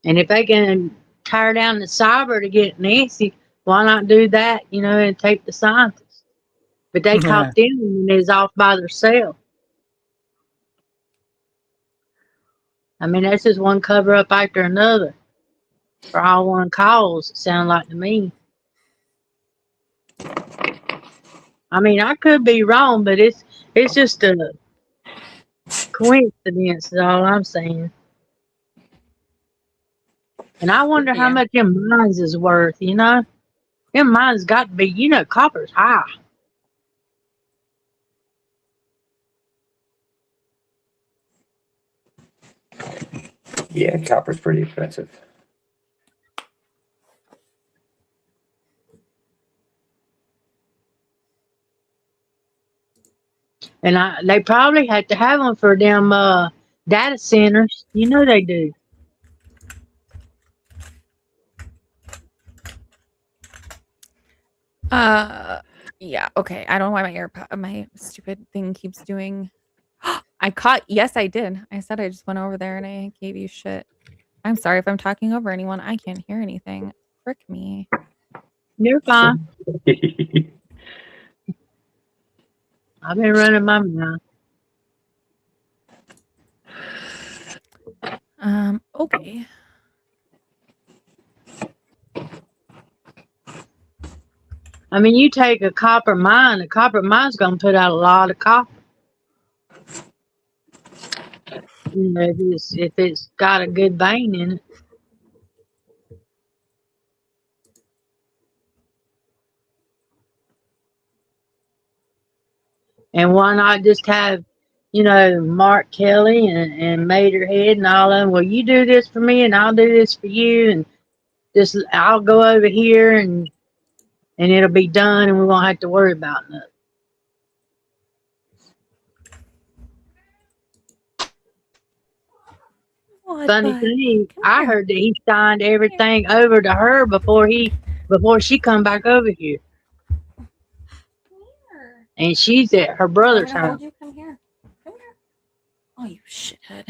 And if they can tear down the cyber to get Nancy, why not do that, and take the scientists? But they caught them when they was off by themselves. I mean, that's just one cover up after another. For all one cause, it sounds like to me. I mean, I could be wrong, but it's just a coincidence is all I'm saying. And I wonder how much them mines is worth, you know? Them mines got to be, you know, copper's high. Yeah, copper's pretty expensive. And they probably had to have them for them data centers. You know they do. Yeah, okay. I don't know why my stupid thing keeps doing. Yes, I did. I said I just went over there and I gave you shit. I'm sorry if I'm talking over anyone. I can't hear anything. Frick me. You're fine. I've been running my mouth. Okay. I mean, you take a copper mine's going to put out a lot of copper. You know, if it's got a good vein in it. And why not just have, you know, Mark Kelly and Materhead and all of them? Well, you do this for me and I'll do this for you. And just I'll go over here and it'll be done and we won't have to worry about nothing. Funny thing, I heard that he signed everything over to her before she come back over here. And she's at her brother's house. Come here. Come here. Oh, you shithead.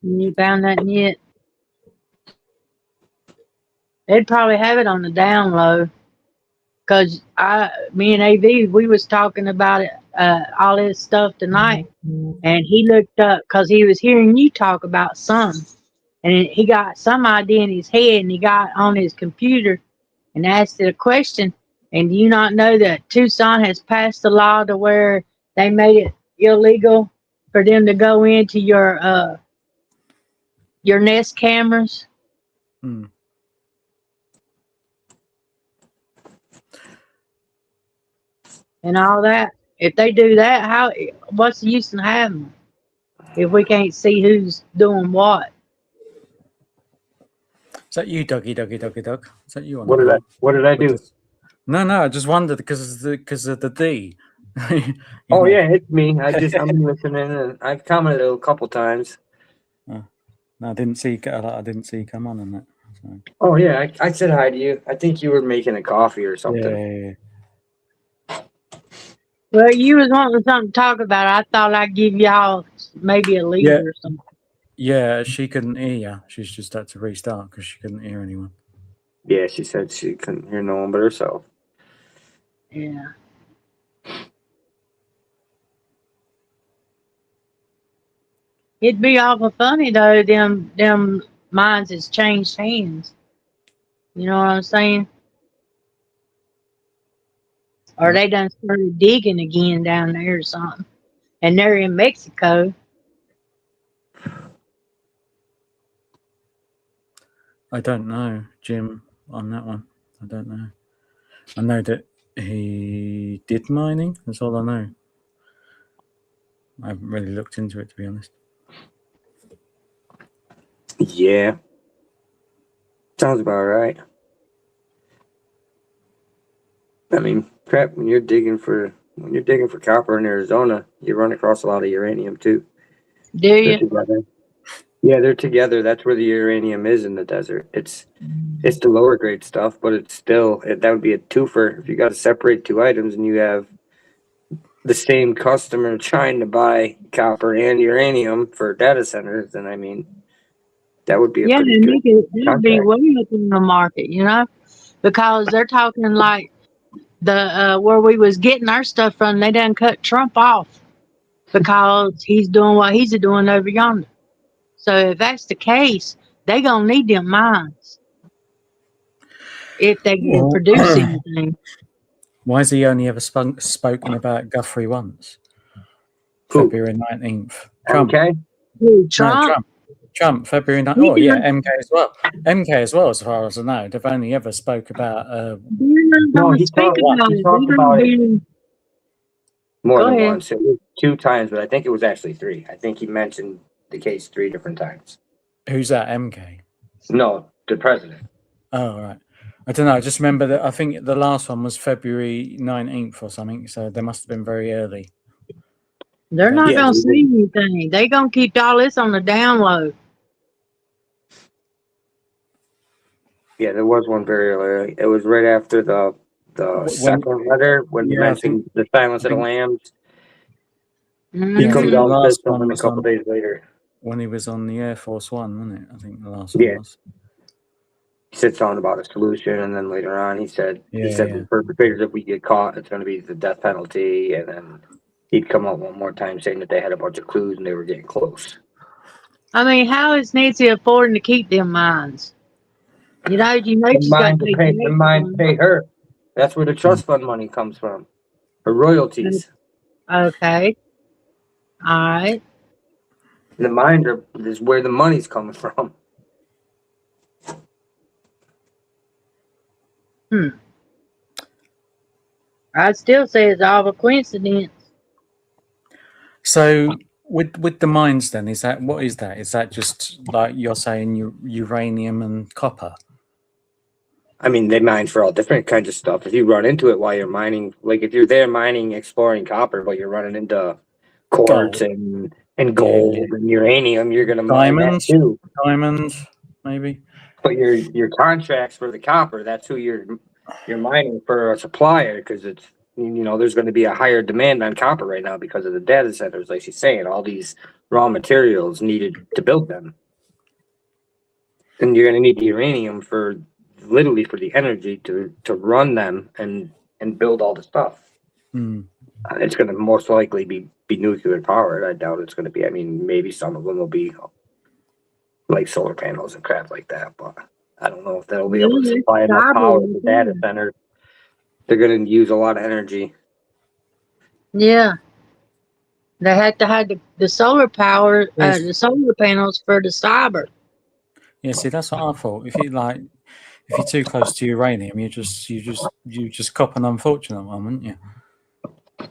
You found that yet? They'd probably have it on the down low. Cause me and AV, we was talking about it, all this stuff tonight, and he looked up cause he was hearing you talk about some, and he got some idea in his head, and he got on his computer and asked it a question. And do you not know that Tucson has passed a law to where they made it illegal for them to go into your Nest cameras? Hmm. And all that. If they do that, what's the use in having them if we can't see who's doing what? Is that you, Dougie, Dougie, Doug? Is that you on What did I do? No, I just wondered because of the D. Oh yeah, it's me. I'm listening and I've commented a couple times. No, I didn't see you come on that. So. Oh yeah, I said hi to you. I think you were making a coffee or something. Yeah. Well, you was wanting something to talk about. I thought I'd give y'all maybe a lead or something. Yeah, she couldn't hear you. She's just had to restart because she couldn't hear anyone. Yeah, she said she couldn't hear no one but herself. Yeah. It'd be awful funny though. Them mines has changed hands. You know what I'm saying? Or they done started digging again down there or something. And they're in Mexico. I don't know, Jim, on that one. I don't know. I know that he did mining. That's all I know. I haven't really looked into it, to be honest. Yeah. Sounds about right. I mean, crap, when you're digging for copper in Arizona, you run across a lot of uranium too. Do you? They're together. Yeah, they're together. That's where the uranium is in the desert. It's the lower grade stuff, but it's still that would be a twofer. If you got to separate two items and you have the same customer trying to buy copper and uranium for data centers, then I mean, that would be a pretty good it'd be way up in the market, you know, because they're talking like the where we was getting our stuff from, they done cut Trump off because he's doing what he's doing over yonder. So if that's the case, they gonna need them mines if they can Well, produce anything. why has he only ever spoken about Guthrie once? Who? February 19th. Trump. MK? Who, No, Trump? Trump, February 19th. He Oh, yeah, done- MK as well. MK as well, as far as I know. They've only ever spoke about. They're not No, gonna he speak talked. about He it. talked They're gonna about it be. more Go than ahead. once. It was 2 times, but I think it was actually 3. I think he mentioned the case 3 different times. Who's that, MK? No, the president. Oh, right. I don't know. I just remember that I think the last one was February 19th or something, so they must have been very early. They're not Yeah, gonna they say did. anything. They gonna keep all this on the down low. Yeah, there was one very early. It was right after the When- second letter when he Yeah, I mentioned the silence of the lambs. He Yeah, I comes think Mhm. the out and says last one something a was couple on days later. when he was on the Air Force One, wasn't it? I think the last one Yeah. was. He said something about a solution, and then later on he said Yeah, the perpetrators, if we get caught, it's going to be the death penalty. And then he'd come out one more time saying that they had a bunch of clues and they were getting close. I mean, how is Nancy affording to keep them mines? You know The she's got to pay the mines taxes. pay her. That's where the trust fund money comes from. Her royalties. Okay. All right. The mines is where the money's coming from. I'd still say it's all a coincidence. So with the mines, then what is that? Is that just like you're saying, uranium and copper? I mean, they mine for all different kinds of stuff. If you run into it while you're mining, like if you're there mining, exploring copper, but you're running into quartz Gold. and gold and uranium, you're gonna mine that Diamonds, too. diamonds, maybe. But your contracts for the copper, that's who you're mining for a supplier, because it's there's going to be a higher demand on copper right now because of the data centers, like she's saying, all these raw materials needed to build them, and you're going to need the uranium for literally for the energy to run them and build all the stuff. It's going to most likely be nuclear powered. I doubt it's going to be. I mean, maybe some of them will be like solar panels and crap like that, but I don't know if they'll be able to supply enough power to the data center. They're going to use a lot of energy. Yeah. They had to have the solar power, Yes. the solar panels for the cyber. Yeah, see, that's what I thought. If you're too close to uranium, you just cop an unfortunate one, wouldn't you?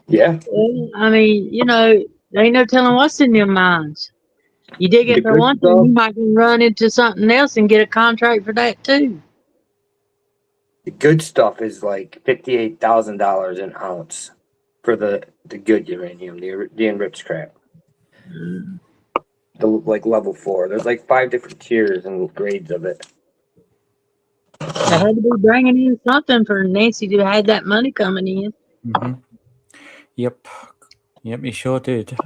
Yeah. Well, I mean, there ain't no telling what's in them mines. You dig it for one thing, you might can run into something else and get a contract for that too. The good stuff is like $58,000 an ounce for the good uranium, the enriched crap. The like level 4. There's like 5 different tiers and grades of it. They had to be bringing in something for Nancy to have that money coming in. Mm-hmm. Yep, he sure did.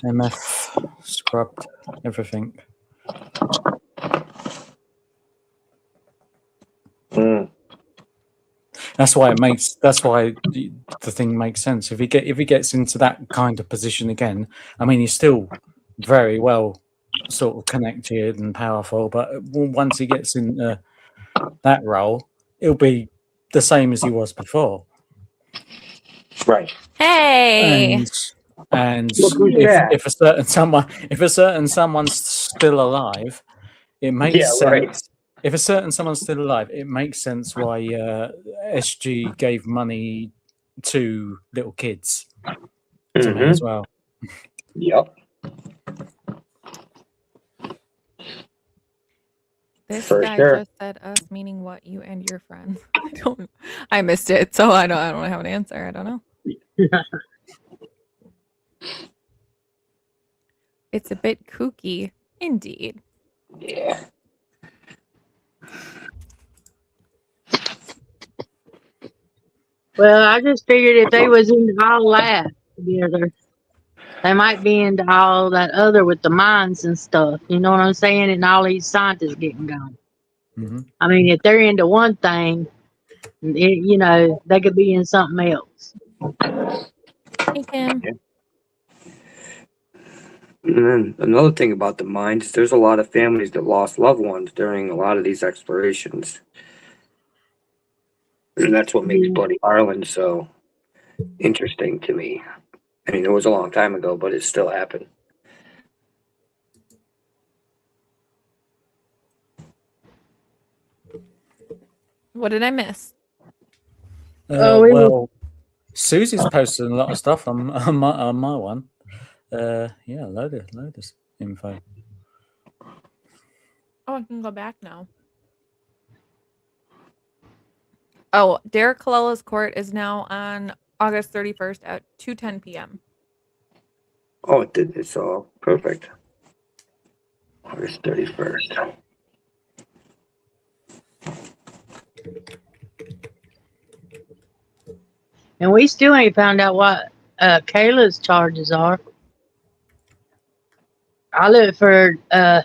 MF scrubbed everything. That's why the thing makes sense. If he gets into that kind of position again, I mean, he's still very well sort of connected and powerful, but once he gets into that role, it'll be the same as he was before. Right. Hey. And if a certain someone's still alive, it makes sense. Right. If a certain someone's still alive, it makes sense why SG gave money to little kids to me as well. Yep. This For guy sure. just said us, meaning what, you and your friends? I missed it, so I don't have an answer. I don't know. It's a bit kooky, indeed. Yeah. Well, I just figured if they was into all that together, they might be into all that other with the mines and stuff. You know what I'm saying? And all these scientists getting going. Mm-hmm. I mean, if they're into one thing, You know, they could be in something else. Hey, Kim. And then another thing about the mines, there's a lot of families that lost loved ones during a lot of these explorations. And that's what makes Yeah. Bloody Ireland so interesting to me. I mean, it was a long time ago, but it still happened. What did I miss? Well, Susie's posted a lot of stuff on my one. Yeah, load of info. Oh, I can go back now. Oh, Derek Collella's court is now on August 31st at 2:10 p.m. Oh, it did. It's all perfect. August 31st. And we still ain't found out what Kayla's charges are. I look for I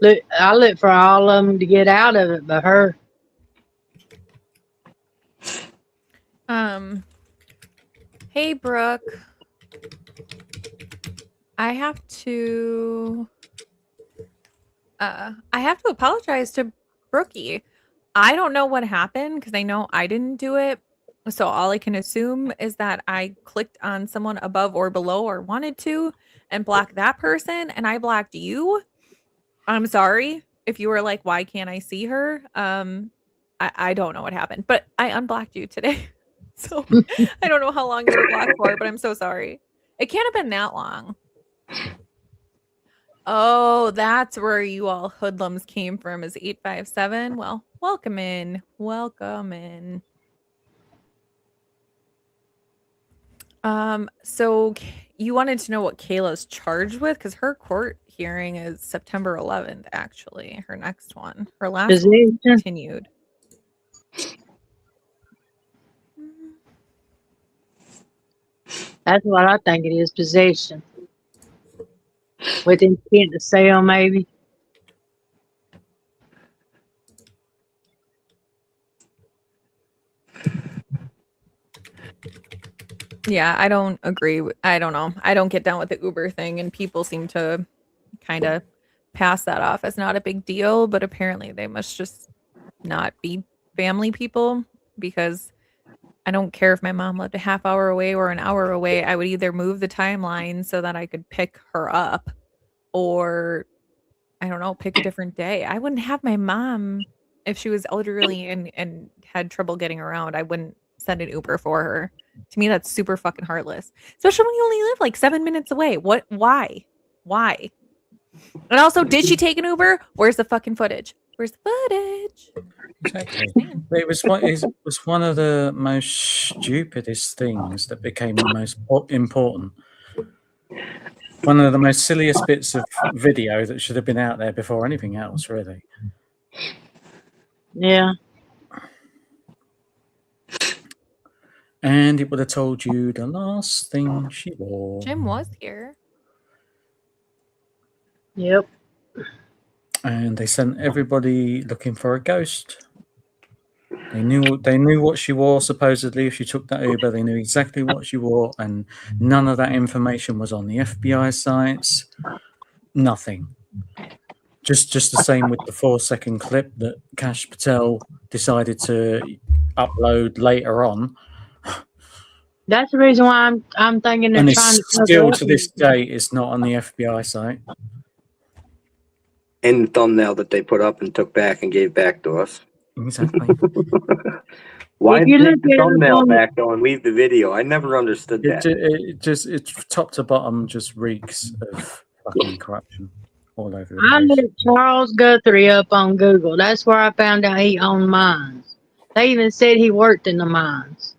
look for all of them to get out of it, but her. Hey, Brooke. I have to apologize to Brookie. I don't know what happened because I know I didn't do it. So all I can assume is that I clicked on someone above or below or wanted to and blocked that person and I blocked you. I'm sorry if you were like, why can't I see her? I don't know what happened, but I unblocked you today. So I don't know how long you were blocked for, but I'm so sorry. It can't have been that long. Oh, that's where you all hoodlums came from is 857. Well, welcome in. Welcome in. So you wanted to know what Kayla's charged with? Because her court hearing is September 11th, actually. Her next one. Her last one was continued. That's what I think it is, possession. With intent to sell, maybe. Yeah, I don't agree. I don't know. I don't get down with the Uber thing, and people seem to kind of pass that off as not a big deal, but apparently they must just not be family people because I don't care if my mom lived a half hour away or an hour away. I would either move the timeline so that I could pick her up or I don't know, pick a different day. I wouldn't have my mom if she was elderly and had trouble getting around. I wouldn't send an Uber for her. To me, that's super fucking heartless. Especially when you only live like 7 minutes away. What? Why? Why? And also, did she take an Uber? Where's the fucking footage? Where's the footage? Exactly. It was one of the most stupidest things that became the most important. One of the most silliest bits of video that should have been out there before anything else, really. Yeah. And it would have told you the last thing she wore. Jim was here. Yep. And they sent everybody looking for a ghost. They knew what she wore, supposedly. If she took that Uber, they knew exactly what she wore, and none of that information was on the FBI sites. Nothing. Just the same with the 4-second clip that Kash Patel decided to upload later on. That's the reason why I'm thinking they're And trying to it's cover still up. to this day, it's not on the FBI site. And the thumbnail that they put up and took back and gave back to us. Exactly. Why If you take look the at it thumbnail on- back though and leave the video? I never understood that. It's top to bottom just reeks of fucking corruption all over the I place. looked Charles Guthrie up on Google. That's where I found out he owned mines. They even said he worked in the mines.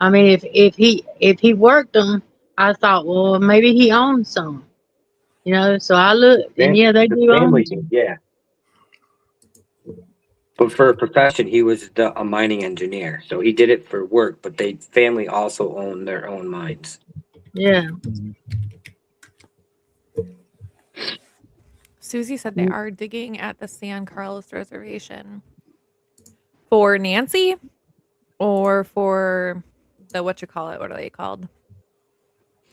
I mean, if he worked them, I thought, well, maybe he owned some. You know, so I looked, and yeah, they The do own family, some. yeah. But for a profession, he was a mining engineer, so he did it for work. But they family also owned their own mines. Yeah. Susie said they are digging at the San Carlos Reservation For Nancy or for the what are they called?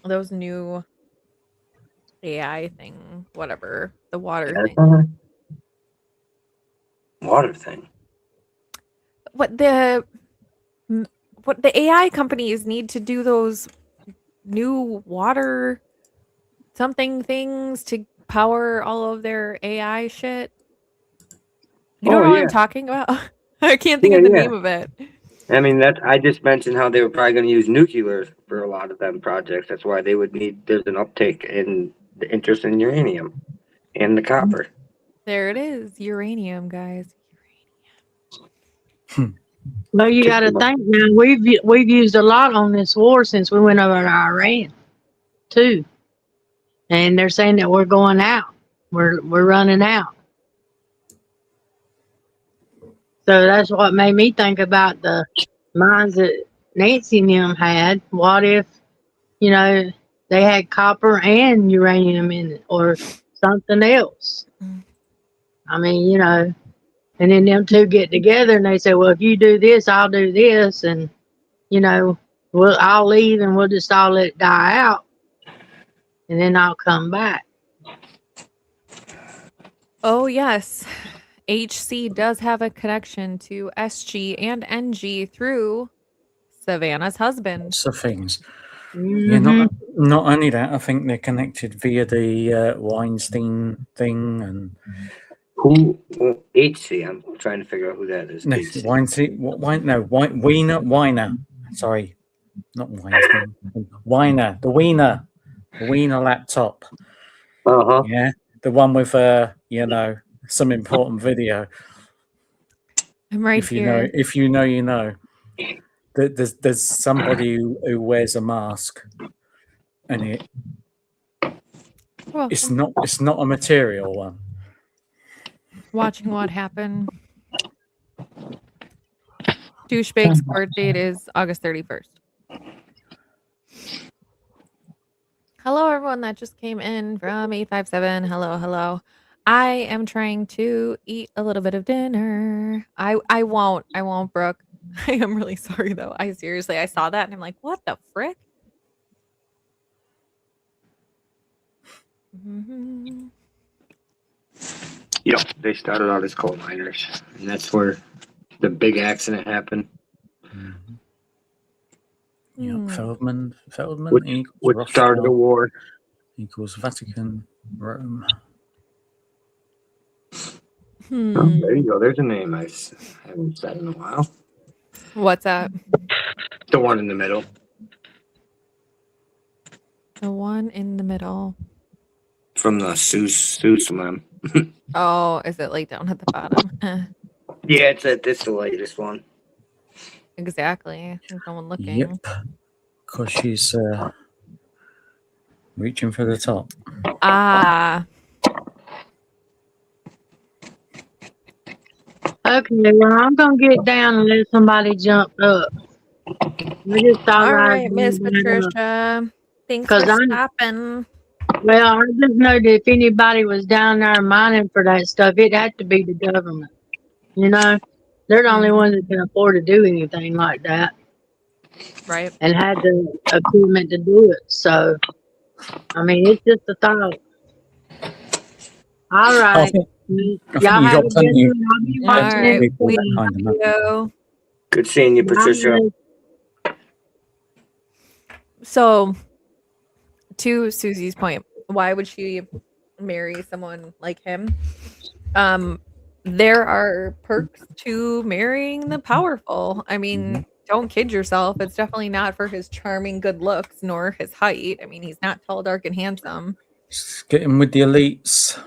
Those new AI thing, whatever. The water thing. Water thing. What the AI companies need to do those new water something things to power all of their AI shit. You don't know what I'm talking about? I can't think of the name of it. I mean, I just mentioned how they were probably going to use nuclear for a lot of them projects. That's why they would need, there's an uptake in the interest in uranium and the copper. There it is. Uranium, guys. Well, you got to think now. We've used a lot on this war since we went over to Iran, too. And they're saying that we're going out. We're running out. So that's what made me think about the mines that Nancy and them had. What if, you know, they had copper and uranium in it, or something else? I mean, you know, and then them two get together and they say, well, if you do this, I'll do this, and you know, I'll leave and we'll just all let it die out, and then I'll come back. Oh yes, HC does have a connection to SG and NG through Savannah's husband. Lots of things. Mm-hmm. Yeah, not only that, I think they're connected via the Weinstein thing and who HC. I'm trying to figure out who that is. No, Weinstein. Weiner. Sorry, not Weinstein. Weiner, the Wiener laptop. Yeah, the one with you know, some important video. I'm right if you here. know, if you know, you know. There's somebody who wears a mask, and it's not a material one. Watching what happened. Douchebage's court date is August 31st. Hello, everyone that just came in from 857. Hello. I am trying to eat a little bit of dinner. I won't, Brooke. I am really sorry, though. I saw that and I'm like, what the frick? Mm-hmm. Yep, they started out as coal miners, and that's where the big accident happened. Mm-hmm. Yep, Feldman which started the war. Equals Vatican, Rome. Oh, there you go. There's a name I haven't said in a while. What's that? The one in the middle. The one in the middle. From the Susamam. Oh, is it like down at the bottom? Yeah, it's the latest one. Exactly. There's no one looking. Yep. Because she's reaching for the top. Ah. Okay, well, I'm going to get down and let somebody jump up. We just thought all right, Miss Patricia. Thanks for stopping. Well, I just know that if anybody was down there mining for that stuff, it had to be the government. You know, they're the only ones that can afford to do anything like that. Right. And had the equipment to do it. So, I mean, it's just a thought. All right. Y'all have a good one. I'll be watching it. Good seeing you, Patricia. So, to Susie's point, why would she marry someone like him? There are perks to marrying the powerful. I mean, don't kid yourself. It's definitely not for his charming good looks nor his height. I mean, he's not tall, dark, and handsome. Just get him with the elites.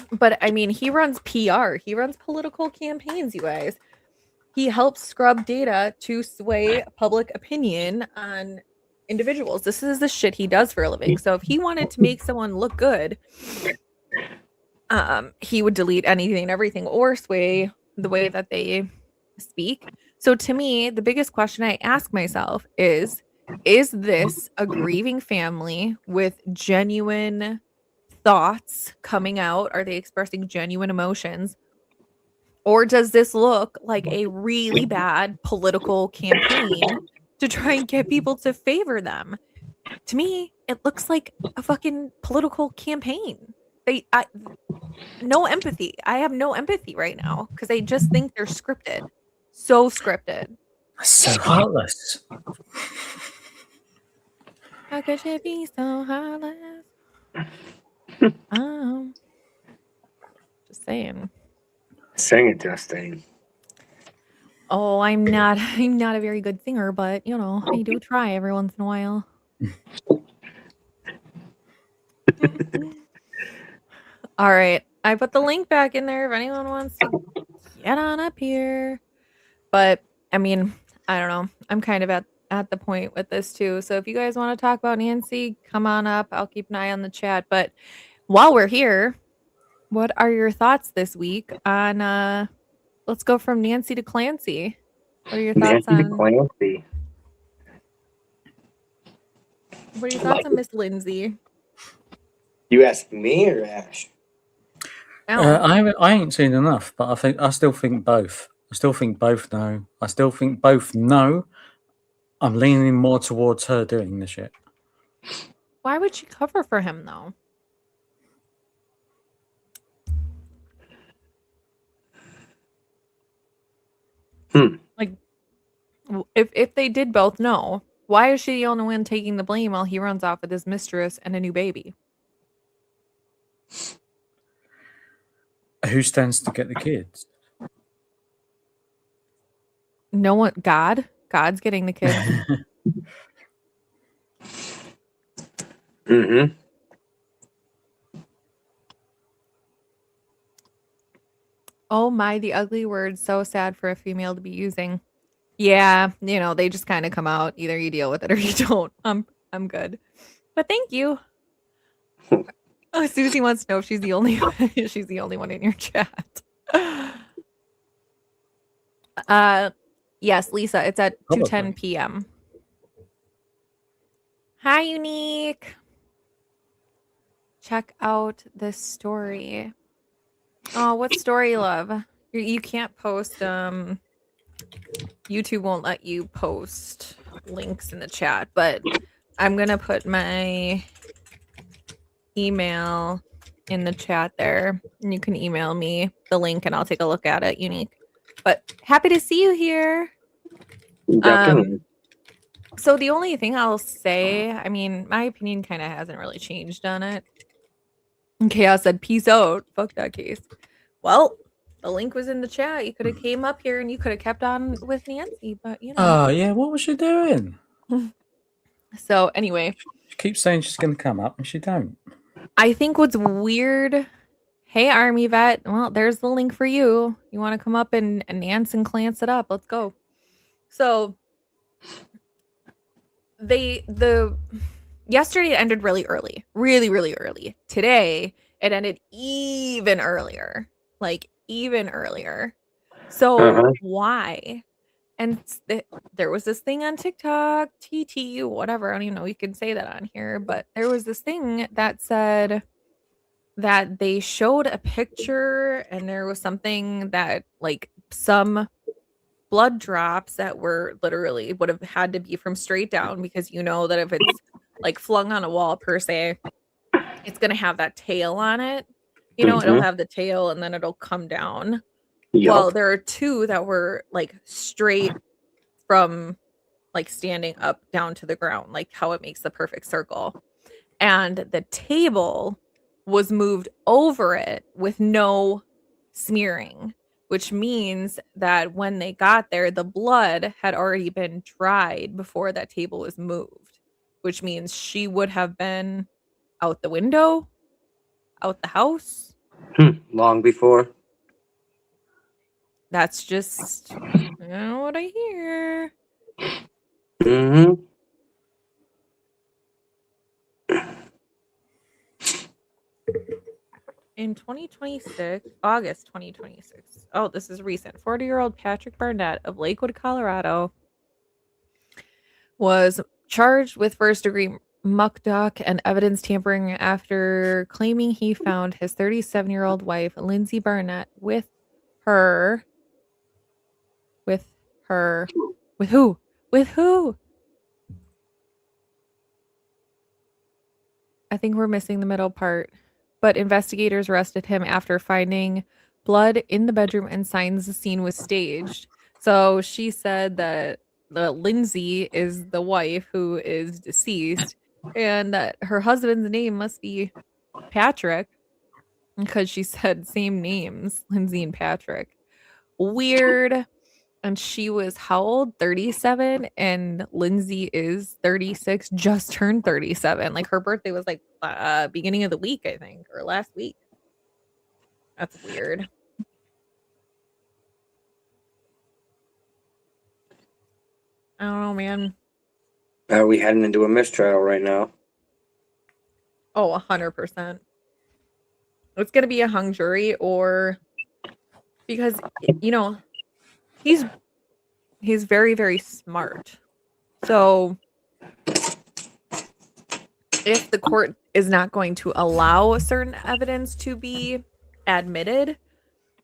But I mean, he runs PR. He runs political campaigns, you guys. He helps scrub data to sway public opinion on individuals. This is the shit he does for a living. So if he wanted to make someone look good, he would delete anything and everything or sway the way that they speak. So to me, the biggest question I ask myself is this a grieving family with genuine thoughts coming out? Are they expressing genuine emotions? Or does this look like a really bad political campaign to try and get people to favor them? To me, it looks like a fucking political campaign. No empathy. I have no empathy right now because I just think they're scripted. So scripted. That's so heartless. How could you be so heartless? Just saying. Sing it, Justine. Oh, I'm not a very good singer, but you know, I do try every once in a while. All right. I put the link back in there if anyone wants to get on up here. But I mean, I don't know. I'm kind of at the point with this too. So if you guys want to talk about Nancy, come on up. I'll keep an eye on the chat. But while we're here, what are your thoughts this week on let's go from Nancy to Clancy. What are your thoughts Nancy on Clancy. What are your thoughts on Miss Lindsay? You asked me or Ash? I ain't seen enough, but I still think both. I still think both know. I still think both know. I'm leaning more towards her doing the shit. Why would she cover for him though? Like, if they did both know, why is she the only one taking the blame while he runs off with his mistress and a new baby? Who stands to get the kids? No one. God's getting the kids. Mm-hmm. Oh my, the ugly word. So sad for a female to be using. Yeah, you know, they just kind of come out. Either you deal with it or you don't. I'm good. But thank you. Oh, Susie wants to know if she's the only one in your chat. Yes, Lisa, it's at 2:10 p.m. Hi, Unique. Check out this story. Oh, what story, love? You can't post YouTube won't let you post links in the chat, but I'm going to put my email in the chat there, and you can email me the link and I'll take a look at it, Unique. But happy to see you here. Definitely. So the only thing I'll say, I mean, my opinion kind of hasn't really changed on it. And Chaos said, peace out. Fuck that case. Well, the link was in the chat. You could have came up here and you could have kept on with Nancy, but you know. Oh, yeah. What was she doing? So anyway. She keeps saying she's going to come up and she don't. I think what's weird. Hey, Army Vet. Well, there's the link for you. You want to come up and Nance and Clance it up. Let's go. So yesterday it ended really early. Really, really early. Today it ended even earlier. Like even earlier. So why? And there was this thing on TikTok, TT, whatever. I don't even know you can say that on here, but there was this thing that said that they showed a picture and there was something that like some blood drops that were literally would have had to be from straight down, because you know that if it's like flung on a wall per se, it's going to have that tail on it. You know, it'll have the tail and then it'll come down. Yep. Well, there are two that were like straight from like standing up down to the ground, like how it makes the perfect circle. And the table was moved over it with no smearing, which means that when they got there, the blood had already been dried before that table was moved, which means she would have been out the window, out the house. Long before. That's just what I hear. Mm-hmm. In 2026, August 2026. Oh, this is recent. 40-year-old Patrick Barnett of Lakewood, Colorado was charged with first-degree muck duck and evidence tampering after claiming he found his 37-year-old wife, Lindsay Barnett, with her. With who? With who? I think we're missing the middle part. But investigators arrested him after finding blood in the bedroom and signs the scene was staged. So she said that Lindsay is the wife who is deceased and that her husband's name must be Patrick because she said same names, Lindsay and Patrick. Weird. And she was how old? 37, and Lindsay is 36, just turned 37. Like her birthday was like beginning of the week, I think, or last week. That's weird. I don't know, man. Are we heading into a mistrial right now? Oh, 100%. It's gonna be a hung jury, or because he's very, very smart. So if the court is not going to allow certain evidence to be admitted,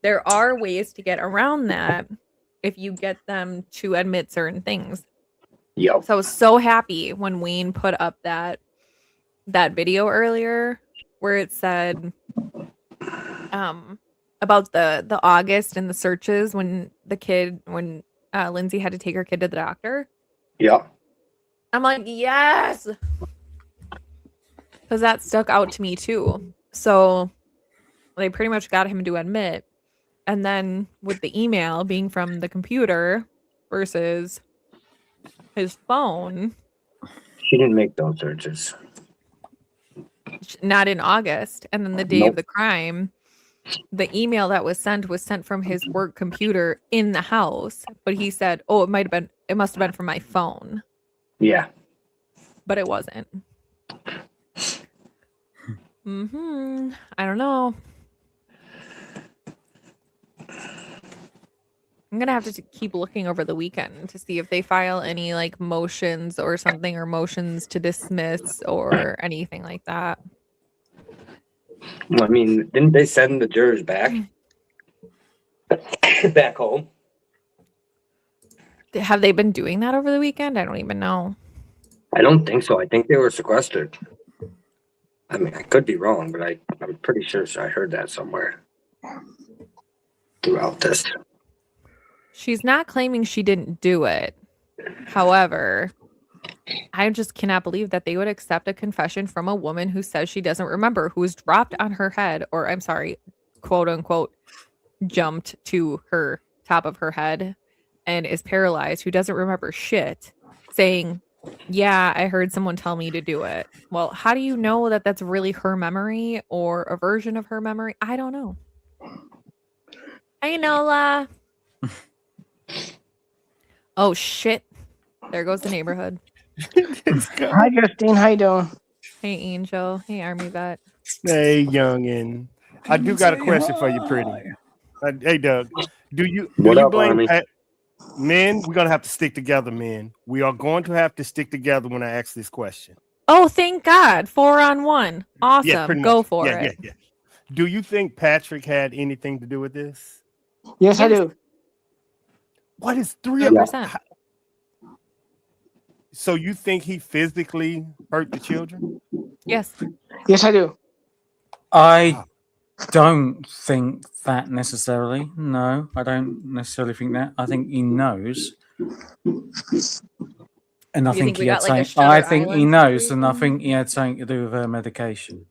there are ways to get around that if you get them to admit certain things. Yep. So I was so happy when Wayne put up that video earlier where it said about the August and the searches when Lindsay had to take her kid to the doctor. Yep. I'm like, yes, because that stuck out to me too. So they pretty much got him to admit. And then with the email being from the computer versus his phone. She didn't make those searches. Not in August. And then the day of the crime, the email that was sent from his work computer in the house. But he said, oh, it must have been from my phone. Yeah. But it wasn't. I don't know. I'm gonna have to keep looking over the weekend to see if they file any like motions or something, or motions to dismiss or anything like that. I mean, didn't they send the jurors back home? Have they been doing that over the weekend? I don't even know. I don't think so. I think they were sequestered. I mean, I could be wrong, but I'm pretty sure I heard that somewhere throughout this. She's not claiming she didn't do it. However, I just cannot believe that they would accept a confession from a woman who says she doesn't remember, who was dropped on her head, or I'm sorry, quote unquote, jumped to her top of her head and is paralyzed, who doesn't remember shit, saying, yeah, I heard someone tell me to do it. Well, how do you know that that's really her memory or a version of her memory? I don't know. Hey, Nola. Oh, shit. There goes the neighborhood. Hi, Justine. How you doing? Hey, Angel. Hey, Army Vet. Hey, youngin. I do got a question for you, pretty. Hey, Doug. Do you blame men? We're gonna have to stick together, men. We are going to have to stick together when I ask this question. Oh, thank God. 4-on-1. Awesome. Yeah, go much. for it. Yeah. Do you think Patrick had anything to do with this? Yes, I do. What is 3%? So you think he physically hurt the children? Yes. Yes, I do. I don't think that necessarily. No, I don't necessarily think that. I think he knows. And I think he had something. I think he knows, and I think he had something to do with her medication.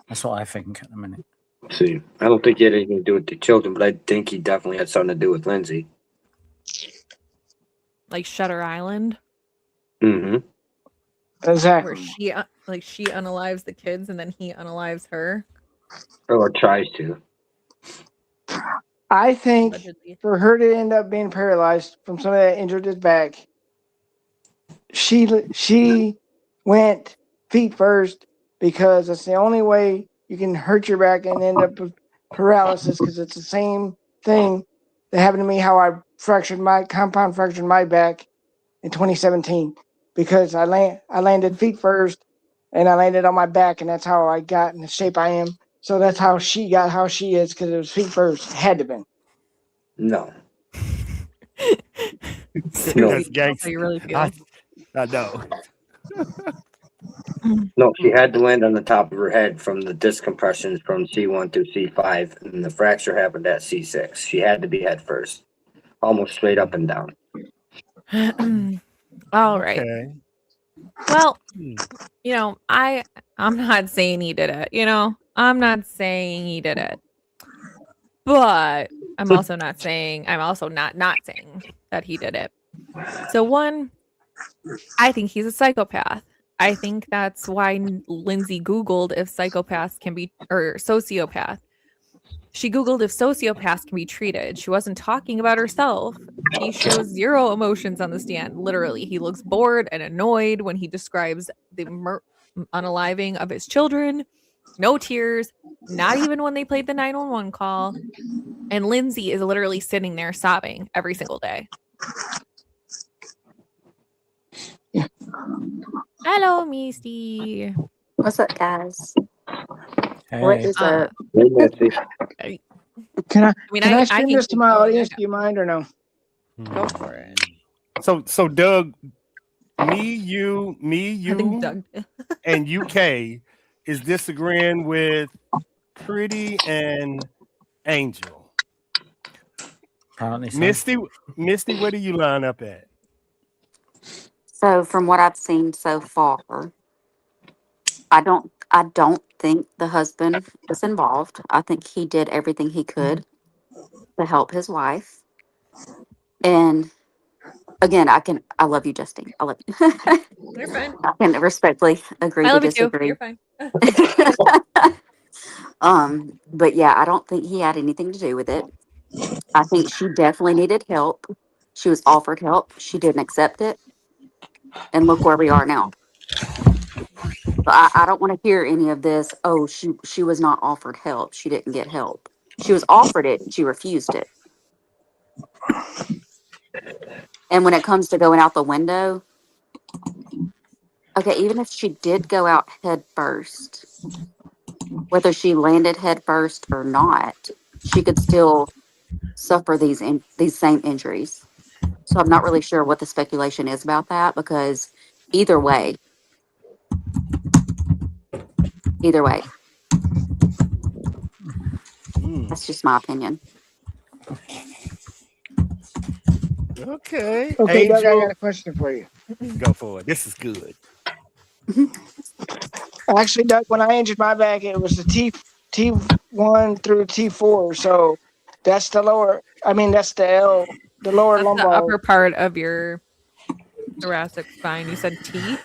That's what I think at the minute. See, I don't think he had anything to do with the children, but I think he definitely had something to do with Lindsay. Like Shutter Island? Mm-hmm. Exactly. Where she unalives the kids and then he unalives her. Or tries to. I think for her to end up being paralyzed from somebody that injured his back, she went feet first because that's the only way you can hurt your back and end up with paralysis, because it's the same thing that happened to me, how I compound fractured my back in 2017, because I landed feet first and I landed on my back, and that's how I got in the shape I am. So that's how she got how she is, because it was feet first. It had to have been. No. That's gangster. How you really feel. I know. No, she had to land on the top of her head from the disc compressions from C1 through C5, and the fracture happened at C6. She had to be head first, almost straight up and down. All right. Okay. Well, I'm not saying he did it, I'm not saying he did it. But I'm also not saying that he did it. So one, I think he's a psychopath. I think that's why Lindsay Googled if psychopaths can be, or sociopath. She Googled if sociopaths can be treated. She wasn't talking about herself. He shows zero emotions on the stand. Literally, he looks bored and annoyed when he describes the unaliving of his children. No tears, not even when they played the 911 call. And Lindsay is literally sitting there sobbing every single day. Hello, Misty. What's up, guys? Hey. What is up? Can I mean, can I I stream can this to keep my going. audience? Do you mind or no? Go for it. So Doug, me, you, I think Doug did. and UK is disagreeing with Pretty and Angel. Apparently so. Misty, where do you line up at? So, from what I've seen so far, I don't think the husband is involved. I think he did everything he could to help his wife. And again, I love you, Justine. I love you. You're fine. I can respectfully agree I to love you too. disagree. You're fine. But yeah, I don't think he had anything to do with it. I think she definitely needed help. She was offered help. She didn't accept it. And look where we are now. But I don't want to hear any of this. Oh, she was not offered help. She didn't get help. She was offered it. She refused it. And when it comes to going out the window, okay, even if she did go out head first, whether she landed head first or not, she could still suffer these same injuries. So I'm not really sure what the speculation is about that, because either way, that's just my opinion. Okay. Okay, Doug, I Angel, got a question for you. go for it. This is good. Actually, Doug, when I injured my back, it was the T1 through T4. So that's the lower. I mean, that's the L, the lower That's lumbar. the upper part of your thoracic spine. You said T?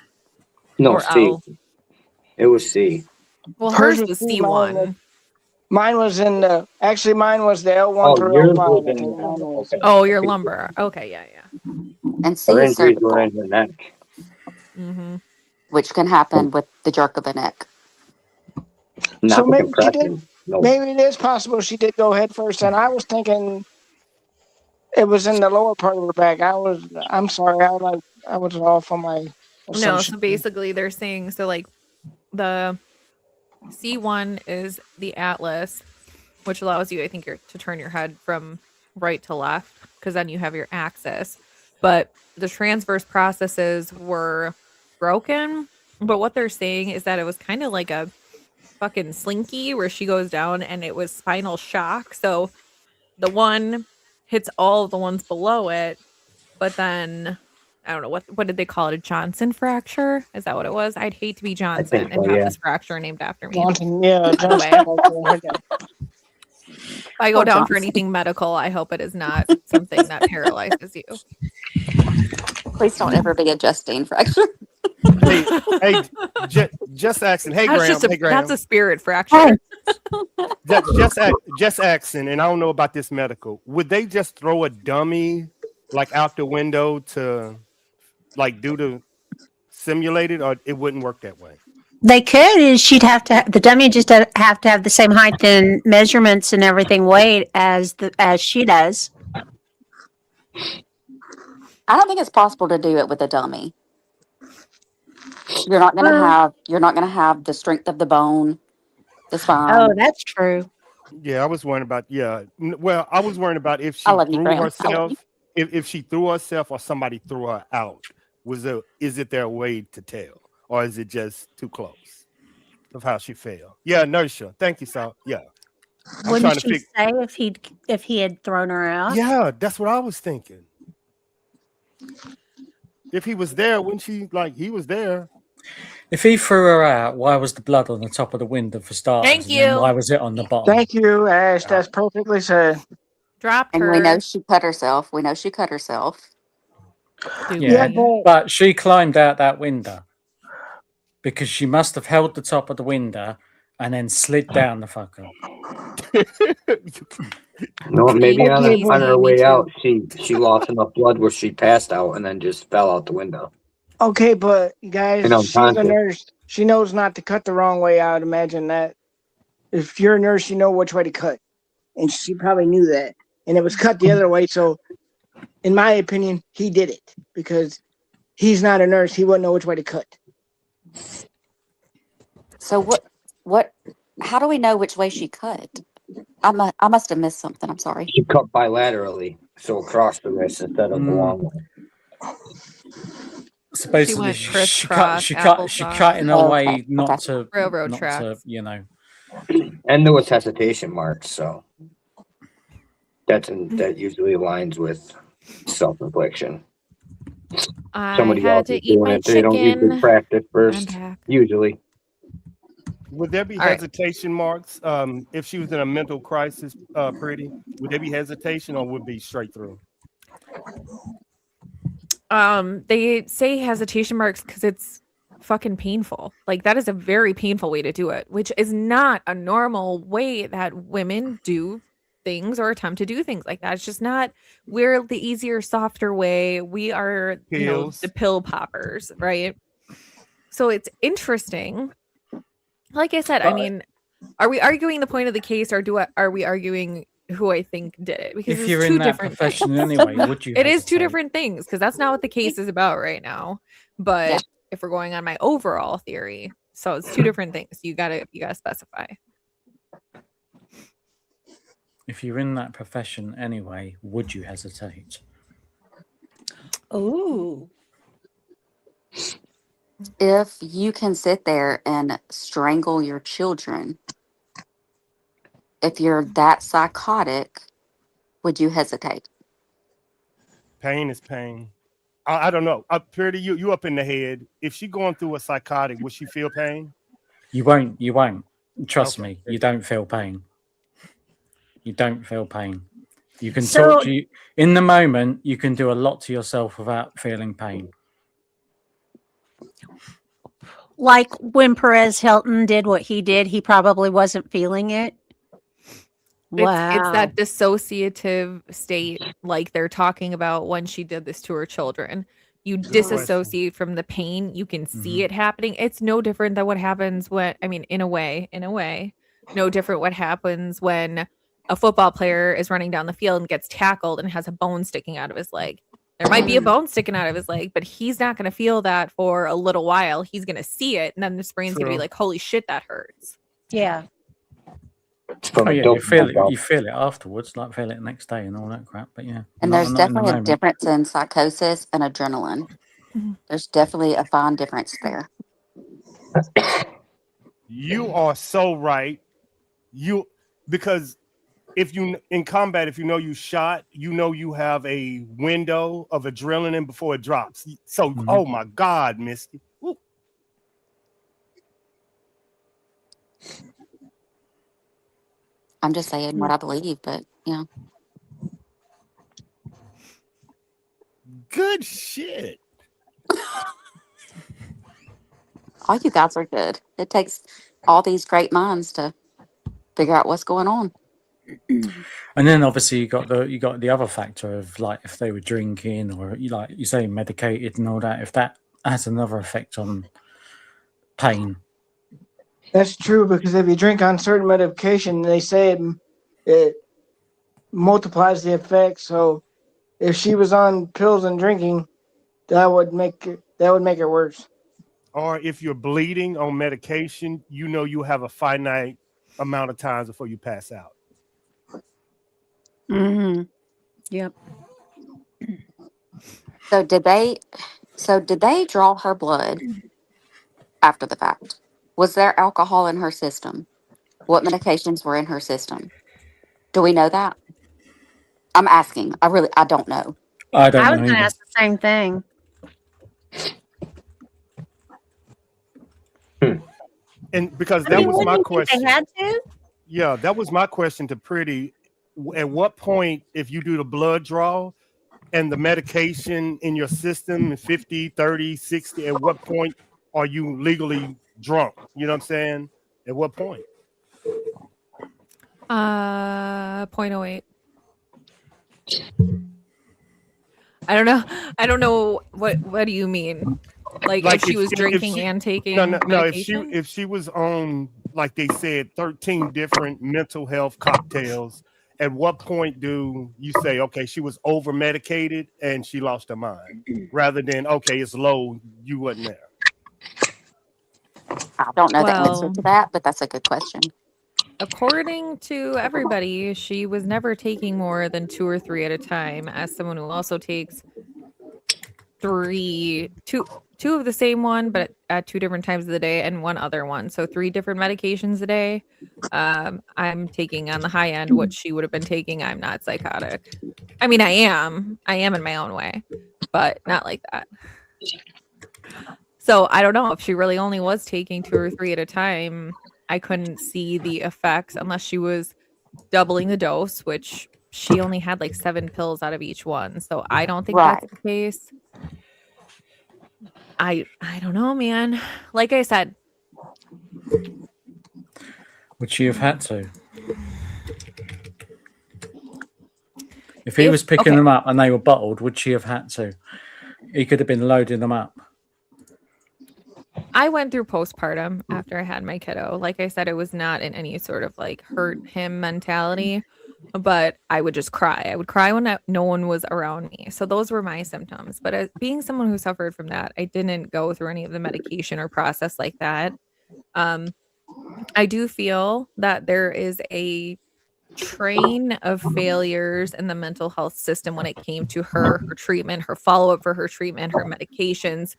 No, Or C. L? It was C. Well, hers was C, C1. Mine was in the. Actually, mine was the L1 Oh, through yours L5. was I in think mine was. okay. Oh, your lumbar. Okay, yeah. And C Her is injuries were cervical, in her neck. Mm-hmm. which can happen with the jerk of a neck. Not So the maybe she did. compression. No. Maybe it is possible she did go head first, and I was thinking it was in the lower part of her back. I'm sorry. I was off on my No, assumption. so basically they're saying, so like the C1 is the atlas, which allows you, I think, to turn your head from right to left, because then you have your axis. But the transverse processes were broken. But what they're saying is that it was kind of like a fucking slinky where she goes down and it was spinal shock. So the one hits all of the ones below it, but then I don't know what did they call it? A Johnson fracture? Is that what it was? I'd hate to be Johnson and have this fracture named after me. Johnson, yeah, By the way, Johnson. if I go down for anything medical, I hope it is not something that paralyzes you. Please don't ever be a Justine fracture. Hey, just asking. Hey, Graham. Hey, Graham. That's a spirit fracture. Just asking, and I don't know about this medical. Would they just throw a dummy like out the window to like do the simulated, or it wouldn't work that way? They could. Is she'd have to. The dummy just have to have the same height and measurements and everything, weight as she does. I don't think it's possible to do it with a dummy. You're not gonna have the strength of the bone, the spine. Oh, that's true. Yeah, I was worrying about. Yeah, well, I was worrying about if I she love you, threw Graham. I love you. herself, if she threw herself or somebody threw her out. Is it their way to tell, or is it just too close of how she fell? Yeah, inertia. Thank you, Sal. Yeah, I'm Wouldn't trying to she figure. say if he had thrown her out? Yeah, that's what I was thinking. If he was there, wouldn't she he was there? If he threw her out, why was the blood on the top of the window for starters? Thank And then why you. was it on the bottom? Thank you, Ash. That's perfectly said. Dropped And we know her. she cut herself. We know she cut herself. Yeah, Yeah, Stupid. but but she climbed out that window because she must have held the top of the window and then slid down the fucker. No, maybe on okay, but her Me way too. out, she lost enough blood where she passed out and then just fell out the window okay, but you and guys, she's a unconscious. nurse. She knows not to cut the wrong way. I would imagine that if you're a nurse, you know which way to cut, and she probably knew that, and it was cut the other way. So, in my opinion, he did it because he's not a nurse. He wouldn't know which way to cut. So what? How do we know which way she cut? I must have missed something. I'm sorry. She cut bilaterally, so across the wrist instead of the long way. So She basically, went she cut crisscross she applesauce. cut in a Okay. way not Okay. to Railroad not to tracks. And there was hesitation marks, so that usually aligns with self-infliction. I Somebody had else to is eat doing my it. They don't usually chicken. practice I'm first. back. Usually, Would there be All right. hesitation marks if she was in a mental crisis? Pretty. Would there be hesitation, or would it be straight through? They say hesitation marks because it's fucking painful. Like that is a very painful way to do it, which is not a normal way that women do things or attempt to do things like that. It's just not. We're the easier, softer way. We are, the Pills. pill poppers, right? So it's interesting. Like I said, I mean, are we arguing the point of the case, or are we arguing who I think did it? Because if it's you're two in that different profession things. anyway, would you? It is two hesitate? different things because that's not what the case is about right now. But if we're going on my overall theory, so it's two different things. You gotta specify. If you're in that profession anyway, would you hesitate? Ooh. If you can sit there and strangle your children, if you're that psychotic, would you hesitate? Pain is pain. I don't know. Pretty, you up in the head. If she going through a psychotic, would she feel pain? You won't. You won't. Trust Okay. me. You don't feel pain. You don't feel pain. You can So- talk to you in the moment. You can do a lot to yourself without feeling pain. Like when Perez Hilton did what he did, he probably wasn't feeling it. Wow. It's that dissociative state, like they're talking about when she did this to her children. You disassociate from the pain. You can see it happening. It's no different than what happens in a way, no different what happens when a football player is running down the field and gets tackled and has a bone sticking out of his leg. There might be a bone sticking out of his leg, but he's not going to feel that for a little while. He's going to see it, and then his brain's going to be True. like, "Holy shit, that hurts." Yeah. Oh yeah, you feel it. You feel it afterwards, like feel it the next day and all that crap. But yeah, And not- there's not in the definitely a moment. difference in psychosis and adrenaline. There's definitely a fine difference there. You are so right. Because if you in combat, if you know you shot, you know you have a window of adrenaline before it drops. So, oh my God, Misty. Woo. I'm just saying what I believe, but yeah. Good shit. All you guys are good. It takes all these great minds to figure out what's going on. And then obviously you got the other factor of like if they were drinking or like you say medicated and all that. If that has another effect on pain. That's true because if you drink on certain medication, they say it multiplies the effect. So if she was on pills and drinking, that would make it worse. Or if you're bleeding on medication, you know you have a finite amount of times before you pass out. Mm-hmm. Yep. So did they draw her blood after the fact? Was there alcohol in her system? What medications were in her system? Do we know that? I'm asking. I don't know. I don't I was know going to either. ask the same thing. And because I that mean, was wouldn't my you think they question. had to? Yeah, that was my question to Pretty. At what point, if you do the blood draw and the medication in your system is 50, 30, 60, at what point are you legally drunk? You know what I'm saying? At what point? 0.08. I don't know. I don't know what do you mean? Like if she was drinking and taking no, medication? if she was on, like they said, 13 different mental health cocktails, at what point do you say, okay, she was over medicated and she lost her mind, rather than, okay, it's low, you wasn't there? I don't know the answer Well, to that, but that's a good question. according to everybody, she was never taking more than 2 or 3 at a time, as someone who also takes two of the same one, but at 2 different times of the day, and one other one. So 3 different medications a day. I'm taking on the high end what she would have been taking. I'm not psychotic. I mean, I am. I am in my own way, but not like that. So I don't know if she really only was taking 2 or 3 at a time. I couldn't see the effects unless she was doubling the dose, which she only had like 7 pills out of each one. So I don't think that's Right. the case. I don't know, man. Like I said, Would she have had to? If he was picking them up and they were bottled, would she have had to? He could have been loading them up. I went through postpartum after I had my kiddo. Like I said, it was not in any sort of like hurt him mentality, but I would just cry. I would cry when no one was around me. So those were my symptoms. But as being someone who suffered from that, I didn't go through any of the medication or process like that. I do feel that there is a train of failures in the mental health system when it came to her treatment, her follow-up for her treatment, her medications,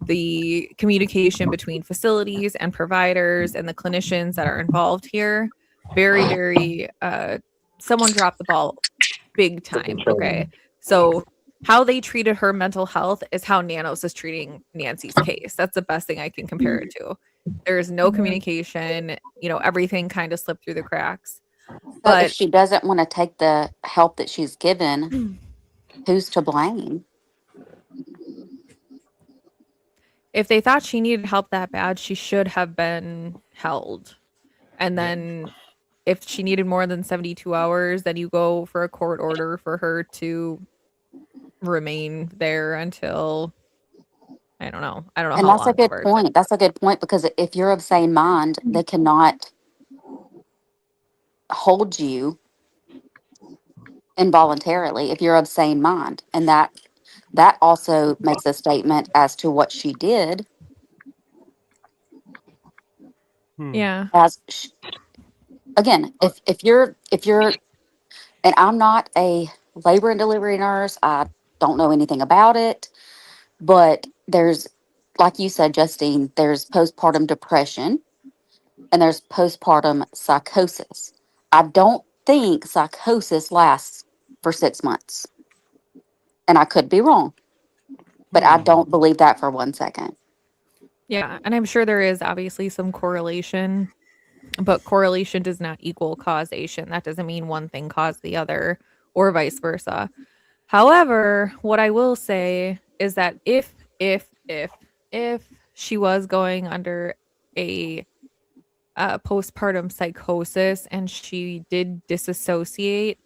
the communication between facilities and providers and the clinicians that are involved here. Very, very someone dropped the ball big time. Okay. So how they treated her mental health is how Nanos is treating Nancy's case. That's the best thing I can compare it to. There is no communication, everything kind of slipped through the cracks. So if But she doesn't want to take the help that she's given, who's to blame? if they thought she needed help that bad, she should have been held. And then if she needed more than 72 hours, then you go for a court order for her to remain there until I don't know. I don't know And how that's a long good for. point. That's a good point because if you're of sane mind, they cannot hold you involuntarily if you're of sane mind. And that also makes a statement as to what she did. Yeah. Again, if you're and I'm not a labor and delivery nurse, I don't know anything about it, but there's, like you said, Justine, there's postpartum depression and there's postpartum psychosis. I don't think psychosis lasts for 6 months. And I could be wrong, but I don't believe that for 1 second. Yeah, and I'm sure there is obviously some correlation, but correlation does not equal causation. That doesn't mean one thing caused the other or vice versa. However, what I will say is that if she was going under a postpartum psychosis and she did disassociate,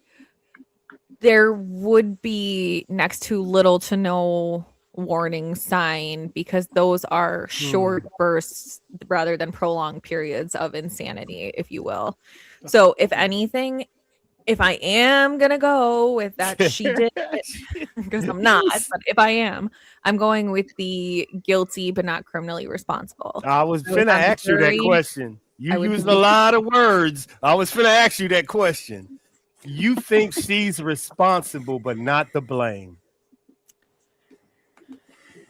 there would be next to little to no warning sign because those are short bursts rather than prolonged periods of insanity, if you will. So, if anything, if I am gonna go with that she did it, because I'm not, but if I am, I'm going with the guilty but not criminally responsible. I was I was finna on the ask you that jury. question. You I was used a lot of words. I was finna ask you that question. You think she's responsible, but not the blame.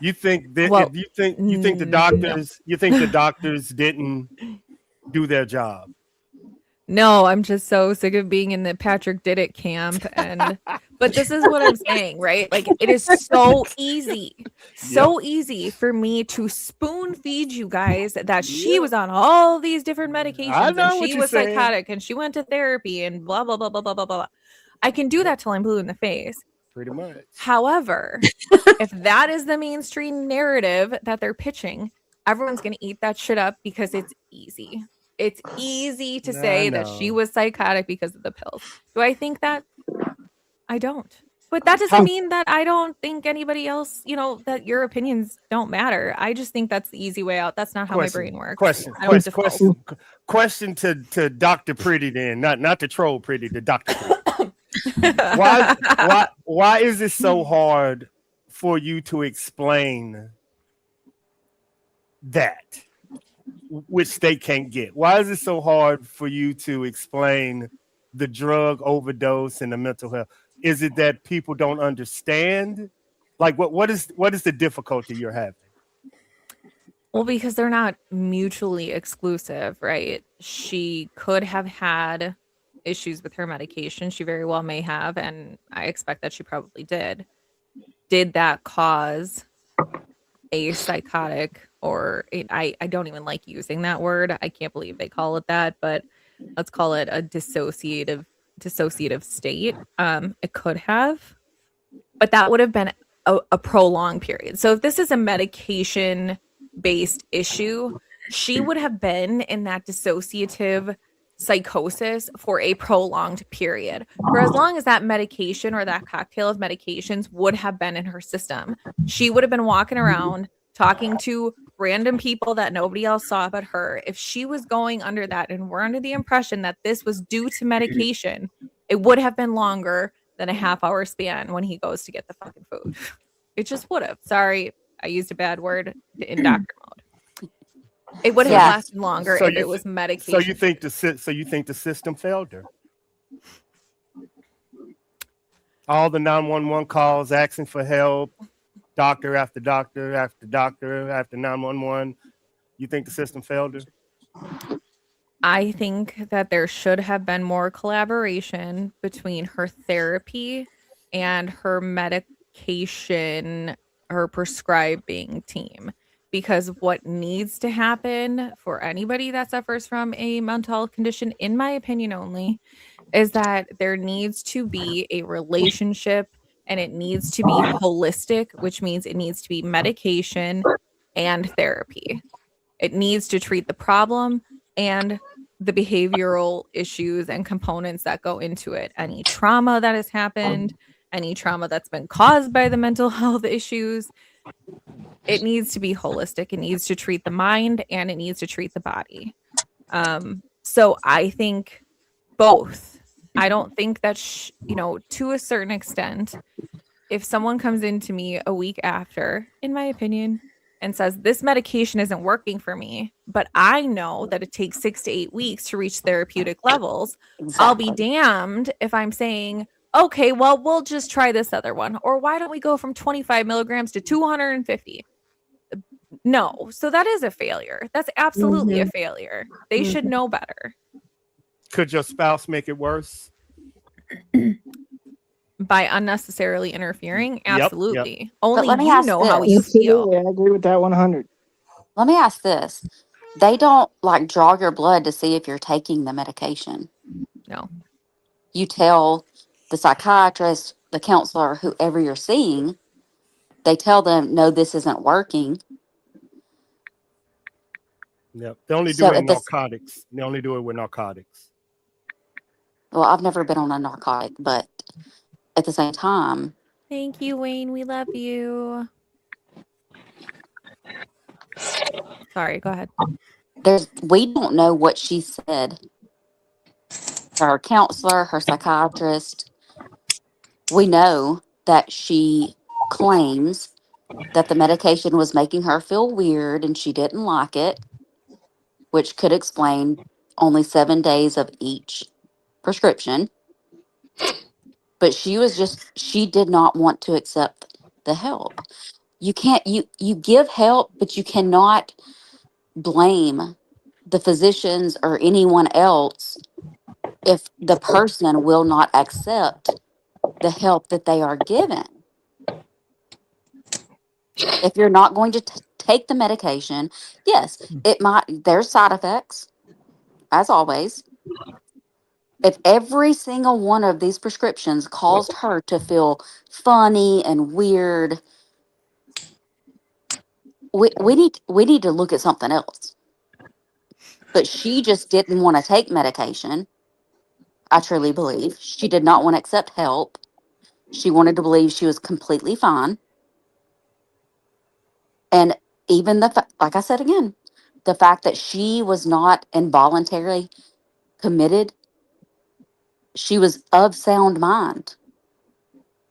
You think that Well, you think the doctors didn't do their job. No, I'm just so sick of being in the Patrick did it camp but this is what I'm saying, right? Like it is so easy. So easy for me to spoon feed you guys that she was on all these different I medications and know what she you're was saying. psychotic and she went to therapy and blah blah blah blah blah blah blah. I can do that till I'm blue in the face. Pretty much. However, if that is the mainstream narrative that they're pitching, everyone's going to eat that shit up because it's easy. It's easy to say that she was psychotic because of the pills. Do I think that? I don't. But that doesn't mean that I don't think anybody else, that your opinions don't matter. I just think that's the easy way out. That's not how my brain works. Question to Dr. Pretty then, not to troll Pretty, to Dr. Pretty. why is it so hard for you to explain that, which they can't get? Why is it so hard for you to explain the drug overdose and the mental health? Is it that people don't understand? Like what is the difficulty you're having? Well, because they're not mutually exclusive, right? She could have had issues with her medication. She very well may have, and I expect that she probably did. Did that cause a psychotic I don't even like using that word. I can't believe they call it that, but let's call it a dissociative state. It could have, but that would have been a prolonged period. So if this is a medication based issue, she would have been in that dissociative psychosis for a prolonged period. For as long as that medication or that cocktail of medications would have been in her system, she would have been walking around talking to random people that nobody else saw but her. If she was going under that and we're under the impression that this was due to medication, it would have been longer than a half-hour span when he goes to get the fucking food. It just would have. Sorry, I used a bad word in doctor mode. It would have lasted longer if it was medication. So you think the system failed her? All the 911 calls asking for help, doctor after doctor after doctor after 911. You think the system failed her? I think that there should have been more collaboration between her therapy and her medication, her prescribing team. Because what needs to happen for anybody that suffers from a mental health condition, in my opinion only, is that there needs to be a relationship and it needs to be holistic, which means it needs to be medication and therapy. It needs to treat the problem and the behavioral issues and components that go into it. Any trauma that has happened, any trauma that's been caused by the mental health issues, it needs to be holistic. It needs to treat the mind and it needs to treat the body. So I think both. I don't think that, to a certain extent, if someone comes into me a week after, in my opinion, and says, this medication isn't working for me, but I know that it takes 6 to 8 weeks to reach therapeutic levels, I'll be damned if I'm saying, okay, well, we'll just try this other one. Or why don't we go from 25 milligrams to 250? No. So that is a failure. That's absolutely a failure. They should know better. Could your spouse make it worse? By unnecessarily interfering? Absolutely. Yep. Only Let me you ask know this. how you feel. I agree with that 100. Let me ask this. They don't draw your blood to see if you're taking the medication. No. You tell the psychiatrist, the counselor, whoever you're seeing, they tell them, no, this isn't working. Yep. They only do it in narcotics. They only do it with narcotics. Well, I've never been on a narcotic, but at the same time. Thank you, Wayne. We love you. Sorry, go ahead. We don't know what she said. Her counselor, her psychiatrist. We know that she claims that the medication was making her feel weird and she didn't like it, which could explain only 7 days of each prescription. But she did not want to accept the help. You give help, but you cannot blame the physicians or anyone else if the person will not accept the help that they are given. If you're not going to take the medication, yes, there's side effects, as always. If every single one of these prescriptions caused her to feel funny and weird, we need to look at something else. But she just didn't want to take medication. I truly believe she did not want to accept help. She wanted to believe she was completely fine. And even like I said again, the fact that she was not involuntarily committed, she was of sound mind,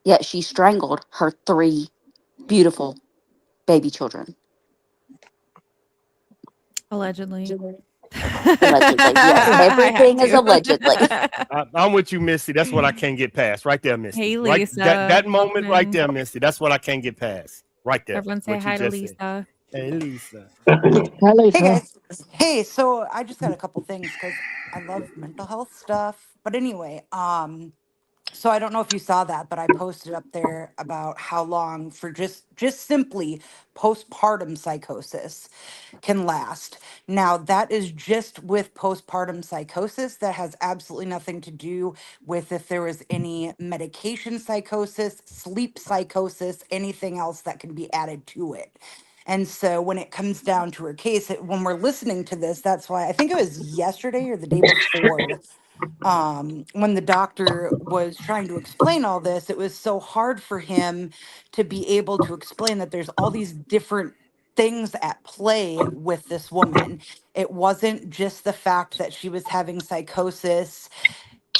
yet she strangled her 3 beautiful baby children. Allegedly. Allegedly, yes. I had Everything is to. allegedly. I'm with you, Misty. That's what I can't get past. Right there, Misty. Hey, Right, Lisa. that moment right Welcome there, in. Misty. That's what I can't get past. Right there. Everyone say What you hi to just said. Lisa. Hey, Lisa. Hi, Hey Lisa. guys. Hey, so I just got a couple things because I love mental health stuff. But anyway, so I don't know if you saw that, but I posted up there about how long for just simply postpartum psychosis can last. Now, that is just with postpartum psychosis. That has absolutely nothing to do with if there was any medication psychosis, sleep psychosis, anything else that can be added to it. And so when it comes down to her case, when we're listening to this, that's why I think it was yesterday or the day before, when the doctor was trying to explain all this, it was so hard for him to be able to explain that there's all these different things at play with this woman. It wasn't just the fact that she was having psychosis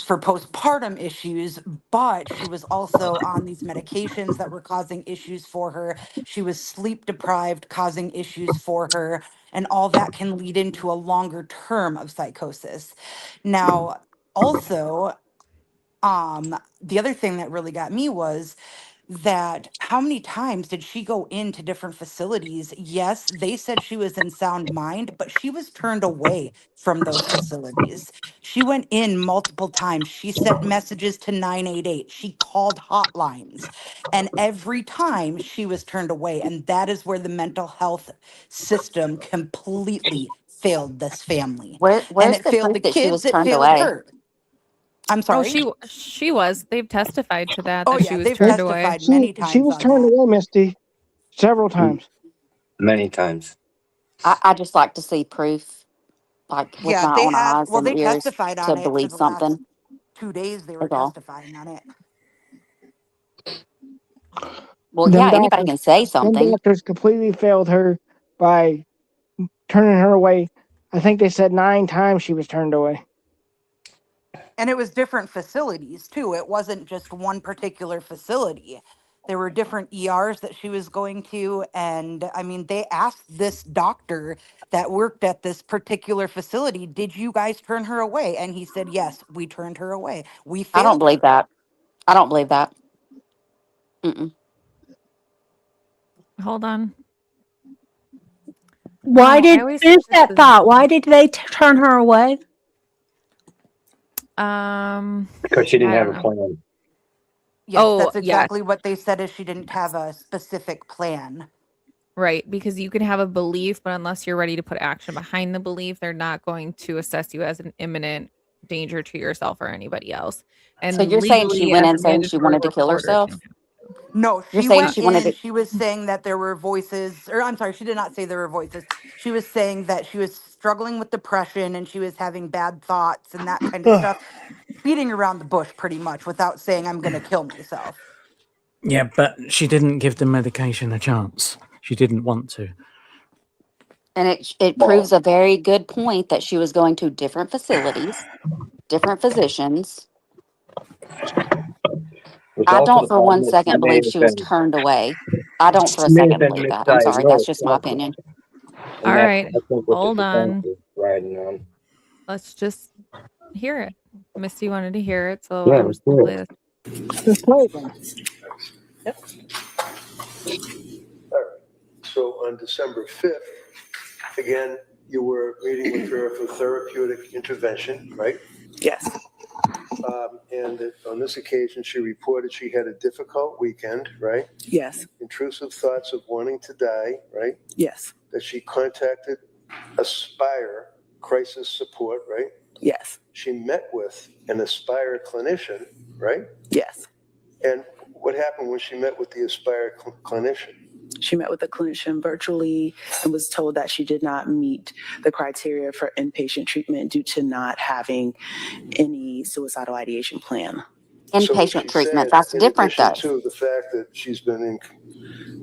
for postpartum issues, but she was also on these medications that were causing issues for her. She was sleep deprived, causing issues for her, and all that can lead into a longer term of psychosis. Now, also, the other thing that really got me was that how many times did she go into different facilities? Yes, they said she was in sound mind, but she was turned away from those facilities. She went in multiple times. She sent messages to 988. She called hotlines. And every time she was turned away. And that is where the mental health system completely failed this family. And Where's it the failed the proof that she kids, was it turned failed away? her. I'm Oh, sorry. she was. They've testified to Oh, that she yeah, was they've turned away. testified many She times was on turned that. away, Misty, several times. Many times. I just like to see proof, like with Yeah, my they own had, eyes well, and they ears, testified to on it for believe the last something. 2 days. They were Is all. testifying on it. Well, Them yeah, anybody doctors, can say them something. doctors completely failed her by turning her away. I think they said 9 times she was turned away. And it was different facilities too. It wasn't just one particular facility. There were different ERs that she was going to. And I mean, they asked this doctor that worked at this particular facility, did you guys turn her away? And he said, yes, we turned her away. We I don't failed believe her. that. I don't believe that. Mm-mm. Hold on. Why I did always think finish this that is thought? Why did they turn her away? Because she didn't I have don't a know. plan. Yes, Oh, that's yeah, exactly what they said is she didn't have a specific plan. right. Because you can have a belief, but unless you're ready to put action behind the belief, they're not going to assess you as an imminent danger to yourself or anybody else. So And you're saying she legally, went as in a saying she mandatory wanted to work kill order, herself? No, You're she saying went she wanted in. to. She was saying that there were voices, or I'm sorry, she did not say there were voices. She was saying that she was struggling with depression and she was having bad thoughts and that kind of stuff, beating around the bush pretty much without saying, I'm going to kill myself. Yeah, but she didn't give the medication a chance. She didn't want to. And it proves a very good point that she was going to different facilities, different physicians. Which I also don't the for one problem is second believe she was turned away. I don't for a she may have second been believe that. I'm sorry. That's misdiagnosed just my also. opinion. All And that's right, I think what the hold defense on. is riding on. Let's just hear it. Misty wanted to hear it, so Yeah, I'm let's just gonna do play it. this. Just play them. All right. So on December 5th, again, you were meeting with her for therapeutic intervention, right? Yes. And on this occasion, she reported she had a difficult weekend, right? Yes. Intrusive thoughts of wanting to die, right? Yes. That she contacted Aspire Crisis Support, right? Yes. She met with an Aspire clinician, right? Yes. And what happened when she met with the Aspire clinician? She met with the clinician virtually and was told that she did not meet the criteria for inpatient treatment due to not having any suicidal ideation plan. Inpatient treatment, that's in different addition though. to the fact that she's been in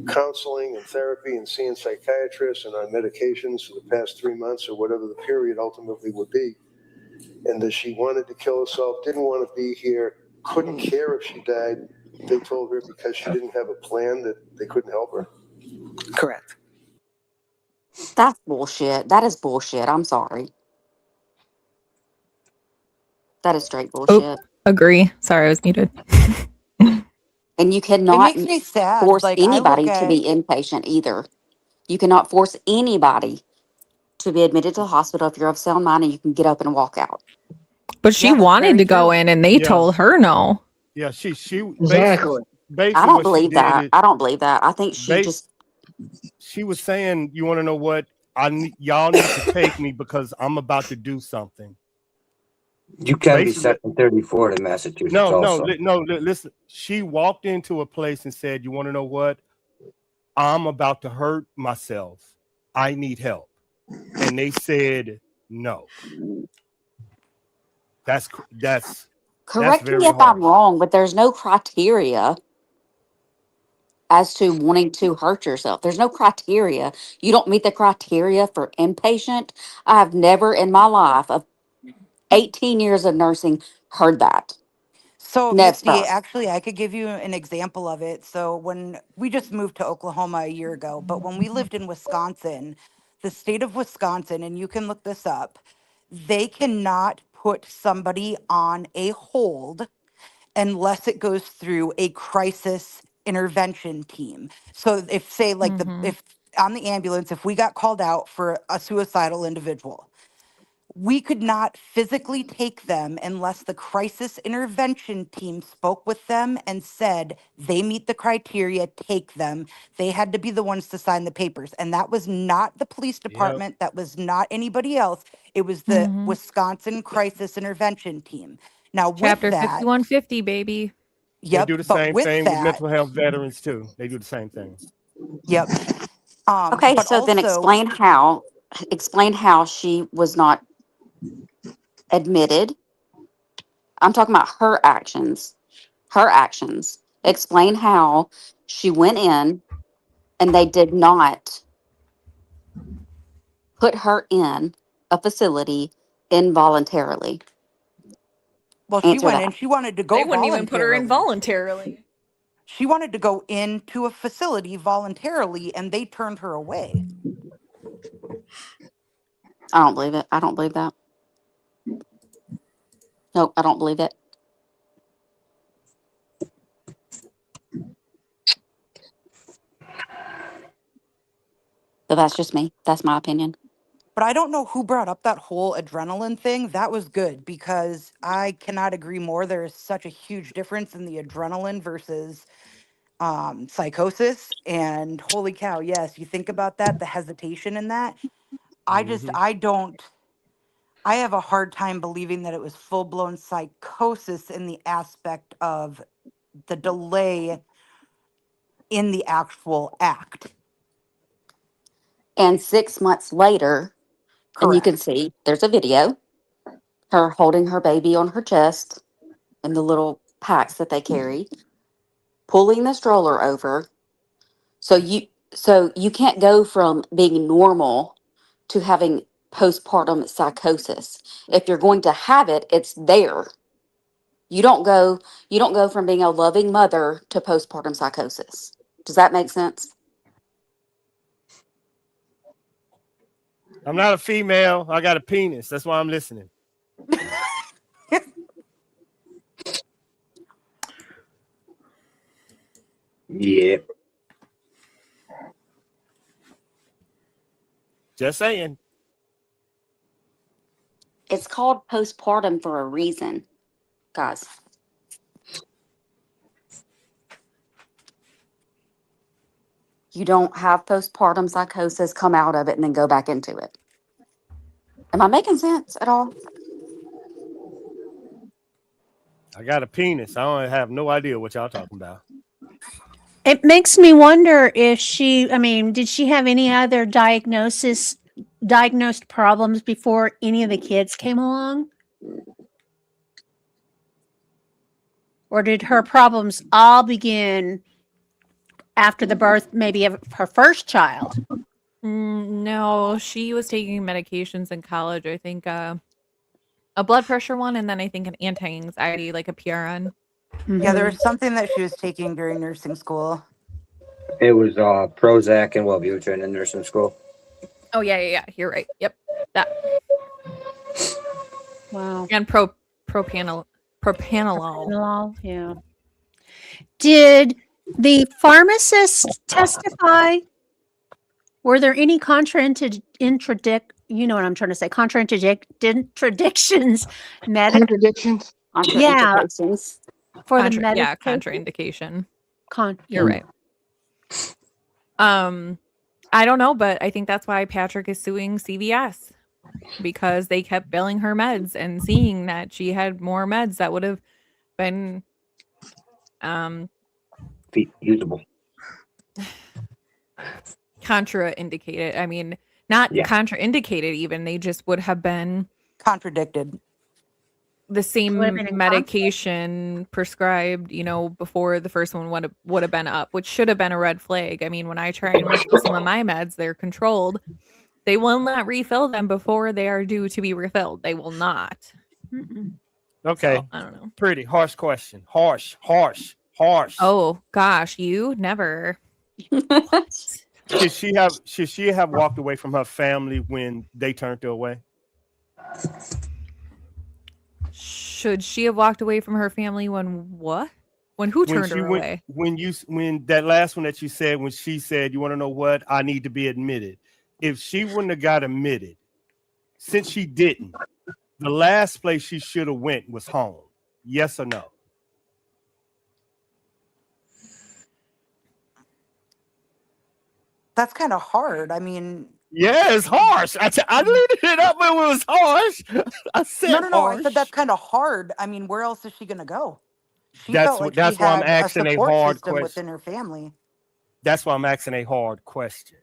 counseling and therapy and seeing psychiatrists and on medications for the past 3 months or whatever the period ultimately would be, and that she wanted to kill herself, didn't want to be here, couldn't care if she died, they told her because she didn't have a plan that they couldn't help her? Correct. That's bullshit. That is bullshit. I'm sorry. That is straight Oh, bullshit. agree. Sorry, I was muted. And you It cannot makes me sad. force Like, I look anybody to at be inpatient either. You cannot force anybody to be admitted to the hospital if you're of sound mind and you can get up and walk out. But she Yeah, that's wanted very to go true. in, and they Yeah, told her no. yeah. She Exactly. I basically don't what she believe did that. is I don't believe that. I think she ba- just she was saying, "You want to know what? Y'all need to take me because I'm about to do something." You can be Basically, Section 34 in Massachusetts also. listen. She walked into a place and said, "You want to know what? I'm about to hurt myself. I need help." And they said no. That's correct me very if I'm harsh. wrong, but there's no criteria as to wanting to hurt yourself. There's no criteria. You don't meet the criteria for inpatient. I have never in my life of 18 years of nursing heard that. So, Misty, Never. actually, I could give you an example of it. So, when we just moved to Oklahoma a year ago, but when we lived in Wisconsin, the state of Wisconsin, and you can look this up, they cannot put somebody on a hold unless it goes through a crisis intervention team. So, if, say, like, Mm-hmm. if on the ambulance, if we got called out for a suicidal individual, we could not physically take them unless the crisis intervention team spoke with them and said they meet the criteria, take them. They had to be the ones to sign the papers. And that was not the police Yep. department, that was not anybody else. It was the Mm-hmm. Wisconsin crisis intervention team. Now, with Chapter that, 5150, baby. They yep, do the but same with thing with that, mental health veterans too. They do the same thing. yep. Okay, But so then also, explain how she was not admitted. I'm talking about her actions. Her actions. Explain how she went in and they did not put her in a facility involuntarily. well, she Answer went in, that. she wanted to They go wouldn't even put her in voluntarily. voluntarily. She wanted to go into a facility voluntarily and they turned her away. I don't believe it. I don't believe that. Nope, I don't believe it. But that's just me. That's my opinion. But I don't know who brought up that whole adrenaline thing. That was good because I cannot agree more. There is such a huge difference in the adrenaline versus psychosis. And holy cow, yes, you think about that, the hesitation in that. Hmm. I don't, I have a hard time believing that it was full blown psychosis in the aspect of the delay in the actual act. And 6 months later, and you can Correct. see there's a video, her holding her baby on her chest and the little packs that they carry, pulling the stroller over. So you can't go from being normal to having postpartum psychosis. If you're going to have it, it's there. You don't go you don't go from being a loving mother to postpartum psychosis. Does that make sense? I'm not a female. I got a penis. That's why I'm listening. Yeah. Just saying. It's called postpartum for a reason, guys. You don't have postpartum psychosis, come out of it, and then go back into it. Am I making sense at all? I got a penis. I don't have no idea what y'all talking about. It makes me wonder if did she have any other diagnosed problems before any of the kids came along? Or did her problems all begin after the birth, maybe of her first child? No, she was taking medications in college. I think a blood pressure one, and then I think an anti-anxiety, like a PRN. Yeah, there was something that she was taking during nursing school. It was Prozac and Wellbutrin in nursing school. Oh yeah. You're right. Yep, that. Wow. And propanolol. Propanolol, yeah. Did the pharmacist testify? Were there any contradictions? Contradictions. Yeah. For the medication. Yeah, contraindication. You're right. I don't know, but I think that's why Patrick is suing CVS, because they kept billing her meds and seeing that she had more meds that would have been usable. Contraindicated. I mean, not contraindicated even. They just would have been contradicted. The same medication prescribed, before the first one would have been up, which should have been a red flag. I mean, when I try and refill some of my meds, they're controlled. They will not refill them before they are due to be refilled. They will not. Okay. So, I don't know. Pretty harsh question. Harsh. Oh gosh, you never. Should she have walked away from her family when they turned her away? Should she have walked away from her family when what? When who turned her away? When that last one that you said, when she said, "You want to know what? I need to be admitted." If she wouldn't have got admitted, since she didn't, the last place she should have went was home. Yes or no? That's kind of hard. I mean, yeah, it's harsh. I lifted it up, but it was harsh. I said no. harsh. I said that's kind of hard. I mean, where else is she gonna go? She That's felt like that's she why had I'm asking a a support hard system question. within her family. That's why I'm asking a hard question.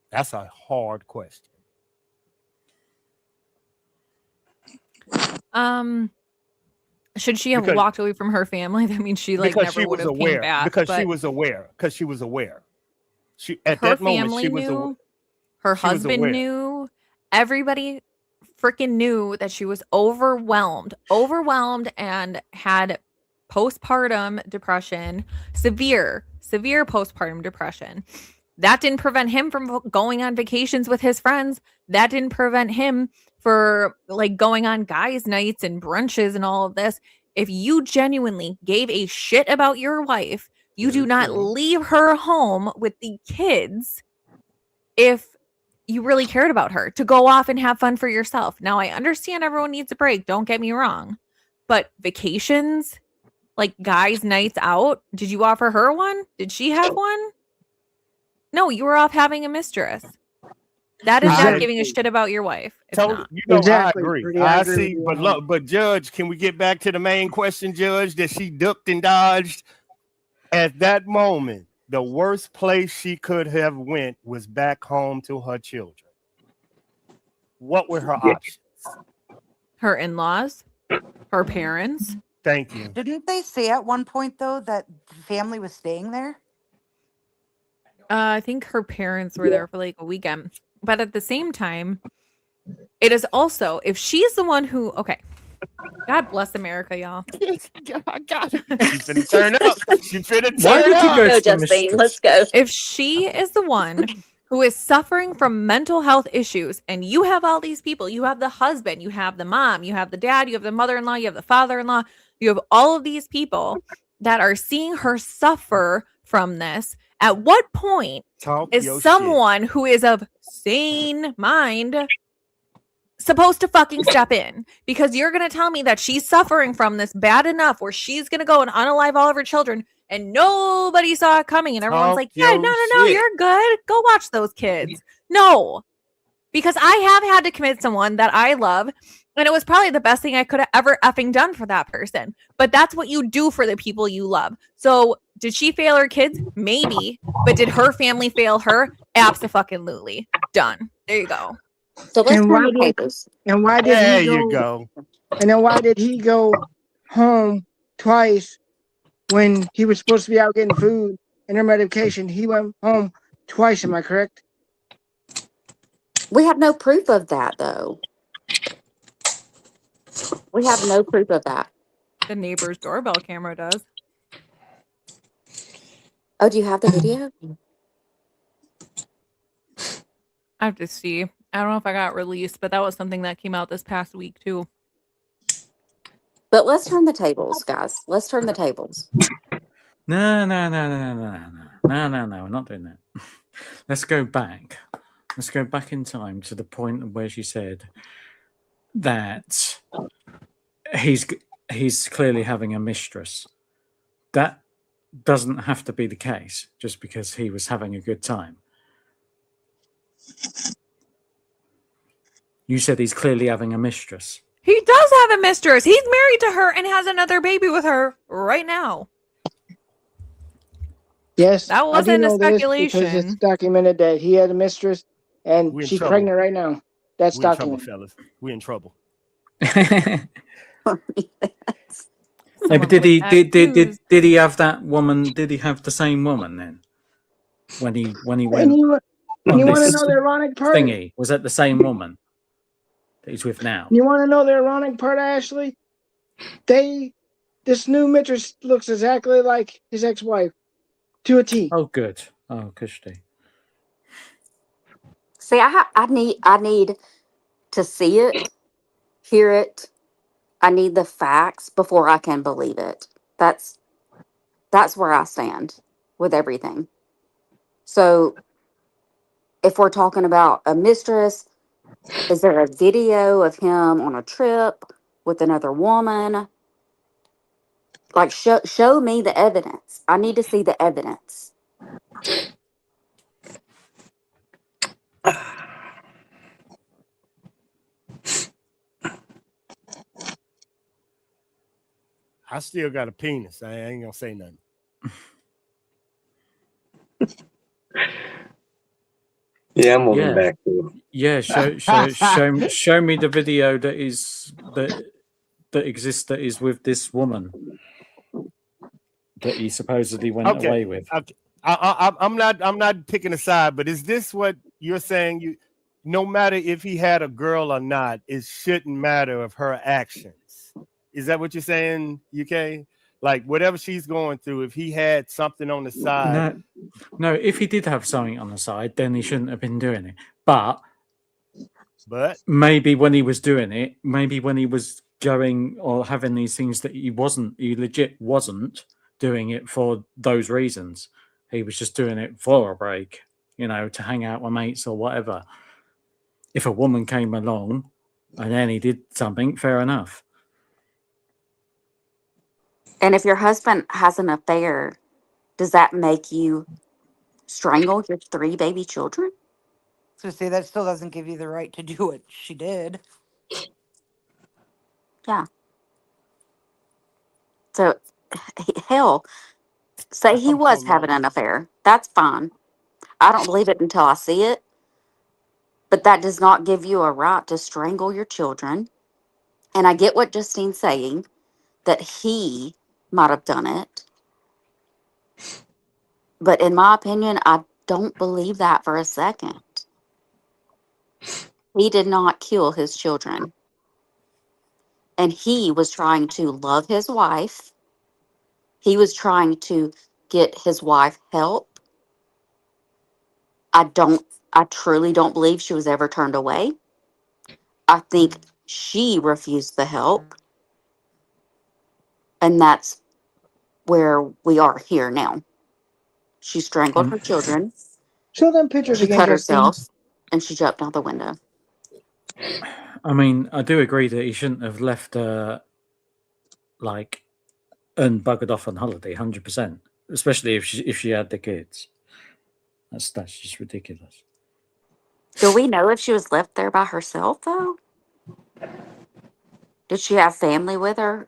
That's a hard question. Should she have walked away from her family? That means she never would have came back. Because she was aware. She at her that moment she was knew, her husband knew, everybody freaking knew that she was overwhelmed and had postpartum depression, severe postpartum depression. That didn't prevent him from going on vacations with his friends. That didn't prevent him for going on guys' nights and brunches and all of this. If you genuinely gave a shit about your wife, you do not leave her home with the kids if you really cared about her, to go off and have fun for yourself. Now, I understand everyone needs a break. Don't get me wrong. But vacations, like guys' nights out, did you offer her one? Did she have one? No, you were off having a mistress. That is not giving a shit about your wife. It's not. Exactly. I agree. I see. But Judge, can we get back to the main question, Judge, that she ducked and dodged? At that moment, the worst place she could have went was back home to her children. What were her options? Her in-laws, her parents. Thank you. Didn't they say at one point though that the family was staying there? I think her parents were there for a weekend. But at the same time, it is also, if she's the one who, God bless America, y'all. She's finna turn up. She's finna turn up. Go, Justine. Let's go. If she is the one who is suffering from mental health issues, and you have all these people, you have the husband, you have the mom, you have the dad, you have the mother-in-law, you have the father-in-law, you have all of these people that are seeing her suffer from this, at what point Talk is your someone who is of sane mind supposed to fucking step in? Because you're going to tell me that she's suffering from this bad enough where she's going to go and unalive all of her children and nobody saw it coming and everyone's Talk like, yeah, your no, shit. you're good. Go watch those kids. No, because I have had to commit someone that I love, and it was probably the best thing I could have ever effing done for that person. But that's what you do for the people you love. So did she fail her kids? Maybe. But did her family fail her? Absolutely. Done. There you go. So let's And turn why the did tables. and why did There he you go? go. And then why did he go home twice when he was supposed to be out getting food and her medication? He went home twice. Am I correct? We have no proof of that, though. We have no proof of that. The neighbor's doorbell camera does. Oh, do you have the video? I have to see. I don't know if I got released, but that was something that came out this past week too. But let's turn the tables, guys. Let's turn the tables. No. We're not doing that. Let's go back. Let's go back in time to the point where she said that he's clearly having a mistress. That doesn't have to be the case just because he was having a good time. You said he's clearly having a mistress. He does have a mistress. He's married to her and has another baby with her right now. Yes, That I do wasn't a know this because it's speculation. documented that he had a mistress and We in she's trouble. pregnant right now. That's We in trouble, documented. fellas. We in trouble. No, but did he have that woman? Did he have the same woman then? When he And went you on want to this know the ironic part? thingy, was that the same woman that he's with now? You want to know the ironic part, Ashley? This new mistress looks exactly like his ex-wife, to a T. Oh, good. Oh, Kushti. See, I need to see it, hear it. I need the facts before I can believe it. That's where I stand with everything. So, if we're talking about a mistress, is there a video of him on a trip with another woman? Like, show me the evidence. I need to see the evidence. I still got a penis. I ain't gonna say nothing. Yeah, I'm moving back to. Yeah, show me the video that exists that is with this woman that he supposedly went away with. Okay. I'm not picking a side, but is this what you're saying? You, no matter if he had a girl or not, it shouldn't matter of her actions. Is that what you're saying, UK? Like whatever she's going through, if he had something on the side. No, if he did have something on the side, then he shouldn't have been doing it. But maybe when he was doing it, maybe when he was going or having these things that he legit wasn't doing it for those reasons. He was just doing it for a break, to hang out with mates or whatever. If a woman came along and then he did something, fair enough. And if your husband has an affair, does that make you strangle your 3 baby children? So say that still doesn't give you the right to do what she did. Yeah. So, hell, say he was having an affair. That's fine. I don't believe it until I see it. But that does not give you a right to strangle your children. And I get what Justine's saying, that he might have done it. But in my opinion, I don't believe that for a second. He did not kill his children. And he was trying to love his wife. He was trying to get his wife help. I truly don't believe she was ever turned away. I think she refused the help. And that's where we are here now. She strangled her children. Show them pictures She again, cut Justine. herself, and she jumped out the window. I mean, I do agree that he shouldn't have left her, like, and buggered off on holiday, 100%. Especially if she had the kids. That's just ridiculous. Do we know if she was left there by herself, though? Did she have family with her?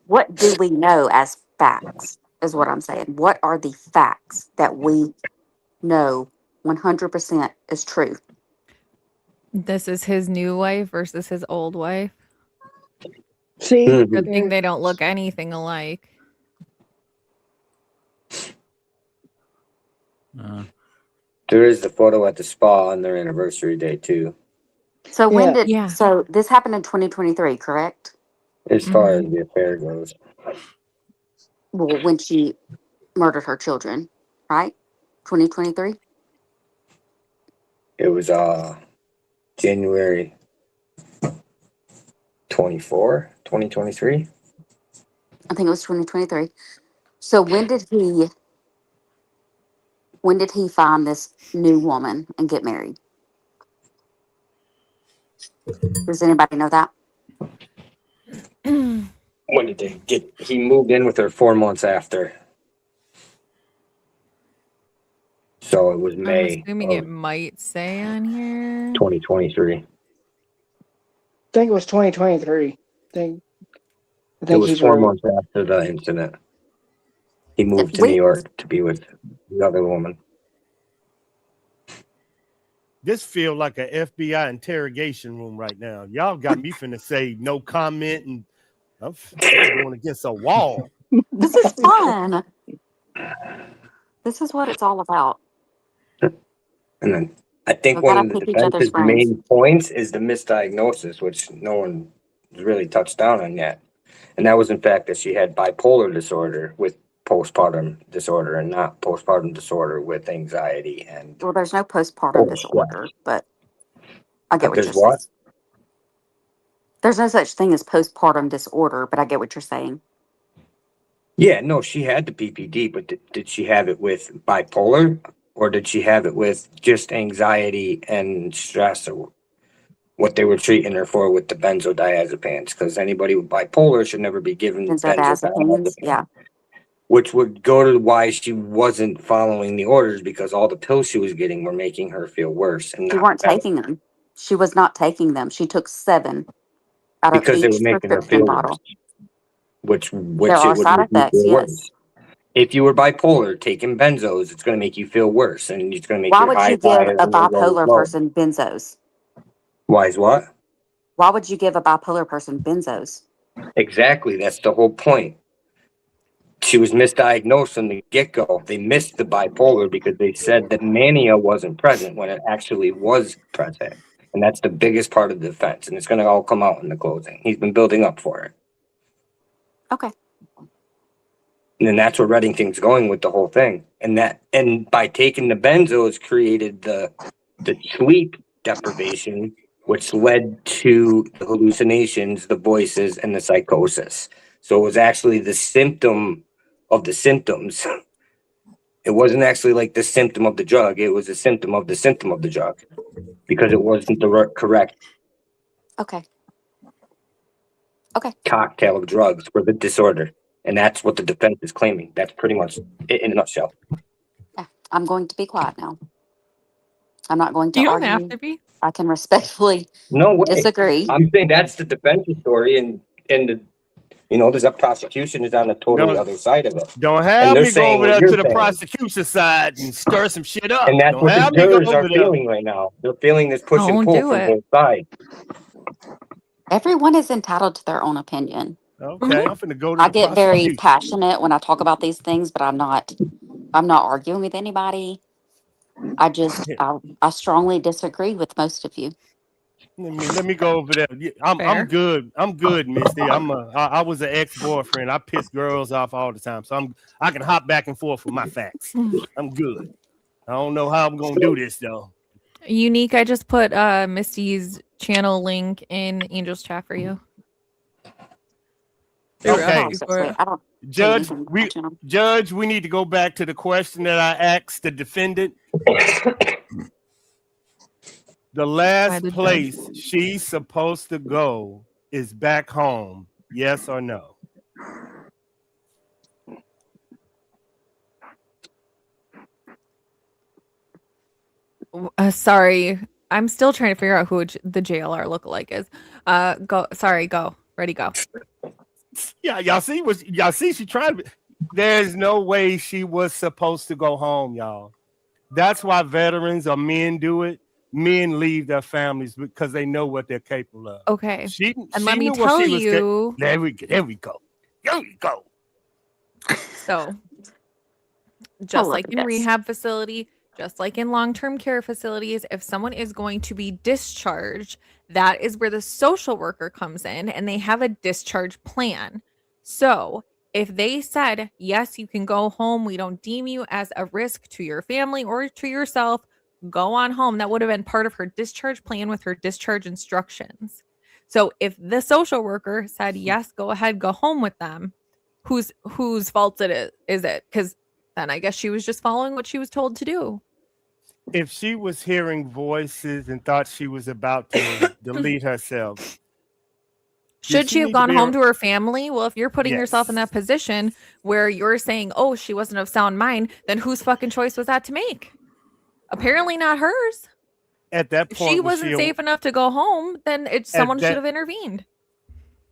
What do we know as facts, is what I'm saying. What are the facts that we know 100% is true? This is his new wife versus his old wife. See? Good thing they don't look anything alike. There is the photo at the spa on their anniversary day too. So when Yeah. did Yeah. so this happened in 2023, correct? As far as the affair goes. Well, when she murdered her children, right? 2023? It was January 24, 2023. I think it was 2023. So when did he find this new woman and get married? Does anybody know that? When did they get? He moved in with her 4 months after. So it was I'm May assuming of it might say on here. 2023. I think it was 2023. I think It was he's 4 right. months after the incident. He moved to We- New York to be with the other woman. This feel like a FBI interrogation room right now. Y'all got me finna say no comment, and I'm going against a wall. This is fun. This is what it's all about. And then I think We one gotta of the pick each other's defense's brains. main points is the misdiagnosis, which no one has really touched down on yet. And that was, in fact, that she had bipolar disorder with postpartum disorder and not postpartum disorder with anxiety and Well, there's no postpartum disorder, but I get what there's you're what? saying. There's no such thing as postpartum disorder, but I get what you're saying. Yeah, no, she had the PPD, but did she have it with bipolar or did she have it with just anxiety and stress or what they were treating her for with the benzodiazepines? Because anybody with bipolar should never be given Benzodiazepines, yeah. which would go to why she wasn't following the orders because all the pills she was getting were making her feel worse and She not weren't better taking them. She was not taking them. She took 7 out of because they were each making her prescription feel bottle. worse, There which it are would side make you effects, feel yes. worse. If you were bipolar, taking benzos, it's going to make you feel worse and it's going to make Why your would you highs give higher a and your lows bipolar low. person benzos? Why is what? Why would you give a bipolar person benzos? Exactly. That's the whole point. She was misdiagnosed from the get-go. They missed the bipolar because they said that mania wasn't present when it actually was present. And that's the biggest part of the defense. And it's going to all come out in the closing. He's been building up for it. Okay. And then that's where Reddington's going with the whole thing. And by taking the benzos created the sleep deprivation, which led to the hallucinations, the voices, and the psychosis. So it was actually the symptom of the symptoms. It wasn't actually like the symptom of the drug. It was a symptom of the symptom of the drug because it wasn't the correct Okay. Okay. cocktail of drugs for the disorder. And that's what the defense is claiming. That's pretty much it in a nutshell. Yeah. I'm going to be quiet now. I'm not going to You don't have argue. to be. I can respectfully No way. disagree. I'm saying that's the defense's story, and the there's a prosecution is on the totally other side of it. Don't And have they're me go saying over what there you're to the saying. prosecution side and stir some shit up. And that's Don't what the have me go jurors are over there. feeling right now. They're feeling this push and Don't pull do from it. both sides. Everyone is entitled to their own opinion. Okay, I'm finna go to I the get very prosecution. passionate when I talk about these things, but I'm not arguing with anybody. I strongly disagree with most of you. Let me go over there. I'm Fair. good. I'm good, Misty. I was an ex-boyfriend. I piss girls off all the time, so I can hop back and forth with my facts. I'm good. I don't know how I'm gonna do this though. Unique, I just put Misty's channel link in Angel's chat for you. They were Okay, asking for it. I don't see Judge, anything we matching them. Judge, we need to go back to the question that I asked the defendant. The By last the judge. place she's supposed to go is back home. Yes or no? Sorry, I'm still trying to figure out who the JLR lookalike is. Go. Sorry, go. Ready, go. Yeah, y'all see she tried to. There's no way she was supposed to go home, y'all. That's why veterans or men do it. Men leave their families because they know what they're capable of. Okay. She And let me knew what tell she was. you. There we go. There we go. There we go. So, I just love like it, in guys. rehab facility, just like in long-term care facilities, if someone is going to be discharged, that is where the social worker comes in and they have a discharge plan. So, if they said, "Yes, you can go home. We don't deem you as a risk to your family or to yourself. Go on home." That would have been part of her discharge plan with her discharge instructions. So, if the social worker said, "Yes, go ahead, go home with them," whose fault is it? Because then I guess she was just following what she was told to do. If she was hearing voices and thought she was about to delete herself, Should she have need to gone be? home to her family? Well, if you're putting yourself in Yes. that position where you're saying, "Oh, she wasn't of sound mind," then whose fucking choice was that to make? Apparently not hers. At that If she point, was wasn't safe enough to go home, then at someone should that have intervened.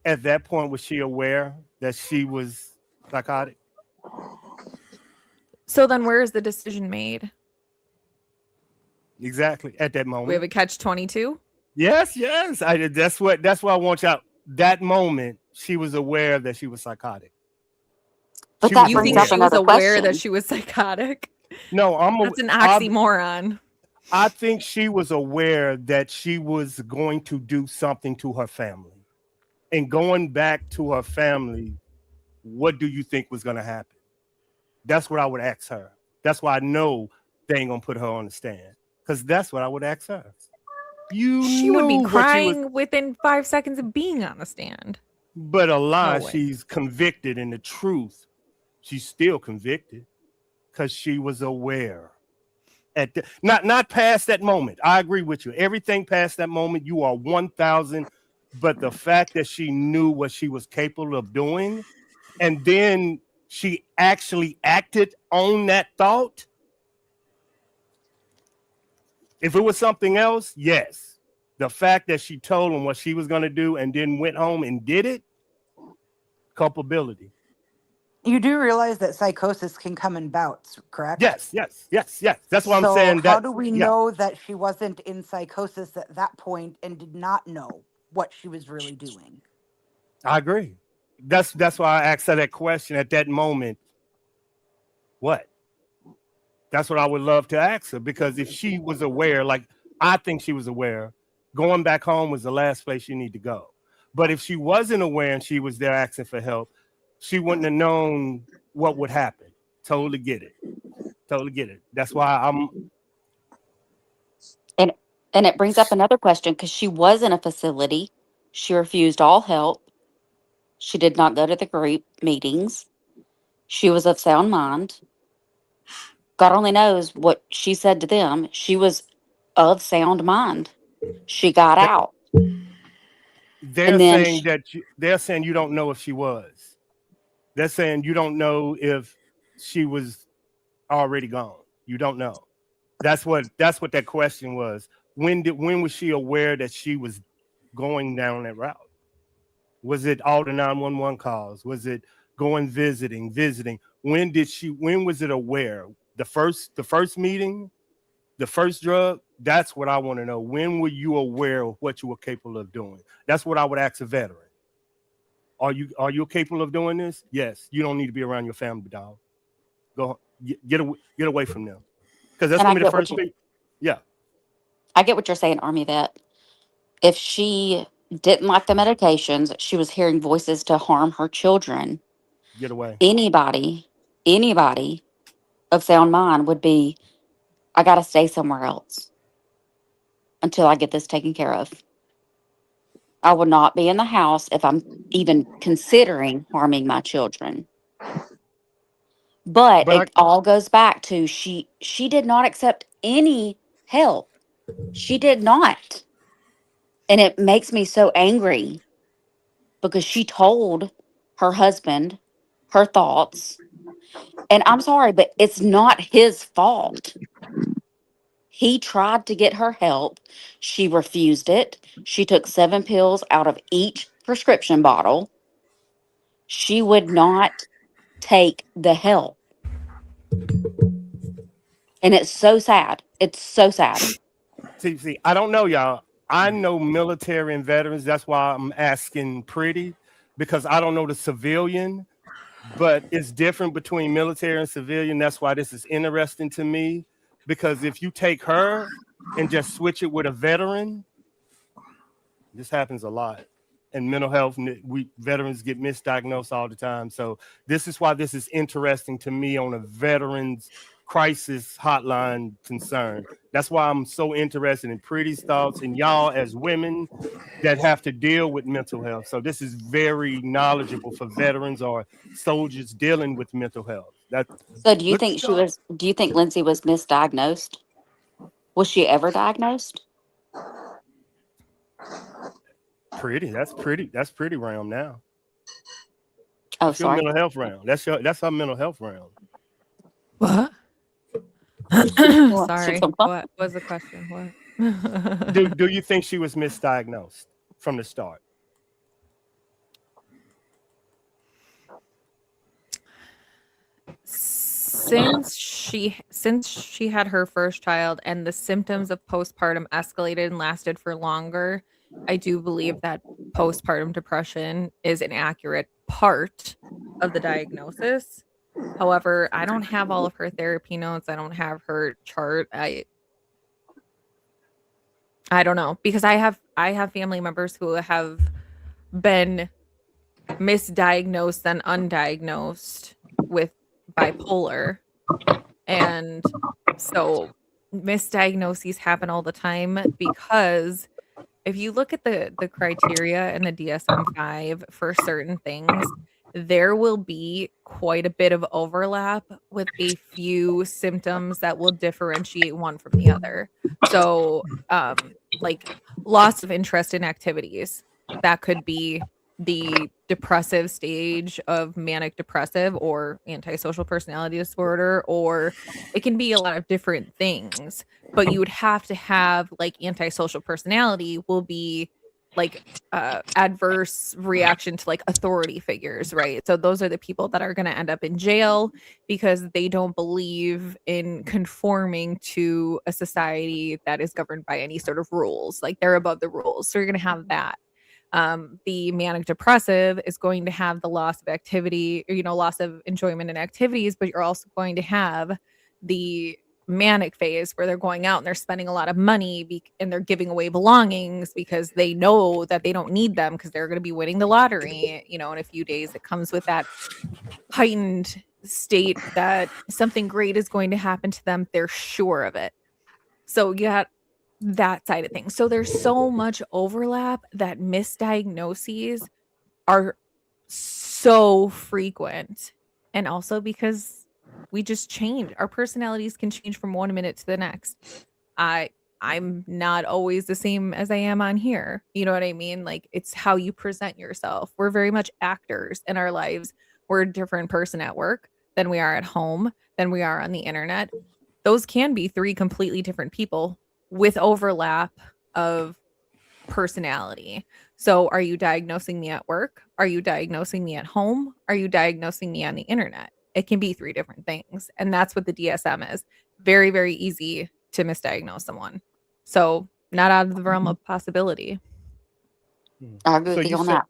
at that point was she aware that she was psychotic? So then where is the decision made? Exactly at that We have moment. a catch-22? Yes, yes. That's what I want y'all. That moment, she was aware that she was psychotic. But She that was You think brings up she aware. was another aware that question. she was psychotic? No, That's an oxymoron. I think she was aware that she was going to do something to her family. And going back to her family, what do you think was going to happen? That's what I would ask her. That's why I know they ain't going to put her on the stand. Because that's what I would ask her. You She would be knew what she was. crying within 5 seconds of being on the stand. But a lie, way. she's convicted. In the truth, she's still convicted because she was aware. Not past that moment. I agree with you. Everything past that moment, you are 1,000. But the fact that she knew what she was capable of doing, and then she actually acted on that thought. If it was something else, yes. The fact that she told him what she was going to do and then went home and did it, culpability. You do realize that psychosis can come in bouts, correct? Yes. That's why I'm So saying how that. do we Yeah, know that she wasn't in psychosis at that point and did not know what she was really doing? I agree. That's why I asked her that question at that moment. What? That's what I would love to ask her, because if she was aware, like I think she was aware, going back home was the last place you need to go. But if she wasn't aware and she was there asking for help, she wouldn't have known what would happen. Totally get it. Totally get it. That's why I'm. And it brings up another question because she was in a facility. She refused all help. She did not go to the group meetings. She was of sound mind. God only knows what she said to them. She was of sound mind. She got out. They're And then saying that they're saying you don't know if she was. They're saying you don't know if she was already gone. You don't know. That's what that question was. When was she aware that she was going down that route? Was it all the 911 calls? Was it going visiting? When was it aware? The first meeting, the first drug? That's what I want to know. When were you aware of what you were capable of doing? That's what I would ask a veteran. Are you capable of doing this? Yes. You don't need to be around your family, dog. Go get away from them. Because that's and I gonna be the get what first you thing. Yeah, I get what you're saying, Army vet. If she didn't like the medications, she was hearing voices to harm her children. get away. Anybody of sound mind would be, I gotta stay somewhere else until I get this taken care of. I will not be in the house if I'm even considering harming my children. But But I, it all goes back to she did not accept any help. She did not. And it makes me so angry because she told her husband her thoughts. And I'm sorry, but it's not his fault. He tried to get her help. She refused it. She took 7 pills out of each prescription bottle. She would not take the help. And it's so sad. It's so sad. see, I don't know, y'all. I know military and veterans. That's why I'm asking Pretty, because I don't know the civilian, but it's different between military and civilian. That's why this is interesting to me, because if you take her and just switch it with a veteran, this happens a lot. And mental health, we veterans get misdiagnosed all the time. So this is why this is interesting to me on a veterans crisis hotline concern. That's why I'm so interested in Pretty's thoughts and y'all as women that have to deal with mental health. So this is very knowledgeable for veterans or soldiers dealing with mental health. So do you think Lindsay was misdiagnosed? Was she ever diagnosed? That's pretty realm now. Oh, That's your sorry. mental health round. That's our mental health round. What? Well, Sorry. What was the question? What? Do you think she was misdiagnosed from the start? Since she had her first child and the symptoms of postpartum escalated and lasted for longer, I do believe that postpartum depression is an accurate part of the diagnosis. However, I don't have all of her therapy notes. I don't have her chart. I don't know, because I have family members who have been misdiagnosed and undiagnosed with bipolar. And so misdiagnoses happen all the time, because if you look at the criteria in the DSM-5 for certain things, there will be quite a bit of overlap with a few symptoms that will differentiate one from the other. So, like loss of interest in activities, that could be the depressive stage of manic depressive or antisocial personality disorder, or it can be a lot of different things. But you would have to have like antisocial personality will be like adverse reaction to like authority figures, right? So those are the people that are going to end up in jail because they don't believe in conforming to a society that is governed by any sort of rules. Like they're above the rules. So you're going to have that. The manic depressive is going to have the loss of activity, or, loss of enjoyment in activities, but you're also going to have the manic phase where they're going out and they're spending a lot of money and they're giving away belongings because they know that they don't need them because they're going to be winning the lottery, in a few days. It comes with that heightened state that something great is going to happen to them. They're sure of it. So you got that side of things. So there's so much overlap that misdiagnoses are so frequent. And also because we just change. Our personalities can change from one minute to the next. I'm not always the same as I am on here. You know what I mean? Like it's how you present yourself. We're very much actors in our lives. We're a different person at work than we are at home, than we are on the internet. Those can be 3 completely different people with overlap of personality. So are you diagnosing me at work? Are you diagnosing me at home? Are you diagnosing me on the internet? It can be 3 different things. And that's what the DSM is. Very, very easy to misdiagnose someone. So not out of the realm of possibility. I agree with you on that.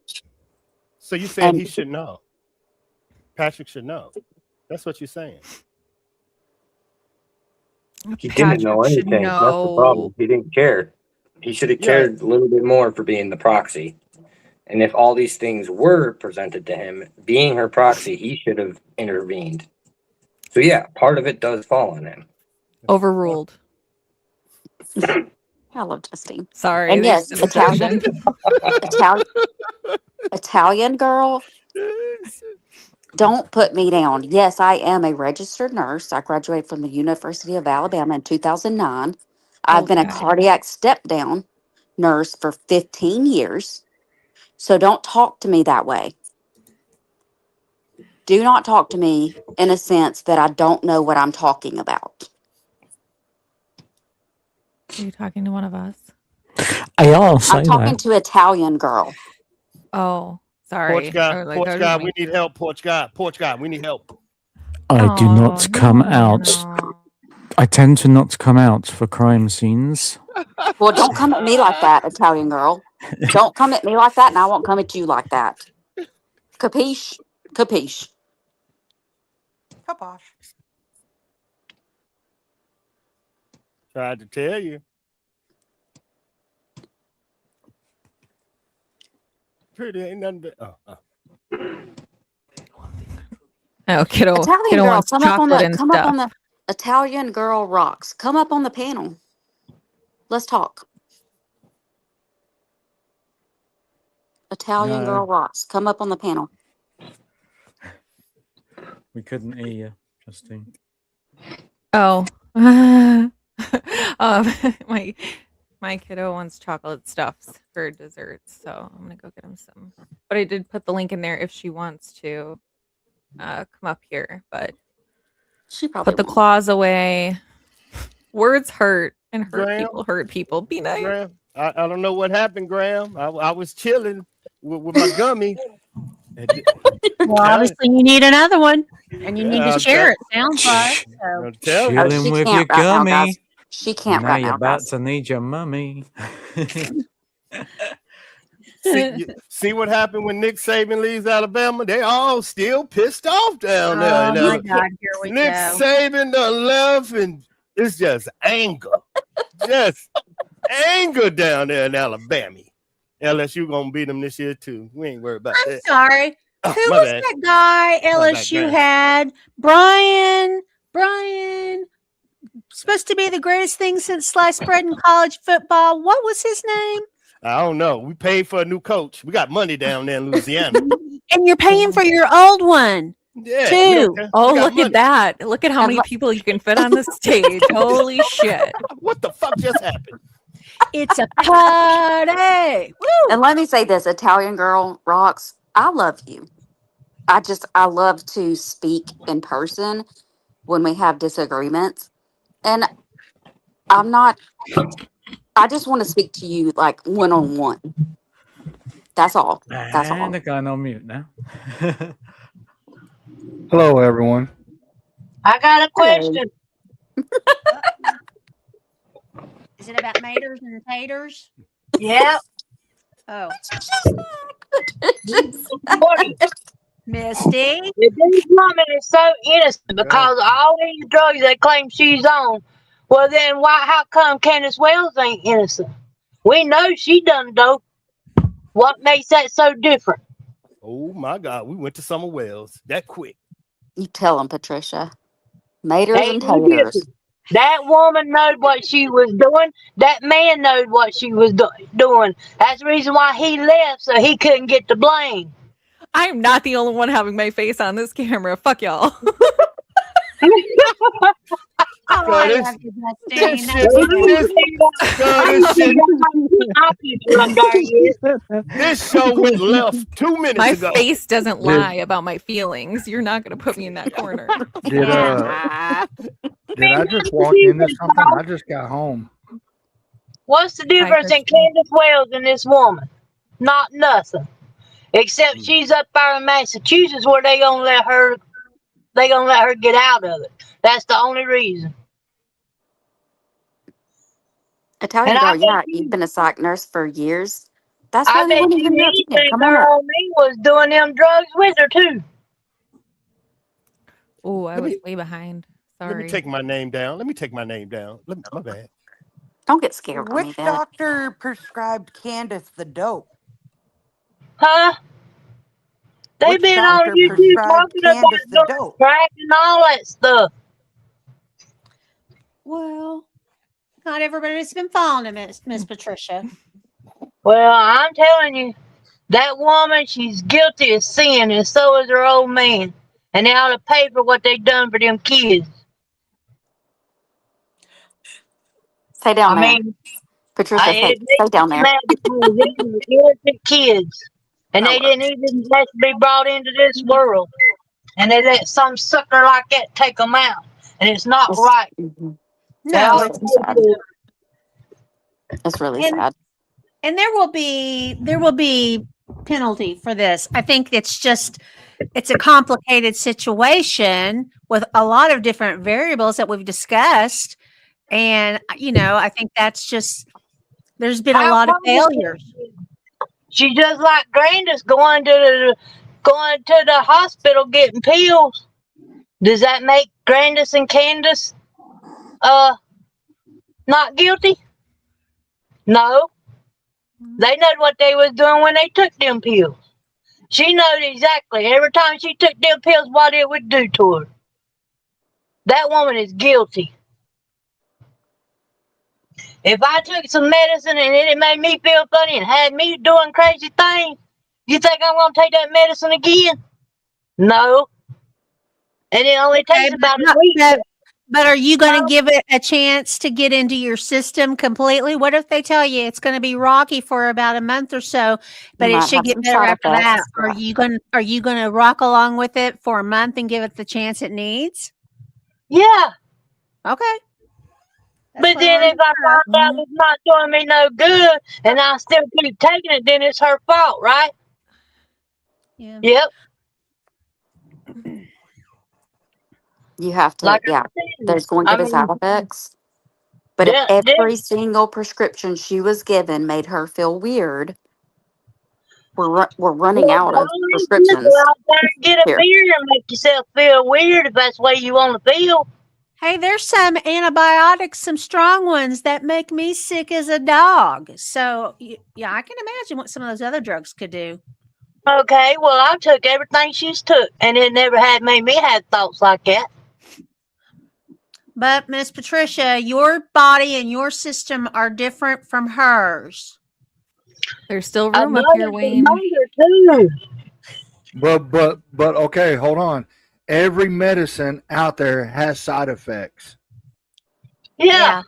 So you're saying he should know? Patrick should know. That's what you're saying. He didn't know anything. That's the problem. He didn't care. He should have cared a little bit more for being the proxy. And if all these things were presented to him, being her proxy, he should have intervened. So yeah, part of it does fall on him. Overruled. I love Justine. Sorry, And there's yes, just tension. Italian girl, don't put me down. Yes, I am a registered nurse. I graduated from the University of Alabama in 2009. I've been a Okay. cardiac step down nurse for 15 years. So don't talk to me that way. Do not talk to me in a sense that I don't know what I'm talking about. Are you talking to one of us? I'll I'm say talking that. to Italian girl. Oh, Porch sorry. guy, I was like, porch that guy, doesn't we make need sense. help. Porch guy, we need help. I do Oh, not come out. no. I tend to not come out for crime scenes. Well, don't come at me like that, Italian girl. Don't come at me like that, and I won't come at you like that. Capiche? Capiche. Kabosh. Tried to tell you. Pretty ain't nothing but Oh, kiddo Italian girl, wants chocolate and come up on stuff. the Italian girl rocks. Come up on the panel. Let's talk. Italian No, girl rocks. Come up on the panel. we couldn't hear you, Justine. Oh. My kiddo wants chocolate stuffs for desserts, so I'm gonna go get him some. But I did put the link in there if she wants to come up here, but She probably put the won't. claws away. Words hurt and Graham, hurt people. Be nice. Graham, I don't know what happened, Graham. I was chilling with my gummy. Well, obviously you need another one, and you need to I'll share it. Sounds like. So. I'll tell you. Oh, Chilling she with can't your right now, guys. gummy. She can't Now right you're now, about guys. to need your mummy. See what happened when Nick Saban leaves Alabama? They all still pissed off down there. Oh in my Alabama. God, here we Nick go. Saban done left, and it's just anger. Just anger down there in Alabama. LSU gonna beat them this year too. We ain't worried about I'm that. sorry. Oh, Who my was bad. that guy My bad, LSU Graham. had? Brian, supposed to be the greatest thing since sliced bread in college football. What was his name? I don't know. We paid for a new coach. We got money down there in Louisiana. And you're paying for your old one. Yeah, we don't care. Oh, We got look money. at that. Look at how many people you can fit on the stage. Holy shit. What the fuck just happened? It's a party. Woo! And let me say this, Italian girl rocks. I love you. I love to speak in person when we have disagreements. And I just want to speak to you like one on one. That's all. That's all. And they're going on mute now. Hello, everyone. I got a question. Is it about maters and taters? Yep. Oh. Morty. Misty. This woman is so innocent because all these drugs they claim she's on. Well, then how come Candace Wells ain't innocent? We know she done dope. What makes that so different? Oh my God, we went to Summer Wells that quick. You tell them, Patricia. Maters and Ain't no taters. different. That woman knowed what she was doing. That man knowed what she was doing. That's the reason why he left, so he couldn't get the blame. I'm not the only one having my face on this camera. Fuck y'all. Oh, God, I this- love you, this Justine. This show went left 2 minutes My ago. face doesn't lie about my feelings. You're not going to put me in that corner. Did I just walk into something? I just got home. What's the difference in Candace Wells and this woman? Not nothing. Except she's up there in Massachusetts where they gonna let her get out of it. That's the only reason. Italian And I girl, yeah, bet you've been a psych nurse for years. That's I why they bet wouldn't you even know. Yeah, anything come on her up. on me was doing them drugs with her too. Oh, I was way behind. Sorry. Let me take my name down. My bad. Don't get scared on me, Which Beth. doctor prescribed Candace the dope? Huh? They've Which been on doctor YouTube prescribed talking about Candace the doing dope? crack and all that stuff. Well, Not everybody's been following him, Miss Patricia. Well, I'm telling you, that woman, she's guilty of sin, and so is her old man. And they ought to pay for what they done for them kids. Stay down I there. mean, Patricia, it stay makes down me there. mad because these are innocent kids. And they didn't even have to be brought into this world. And they let some sucker like that take them out. And it's not right. They No, ought to it's pay not. for it. It's really And sad. and there will be penalty for this. I think it's a complicated situation with a lot of different variables that we've discussed. And I think that's just there's been a How lot of complicated? failures. She just like Grandis going to the hospital getting pills. Does that make Grandis and Candace not guilty? No. They know what they was doing when they took them pills. She knows exactly every time she took them pills what it would do to her. That woman is guilty. If I took some medicine and it made me feel funny and had me doing crazy things, you think I'm gonna take that medicine again? No. And it only Okay, takes about a week. but are you going to give it a chance to get into your system completely? What if they tell you it's going to be rocky for about a month or so, but You it might should have get some better side after that? effects. Are you going to rock along with it for a month and give it the chance it needs? Yeah. Okay. But then if I find out it's not doing me no good and I still keep taking it, then it's her fault, right? Yeah. Yep. You have to, Like yeah. I said, There's going to I be side mean, effects. But if yeah, every single prescription she was given made her feel weird, we're running well, out why of don't you go prescriptions out there and get a here. beer and make yourself feel weird if that's the way you want to feel? Hey, there's some antibiotics, some strong ones that make me sick as a dog. So, yeah, I can imagine what some of those other drugs could do. Okay, well, I took everything she's took, and it never had made me have thoughts like that. But Miss Patricia, your body and your system are different from hers. There's still A room up here, mother's a Wayne. mother too. But okay, hold on. Every medicine out there has side effects. Yeah.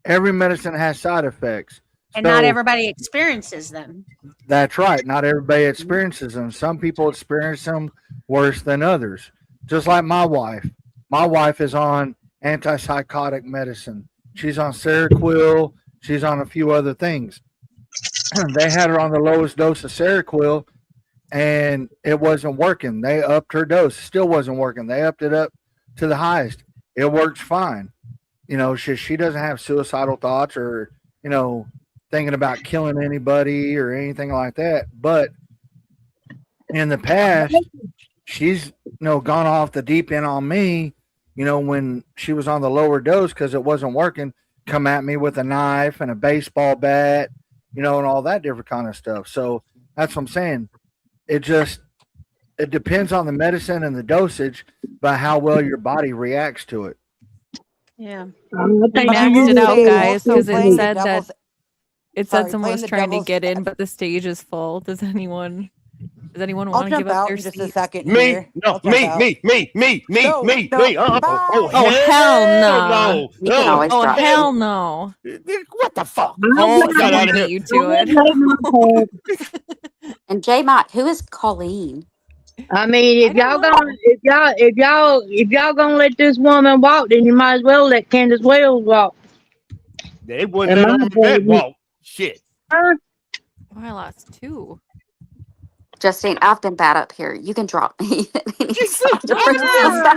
Every medicine has side effects. And not So everybody experiences them. that's right. Not everybody experiences them. Some people experience them worse than others. Just like my wife. My wife is on antipsychotic medicine. She's on Seroquel. She's on a few other things. They had her on the lowest dose of Seroquel, and it wasn't working. They upped her dose. Still wasn't working. They upped it up to the highest. It works fine. She doesn't have suicidal thoughts or, thinking about killing anybody or anything like that. But in the past, she's, gone off the deep end on me, when she was on the lower dose because it wasn't working, come at me with a knife and a baseball bat, and all that different kind of stuff. So that's what I'm saying. It depends on the medicine and the dosage by how well your body reacts to it. Yeah. We But I maxed will it out, say guys, also because it playing the said that devil's someone playing was the trying to devil's get in, but the stage is full. Does anyone I'll want to give jump up out their in just a seat? second Me? here. No, I'll jump out. No, no, Oh, bye. Oh, hell hell no. no. You can always Oh, drop hell me. no. What the fuck? I'll Oh, Fuck that someone out of here. beat you to it. And J Mott, who is Colleen? I mean, I don't know. if y'all gonna let this woman walk, then you might as well let Candace Wells walk. They wouldn't In let my on point of that view. walk. Shit. Huh? Oh, I lost 2. Justine, I've been bad up here. You can drop me at any You see, time during this Ah,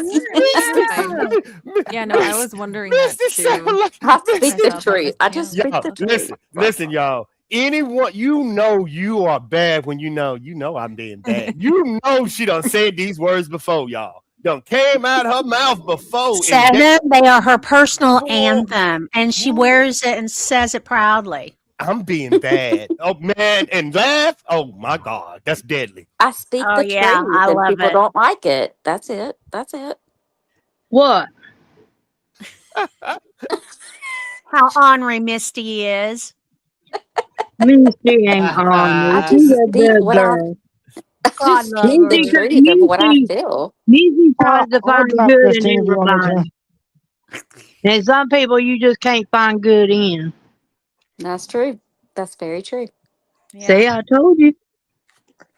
session. Yeah, no, I was wondering that too. I I speak the thought that was truth. I just speak y'all, the truth. listen, y'all. Anyone, you are bad when you know I'm being bad. You know she done said these words before, y'all. Done came out her mouth before. Said them. They are her personal anthem, and she wears it and says it proudly. I'm being bad. Oh man, and laugh. Oh my God, that's deadly. I speak Oh the yeah, truth, I and love people it. don't like it. That's it. That's it. what? how ornery Misty is. Misty ain't ornery. I She's just a speak good what I girl. God just love speak the her. truth of what I feel. Misty tries to I'll find drop good in Christine if you want me to. everybody. And some people you just can't find good in. That's true. That's very true. See, I told you.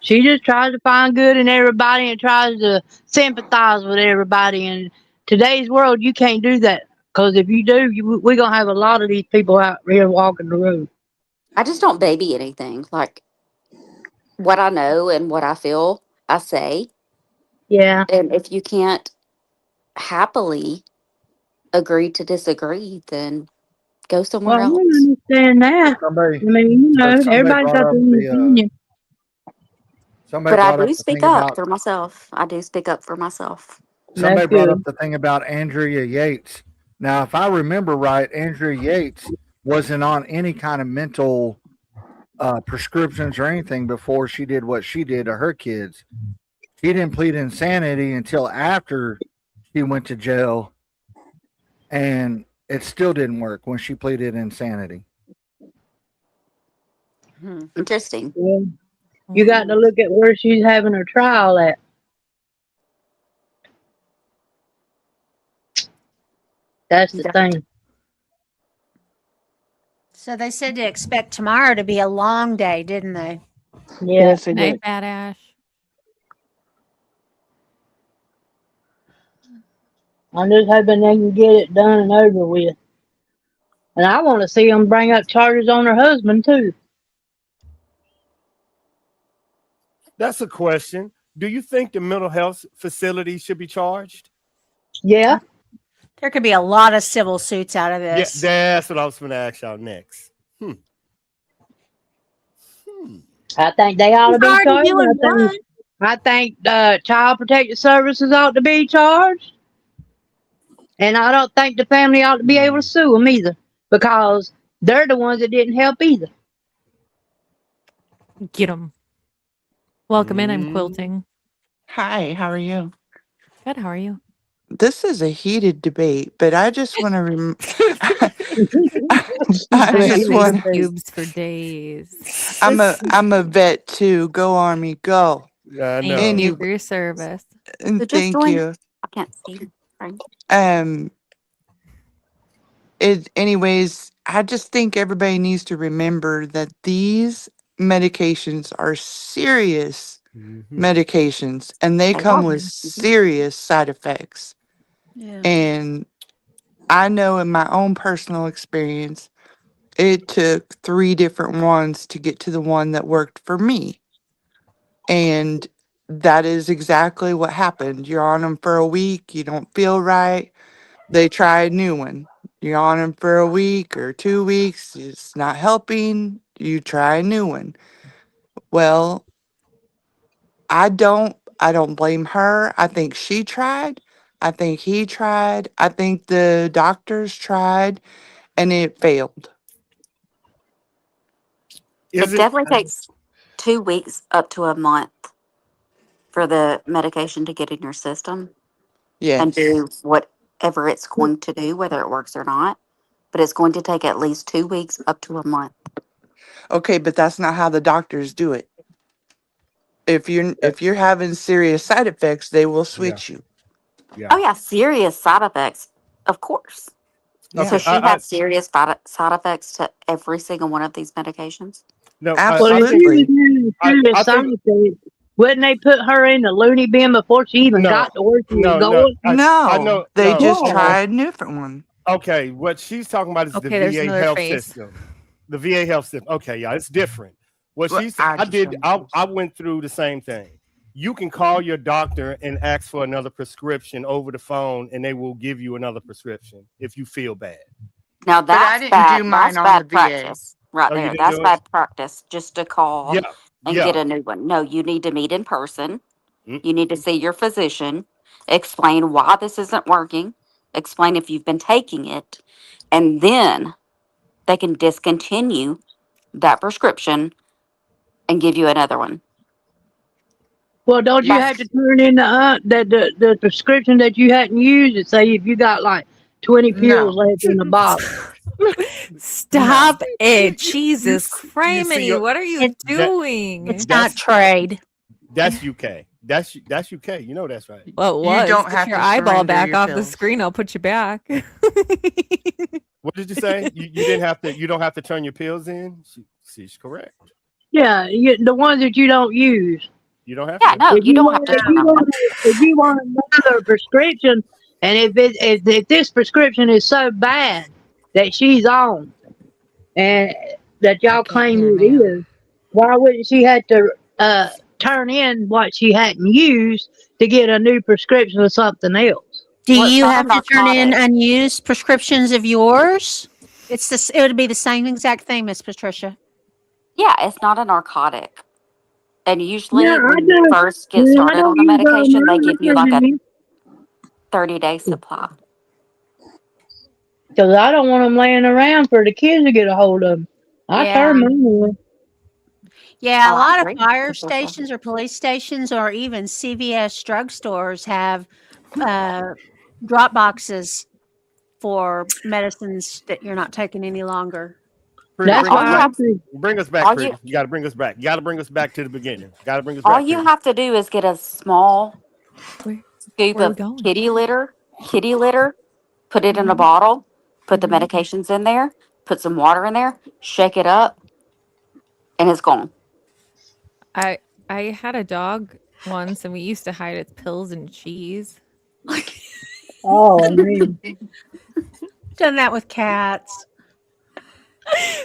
She just tries to find good in everybody and tries to sympathize with everybody. In today's world, you can't do that. Because if you do, we're going to have a lot of these people out here walking the road. I just don't baby anything. Like what I know and what I feel, I say. Yeah. And if you can't happily agree to disagree, then go Well, somewhere I else. understand that. Somebody, I mean, you know, somebody everybody's brought got their up own the opinion. somebody But I brought do up the speak thing up about for myself. I do speak up for myself. That's somebody brought up good. the thing about Andrea Yates. Now, if I remember right, Andrea Yates wasn't on any kind of mental prescriptions or anything before she did what she did to her kids. She didn't plead insanity until after she went to jail, and it still didn't work when she pleaded insanity. Interesting. Yeah. You got to look at where she's having her trial at. That's the thing. So they said to expect tomorrow to be a long day, didn't they? Yeah. Yes, they Night, did. Bad Ash. I'm just hoping they can get it done and over with. And I want to see them bring up charges on her husband, too. That's a question. Do you think the mental health facility should be charged? Yeah. There could be a lot of civil suits out of Yeah, this. that's what I was going to ask y'all next. I think they ought to It's be already charged. doing one. I think Child Protective Services ought to be charged. And I don't think the family ought to be able to sue them either. Because they're the ones that didn't help either. Get them. Welcome in. I'm quilting. Hi, how are you? Good. How are you? This is a heated debate, but I just want to He's I been at just face want cubes for days. I'm a vet too. Go Army, go. I Thank know. you for your service. So And just thank join. you. I can't see. Sorry. Um anyways, I just think everybody needs to remember that these medications are serious medications and they They come are. with Mhm. serious side effects. Yeah. And I know in my own personal experience, it took 3 different ones to get to the one that worked for me. And that is exactly what happened. You're on them for a week, you don't feel right, they try a new one. You're on them for a week or 2 weeks, it's not helping, you try a new one. Well, I don't blame her. I think she tried. I think he tried. I think the doctors tried and it failed. Is It it? definitely takes 2 weeks up to a month for the medication to get in your system and Yes. do whatever it's going to do, whether it works or not. But it's going to take at least 2 weeks up to a month. Okay, but that's not how the doctors do it. If you're having serious side effects, they will Yeah. switch you. Oh, yeah, serious side effects, of course. So Yeah. Okay. she had serious side effects to every single one of these medications. No. Well, I if she think. was Absolutely. having I serious side think. effects, wouldn't they put her in the loony bin before she even No. got to where she was No. going? I No, know. they No. just Okay. tried a different one. Okay. What she's talking about is the Okay, there's VA another health face. system. The VA health system. Okay. Yeah, it's different. What Well, she's. I I just did. don't. I went through the same thing. You can call your doctor and ask for another prescription over the phone, and they will give you another prescription if you feel bad. Now But I that's didn't bad. do mine That's on the bad VA. practice right Oh, you there. didn't That's do it? bad practice just to call Yeah. and get Yeah. a new one. No, you need to meet in person. Mm. You need to see your physician, explain why this isn't working, explain if you've been taking it, and then they can discontinue that prescription and give you another one. Well, don't you have to Yes. turn in the prescription that you hadn't used and say if you got like 20 pills No. left in the bottle? Stop it. You Jesus see, criminy. What are you doing? It's not trade. That's UK. That's UK. You know that's right. Well, it You was. don't Get have your to eyeball surrender back your off the pills. screen. I'll put you back. What did you say? You didn't have to. You don't have to turn your pills in. She's correct. Yeah, the ones that you don't use. You don't have Yeah, to. no, you don't have to turn them in. If you want another prescription, and if this prescription is so bad that she's on, and that y'all claim it is, why wouldn't she have to turn in what she hadn't used to get a new prescription for something else? Do Well, it's you not a have to turn in narcotic. unused prescriptions of yours? It's this. It would be the same exact thing, Miss Patricia. Yeah, it's not a narcotic. And Yeah, usually, I when you do. first get Yeah, I started don't on the use medication, they mine. give you like a 30-day supply. Because I don't want them laying around for the kids to get a hold of them. I turn Yeah. mine in. Yeah, a Oh, I lot of agree, fire Patricia. stations or police stations or even CVS drugstores have drop boxes for medicines that you're not taking any longer. Pretty, That's bring us why All back. I think. Bring us back, all you pretty. You got to bring us back. You got to bring us back to the beginning. Got to bring us all back, you pretty. have to do is get a small Where, scoop where are we of going? kitty litter, put it in a bottle, put the medications in there, put some water in there, shake it up, and it's gone. I had a dog once and we used to hide its pills in cheese. Oh, man. Done that with cats.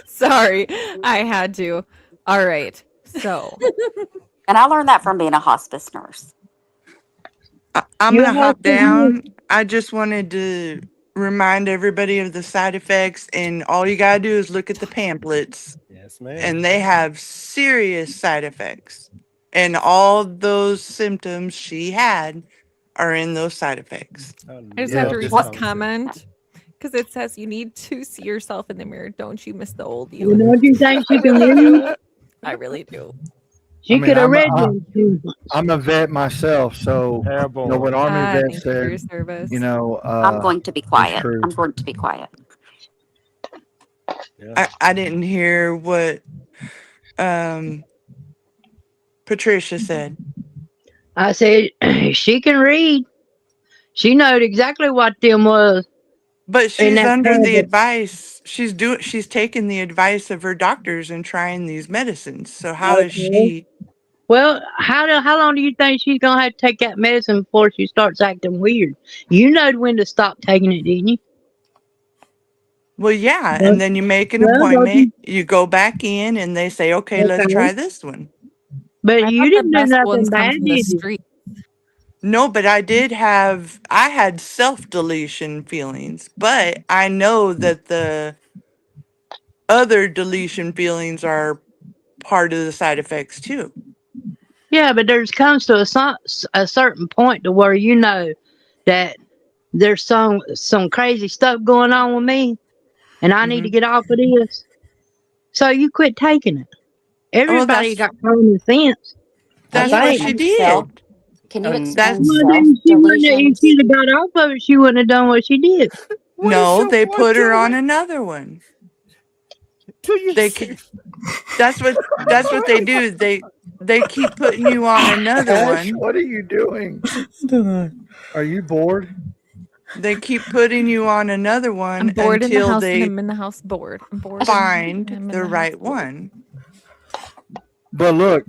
Sorry, I had to. All right. So, And I learned that from being a hospice nurse. I'm You gonna have hop to. down. I just wanted to remind everybody of the side effects, and all you gotta do is look at the pamphlets, Yes, ma'am. and they have serious side effects. And all those symptoms she had are in those side effects. I just have to read What? this comment because it says you need to see yourself in the mirror. Don't you miss the old You you? know, do you think I she can really read? do. I really do. I She mean, could have read them. I'm a vet myself, so Airborne. when Army vet Thank you for your said, service. I'm going to be it's quiet. true. I'm going to be quiet. Yeah. I didn't hear what um Patricia said. I said, she can read. She knowed exactly what them was But in she's that under the tablet. advice. She's taking the advice of her doctors and trying these medicines. So how is Okay. she? Well, how long do you think she's gonna have to take that medicine before she starts acting weird? You know when to stop taking it, didn't you? Well, yeah, Well, and then you make an don't appointment, you? you go back in and they say, "Okay, let's Okay. try this one." But I you thought the didn't do best ones nothing come bad, from the did you? street. No, but I had self-deletion feelings, but I know that the other deletion feelings are part of the side effects too. Yeah, but there's comes to a certain point to where you know that there's some crazy stuff going on with me, and I need to Hmm. get off of this. So you quit taking it. Well, Everybody got common sense, I Can that's you what think. she explain self? did. Can you That explain Well, self then she wouldn't. If delusions? she'd have got off of it, she wouldn't have done what she did. What is No, your they boy put her on doing? another one. Do you They see? ca- that's what they do. They keep putting you on another Ash, one. what are you doing? Are you bored? They keep putting you on another I'm one bored in the until house and I'm in the house bored. I'm bored and find I'm in the the house right bored. one. But look,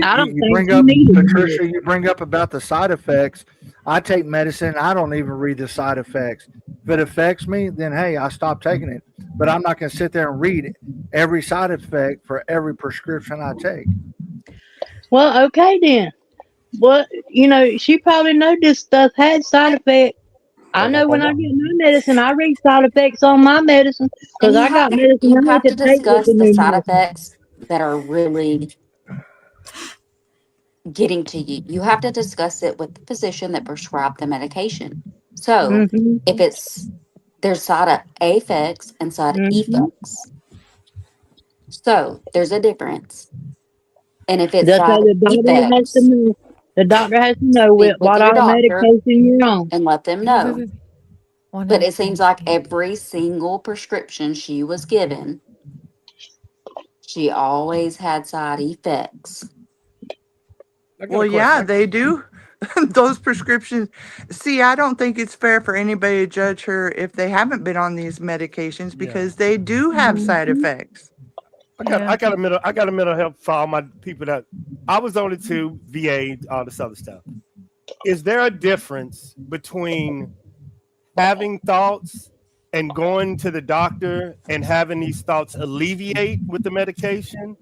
I don't you think bring she up needed it. Patricia, you bring up about the side effects. I take medicine, I don't even read the side effects. If it affects me, then hey, I stop taking it. But I'm not going to sit there and read every side effect for every prescription I take. Well, okay then. Well, she probably know this stuff had side effects. I know when I get my medicine, I read side effects on my medicine And because I got medicine you I have have to to take with discuss the the new side medicine. effects that are really getting to you. You have to discuss it with the physician that prescribed the medication. So Hmm. if there's side effects and side Hmm. effects. So there's a difference. And if it's That's why side the doctor has to effects, know. The doctor has to know speak with what your all doctor medication you're on. and let them know. But it seems like every single prescription she was given, she always had side effects. Well, yeah, they do. Those prescriptions. See, I don't think it's fair for anybody to judge her if they haven't been on these medications because they do have side effects. I got a mental health for all my people that I was only to VA, all this other stuff. Is there a difference between having thoughts and going to the doctor and having these thoughts alleviate with the medication,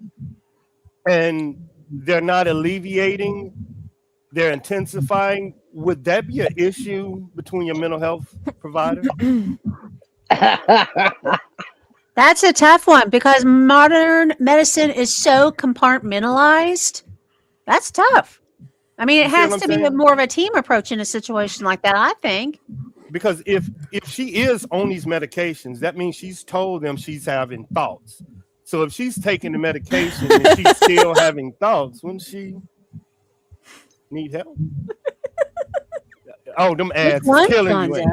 and they're not alleviating, they're intensifying? Would that be an issue between your mental health provider? That's a tough one because modern medicine is so compartmentalized. That's tough. I mean, it You see has what to I'm be saying? more of a team approach in a situation like that, I think. Because if she is on these medications, that means she's told them she's having thoughts. So if she's taking the medication and she's still having thoughts, wouldn't she need help? Oh, them ads is killing you. Ain't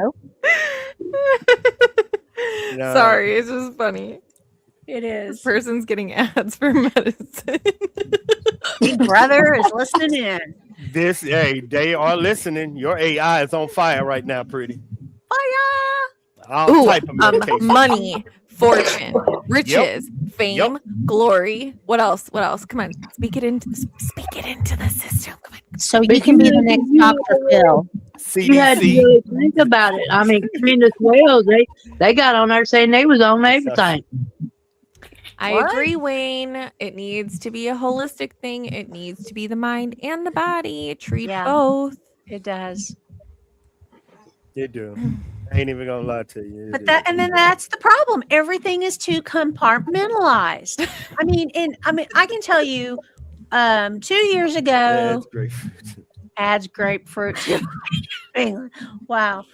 it? Nah. Sorry, it's just funny. It is. This person's getting ads for medicine. Big Brother is listening in. They are listening. Your AI is on fire right now, pretty. Fire! All type of medication. Money, fortune, riches, fame, glory. What else? What else? Come on, speak it into the system. Come on. So you can be the next Dr. Phil. You had to really think about it. I mean, Candace Wells, they got on there saying they was on everything. I agree, Wayne. It needs to be a holistic thing. It needs to be the mind and the body. Treat both. It does. They do. I ain't even gonna lie to you. But then that's the problem. Everything is too compartmentalized. I mean, I can tell you, 2 years ago, adds grapefruit. Wow.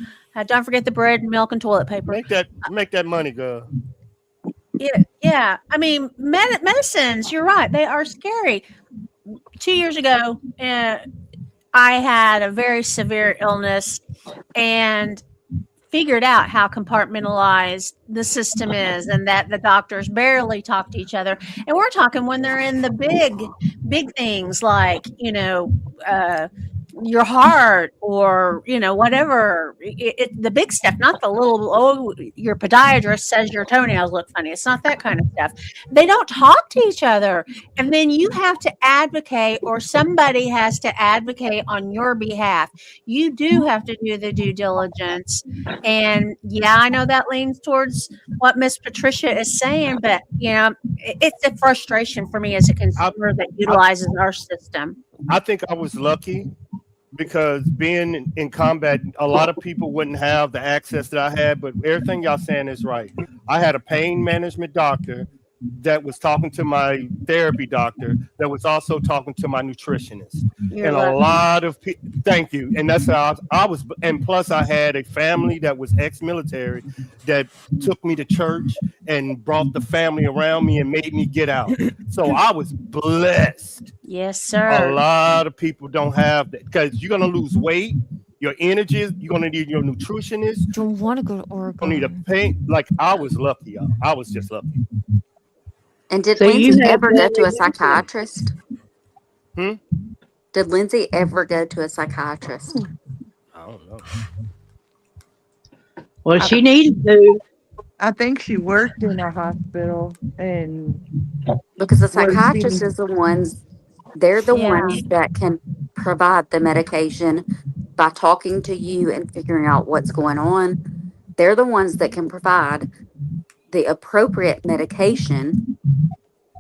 Don't forget the bread, milk, and toilet paper. Make that money, girl. Yeah. I mean, medicines, you're right. They are scary. 2 years ago, I had a very severe illness and figured out how compartmentalized the system is and that the doctors barely talk to each other. And we're talking when they're in the big things like, your heart or, whatever. The big stuff, not the little, your podiatrist says your toenails look funny. It's not that kind of stuff. They don't talk to each other. And then you have to advocate, or somebody has to advocate on your behalf. You do have to do the due diligence. And yeah, I know that leans towards what Miss Patricia is saying, but it's a frustration for me as a consumer that utilizes our system. I think I was lucky because being in combat, a lot of people wouldn't have the access that I had, but everything y'all saying is right. I had a pain management doctor that was talking to my therapy doctor that was also talking to my nutritionist. You're and lucky. A lot of people, thank you. And that's how I was. And plus I had a family that was ex-military that took me to church and brought the family around me and made me get out. So I was blessed. Yes, sir. A lot of people don't have that because you're going to lose weight. Your energy, you're going to need your nutritionist. Don't want to go to Oregon. You need a pain. Like I was lucky, y'all. I was just lucky. And did So Lindsay you had ever go that to a against psychiatrist? Hmm? Did Lindsay ever go to a psychiatrist? I don't know. Well, she needed to. I think she worked in a hospital and Because the was seeing- psychiatrist is the ones, they're the Yeah. ones that can provide the medication by talking to you and figuring out what's going on. They're the ones that can provide the appropriate medication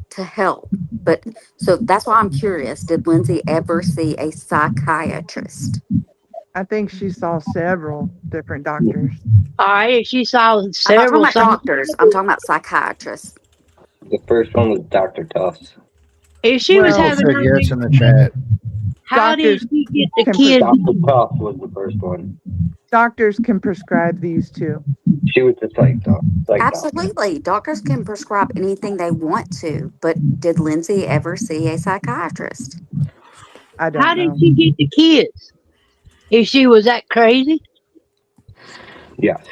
to help. But so that's why I'm curious. Did Lindsay ever see a psychiatrist? I think she saw several different doctors. She saw I'm not several. talking about doctors. I'm talking about psychiatrists. The first one was Dr. Tufts. If she was having said yes in the chat. how did she get the Doctors kids? Dr. Tufts was the first one. Doctors can prescribe these too. She was the psych doctor. Absolutely. Doctors can prescribe anything they want to, but did Lindsay ever see a psychiatrist? I How did she get the kids? If she was that crazy? Yes.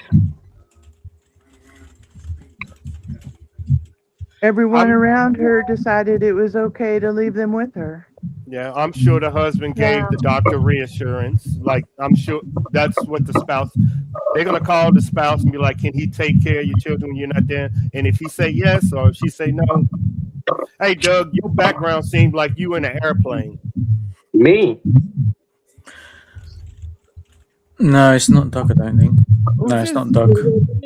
Everyone around her decided it was okay to leave them with her. Yeah, I'm sure the husband Yeah. gave the doctor reassurance. Like, I'm sure that's what the spouse. They're gonna call the spouse and be like, "Can he take care of your children when you're not there?" And if he say yes or if she say no, hey, Doug, your background seemed like you in an airplane. Me? No, it's not Doug, I don't think. No, it's not Doug.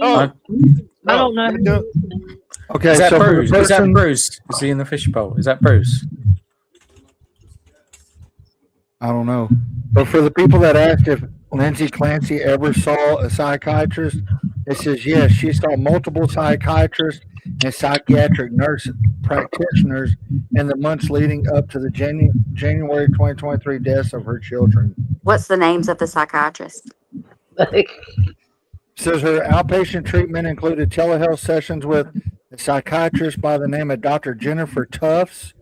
Oh, I don't know. that Doug. Okay, Is that so for the Bruce? Is that person, Bruce? Is he in the fishbowl? Is that Bruce? I don't know. But for the people that asked if Lindsay Clancy ever saw a psychiatrist, it says yes, she saw multiple psychiatrists and psychiatric nurse practitioners in the months leading up to the January 2023 deaths of her children. What's the names of the psychiatrists? Says her outpatient treatment included telehealth sessions with a psychiatrist by the name of Dr. Jennifer Tufts,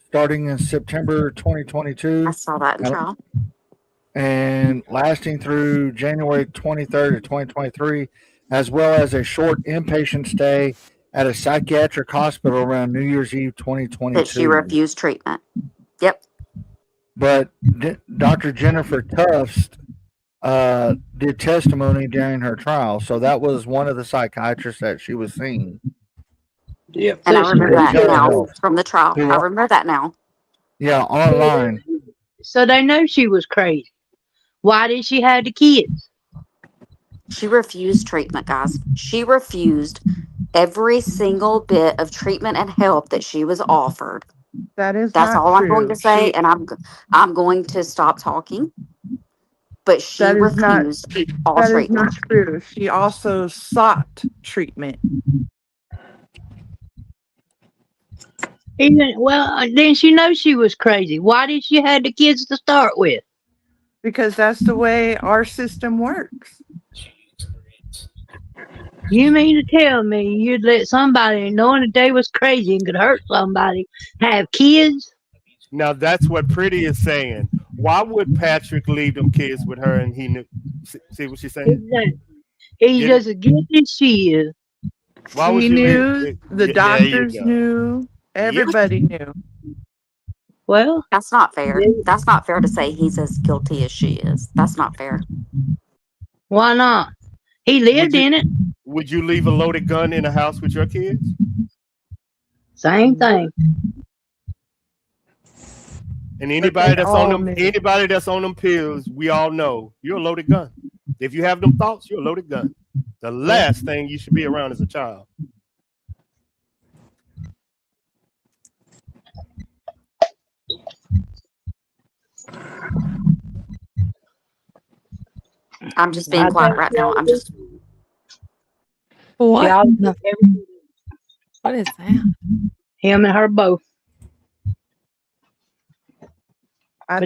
starting in September 2022. I saw that in trial. And lasting through January 23rd of 2023, as well as a short inpatient stay at a psychiatric hospital around New Year's Eve 2022. That she refused treatment. Yep. But Dr. Jennifer Tufts did testimony during her trial, so that was one of the psychiatrists that she was seeing. Yep. And I remember that now Telehealth. from the trial. I remember that now. Yeah, online. So they know she was crazy. Why did she have the kids? She refused treatment, guys. She refused every single bit of treatment and help that she was offered. That's That's not all I'm going true. to say, She- and I'm going to stop talking. But she That is not- refused all That is treatment. not true. She also sought treatment. Then she knows she was crazy. Why did she have the kids to start with? Because that's the way our system works. You mean to tell me you'd let somebody, knowing that they was crazy and could hurt somebody, have kids? Now that's what Pretty is saying. Why would Patrick leave them kids with her and he knew? See what she's saying? He's just as guilty as she is. Why would He you knew, leave? the Yeah, there you doctors go. knew, everybody knew. Well, that's not fair. That's not fair to say he's as guilty as she is. That's not fair. Why not? He lived in it. Would you leave a loaded gun in a house with your kids? Same thing. And anybody that's on them pills, we all know you're a loaded gun. If you have them thoughts, you're a loaded gun. The last thing you should be around as a child. I'm just being quiet right now. I'm just. What? What is that? Him and her both. I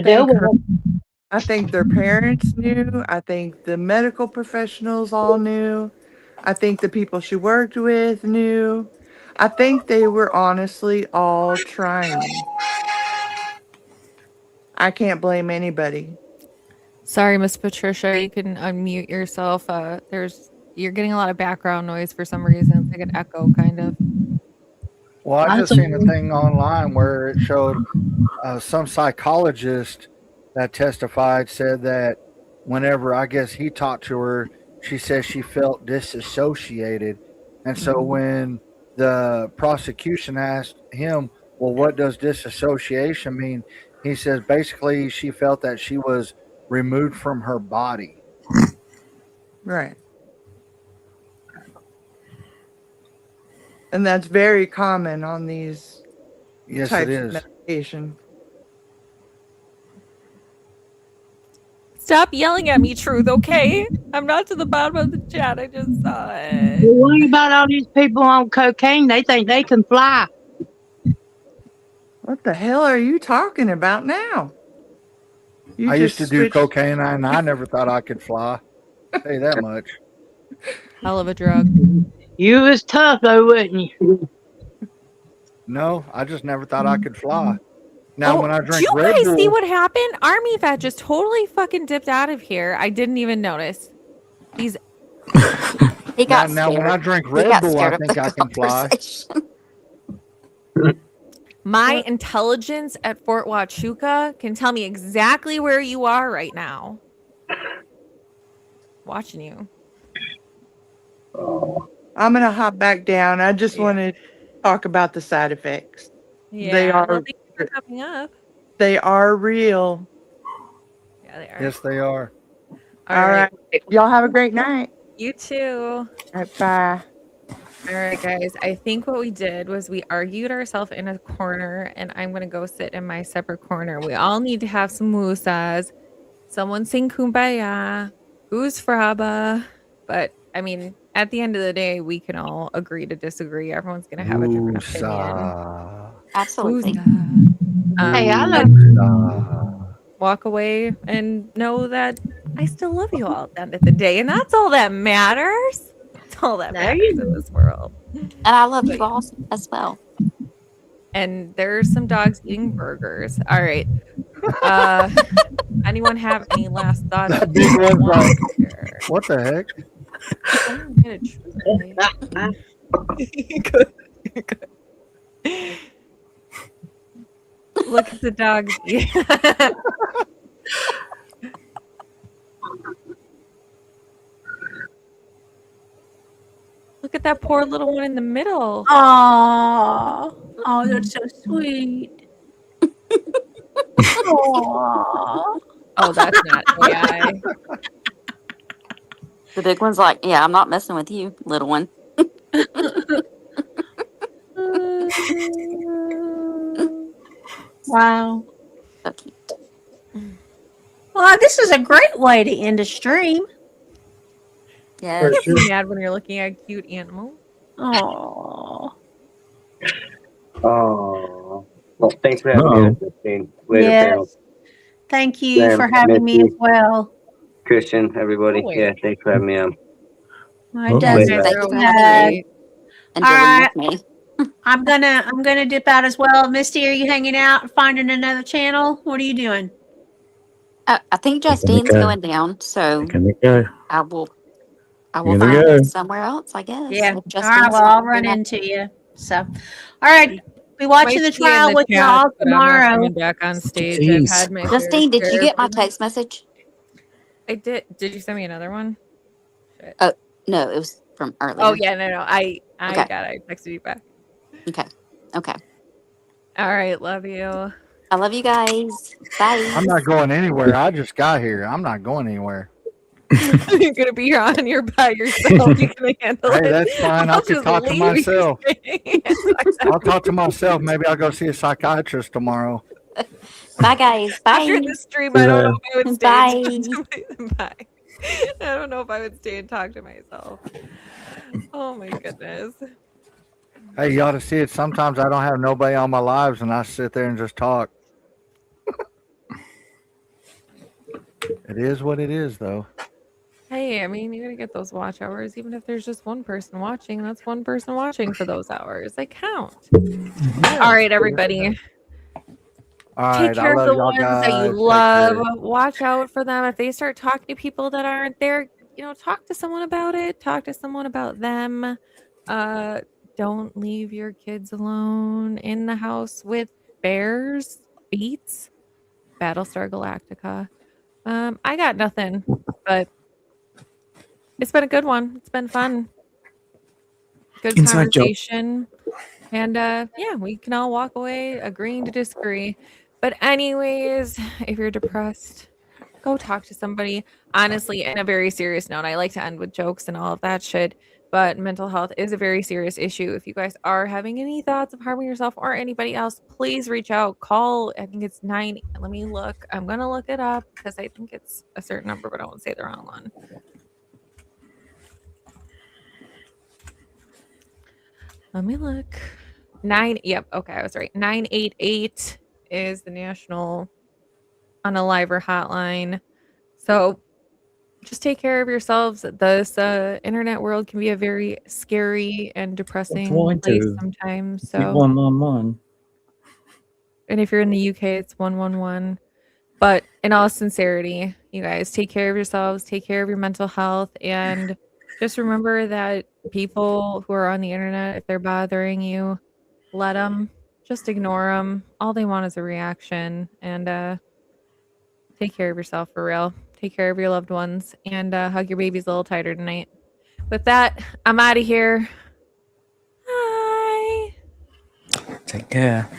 think their parents knew. I think the medical professionals all knew. I think the people she worked with knew. I think they were honestly all trying. I can't blame anybody. Sorry, Miss Patricia, you can unmute yourself. You're getting a lot of background noise for some reason. It's like an echo, kind of. Well, I just seen a thing online where it showed some psychologist that testified said that whenever I guess he talked to her, she says she felt disassociated. And so when the prosecution asked him, well, what does disassociation mean? He says basically she felt that she was removed from her body. Right. And that's very common on these Yes, types it of is. medication. Stop yelling at me, Truth, okay? I'm not to the bottom of the chat. I just saw it. What about all these people on cocaine? They think they can fly. What the hell are you talking about now? I used to do cocaine and I never thought I could fly. I'll tell you that much. Hell of a drug. You was tough though, wasn't you? No, I just never thought I could fly. Now, when I Did drink you Red guys Bull, see what happened? Army Vet just totally fucking dipped out of here. I didn't even notice. He's He got Now, when I scared. drink He Red got Bull, I scared of think the I can fly. conversation. My intelligence at Fort Huachuca can tell me exactly where you are right now. Watching you. I'm gonna hop back down. I just want to talk about the side effects. They Yeah. Well, are thank you for coming up. they are real. Yeah, they are. Yes, they are. All right. Y'all have a great night. You too. All right, bye. All right, guys. I think what we did was we argued ourselves in a corner, and I'm going to go sit in my separate corner. We all need to have some woosahs. Someone sing Kumbaya. Who's Fraba? But, I mean, at the end of the day, we can all agree to disagree. Everyone's going to have a different opinion. Absolutely. Hey, I love walk away and know that I still love you all at the end of the day, and that's all that matters. That's all that matters in this world. And I love you all as well. And there's some dogs eating burgers. All right. Anyone have any last thoughts? That big one's Want like, to share? what the heck? Someone get a tray. Good. Look at the dogs. Look at that poor little one in the middle. Oh, that's so sweet. Aww. Oh, that's not AI. The big one's like, yeah, I'm not messing with you, little one. Wow. Well, this is a great way to end a stream. Yeah. Get mad when you're looking at a cute animal. Oh. Oh. Well, thanks for having me, Christine. Later, Yes. panel. Thank you Sam, for having me Missy, as well. Christian, everybody. Always. Yeah, thanks for having me on. My Okay. does. Later. Thanks for having me and All dealing right. with me. I'm gonna dip out as well. Misty, are you hanging out, finding another channel? What are you doing? I think Justine's going down, so I will Here they find go. somewhere else, I guess. Yeah. If All right. Justine's Well, not I'll run coming back. into you. So, all right. Be watching Might the be in trial the with chat, y'all but I'm not tomorrow. coming back on stage. I've had my fair Justine, did you share get my of them. text message? I did. Did you send me another one? Shit. Oh, no, it was from earlier. Oh yeah, no. I Okay. got it. I texted you back. Okay. All right, love you. I love you guys. Bye. I'm not going anywhere. I just got here. I'm not going anywhere. You're gonna be here on your by yourself. You can handle it. Hey, that's fine. I'll just talk to leave you myself. staying. I'll talk to myself. Maybe I'll go see a psychiatrist tomorrow. Bye, guys. Bye. After the stream, I don't know if I would stay. Bye. Bye. I don't know if I would stay and talk to myself. Oh my goodness. Hey, you ought to see it. Sometimes I don't have nobody on my lives, and I sit there and just talk. It is what it is, though. Hey, I mean, you gotta get those watch hours. Even if there's just one person watching, that's one person watching for those hours. They count. All right, everybody. All Take right, care I of the love y'all ones that you guys. Take love. care. Watch out for them. If they start talking to people that aren't there, talk to someone about it. Talk to someone about them. Don't leave your kids alone in the house with bears, beats, Battlestar Galactica. I got nothing, but it's been a good one. It's been fun. Good Inside job. conversation. And yeah, we can all walk away agreeing to disagree. But anyways, if you're depressed, go talk to somebody. Honestly, in a very serious note, I like to end with jokes and all of that shit. But mental health is a very serious issue. If you guys are having any thoughts of harming yourself or anybody else, please reach out. Call, I think it's 9. Let me look. I'm going to look it up because I think it's a certain number, but I won't say the wrong one. Let me look. 9. Yep. Okay. I was right. 988 is the national unaliver hotline. So just take care of yourselves. This internet world can be a very scary and depressing place sometimes. So 111. and if you're in the UK, it's 111. But in all sincerity, you guys take care of yourselves, take care of your mental health, and Just remember that people who are on the internet, if they're bothering you, let them. Just ignore them. All they want is a reaction. And take care of yourself for real. Take care of your loved ones. And hug your babies a little tighter tonight. With that, I'm out of here. Bye. Take care.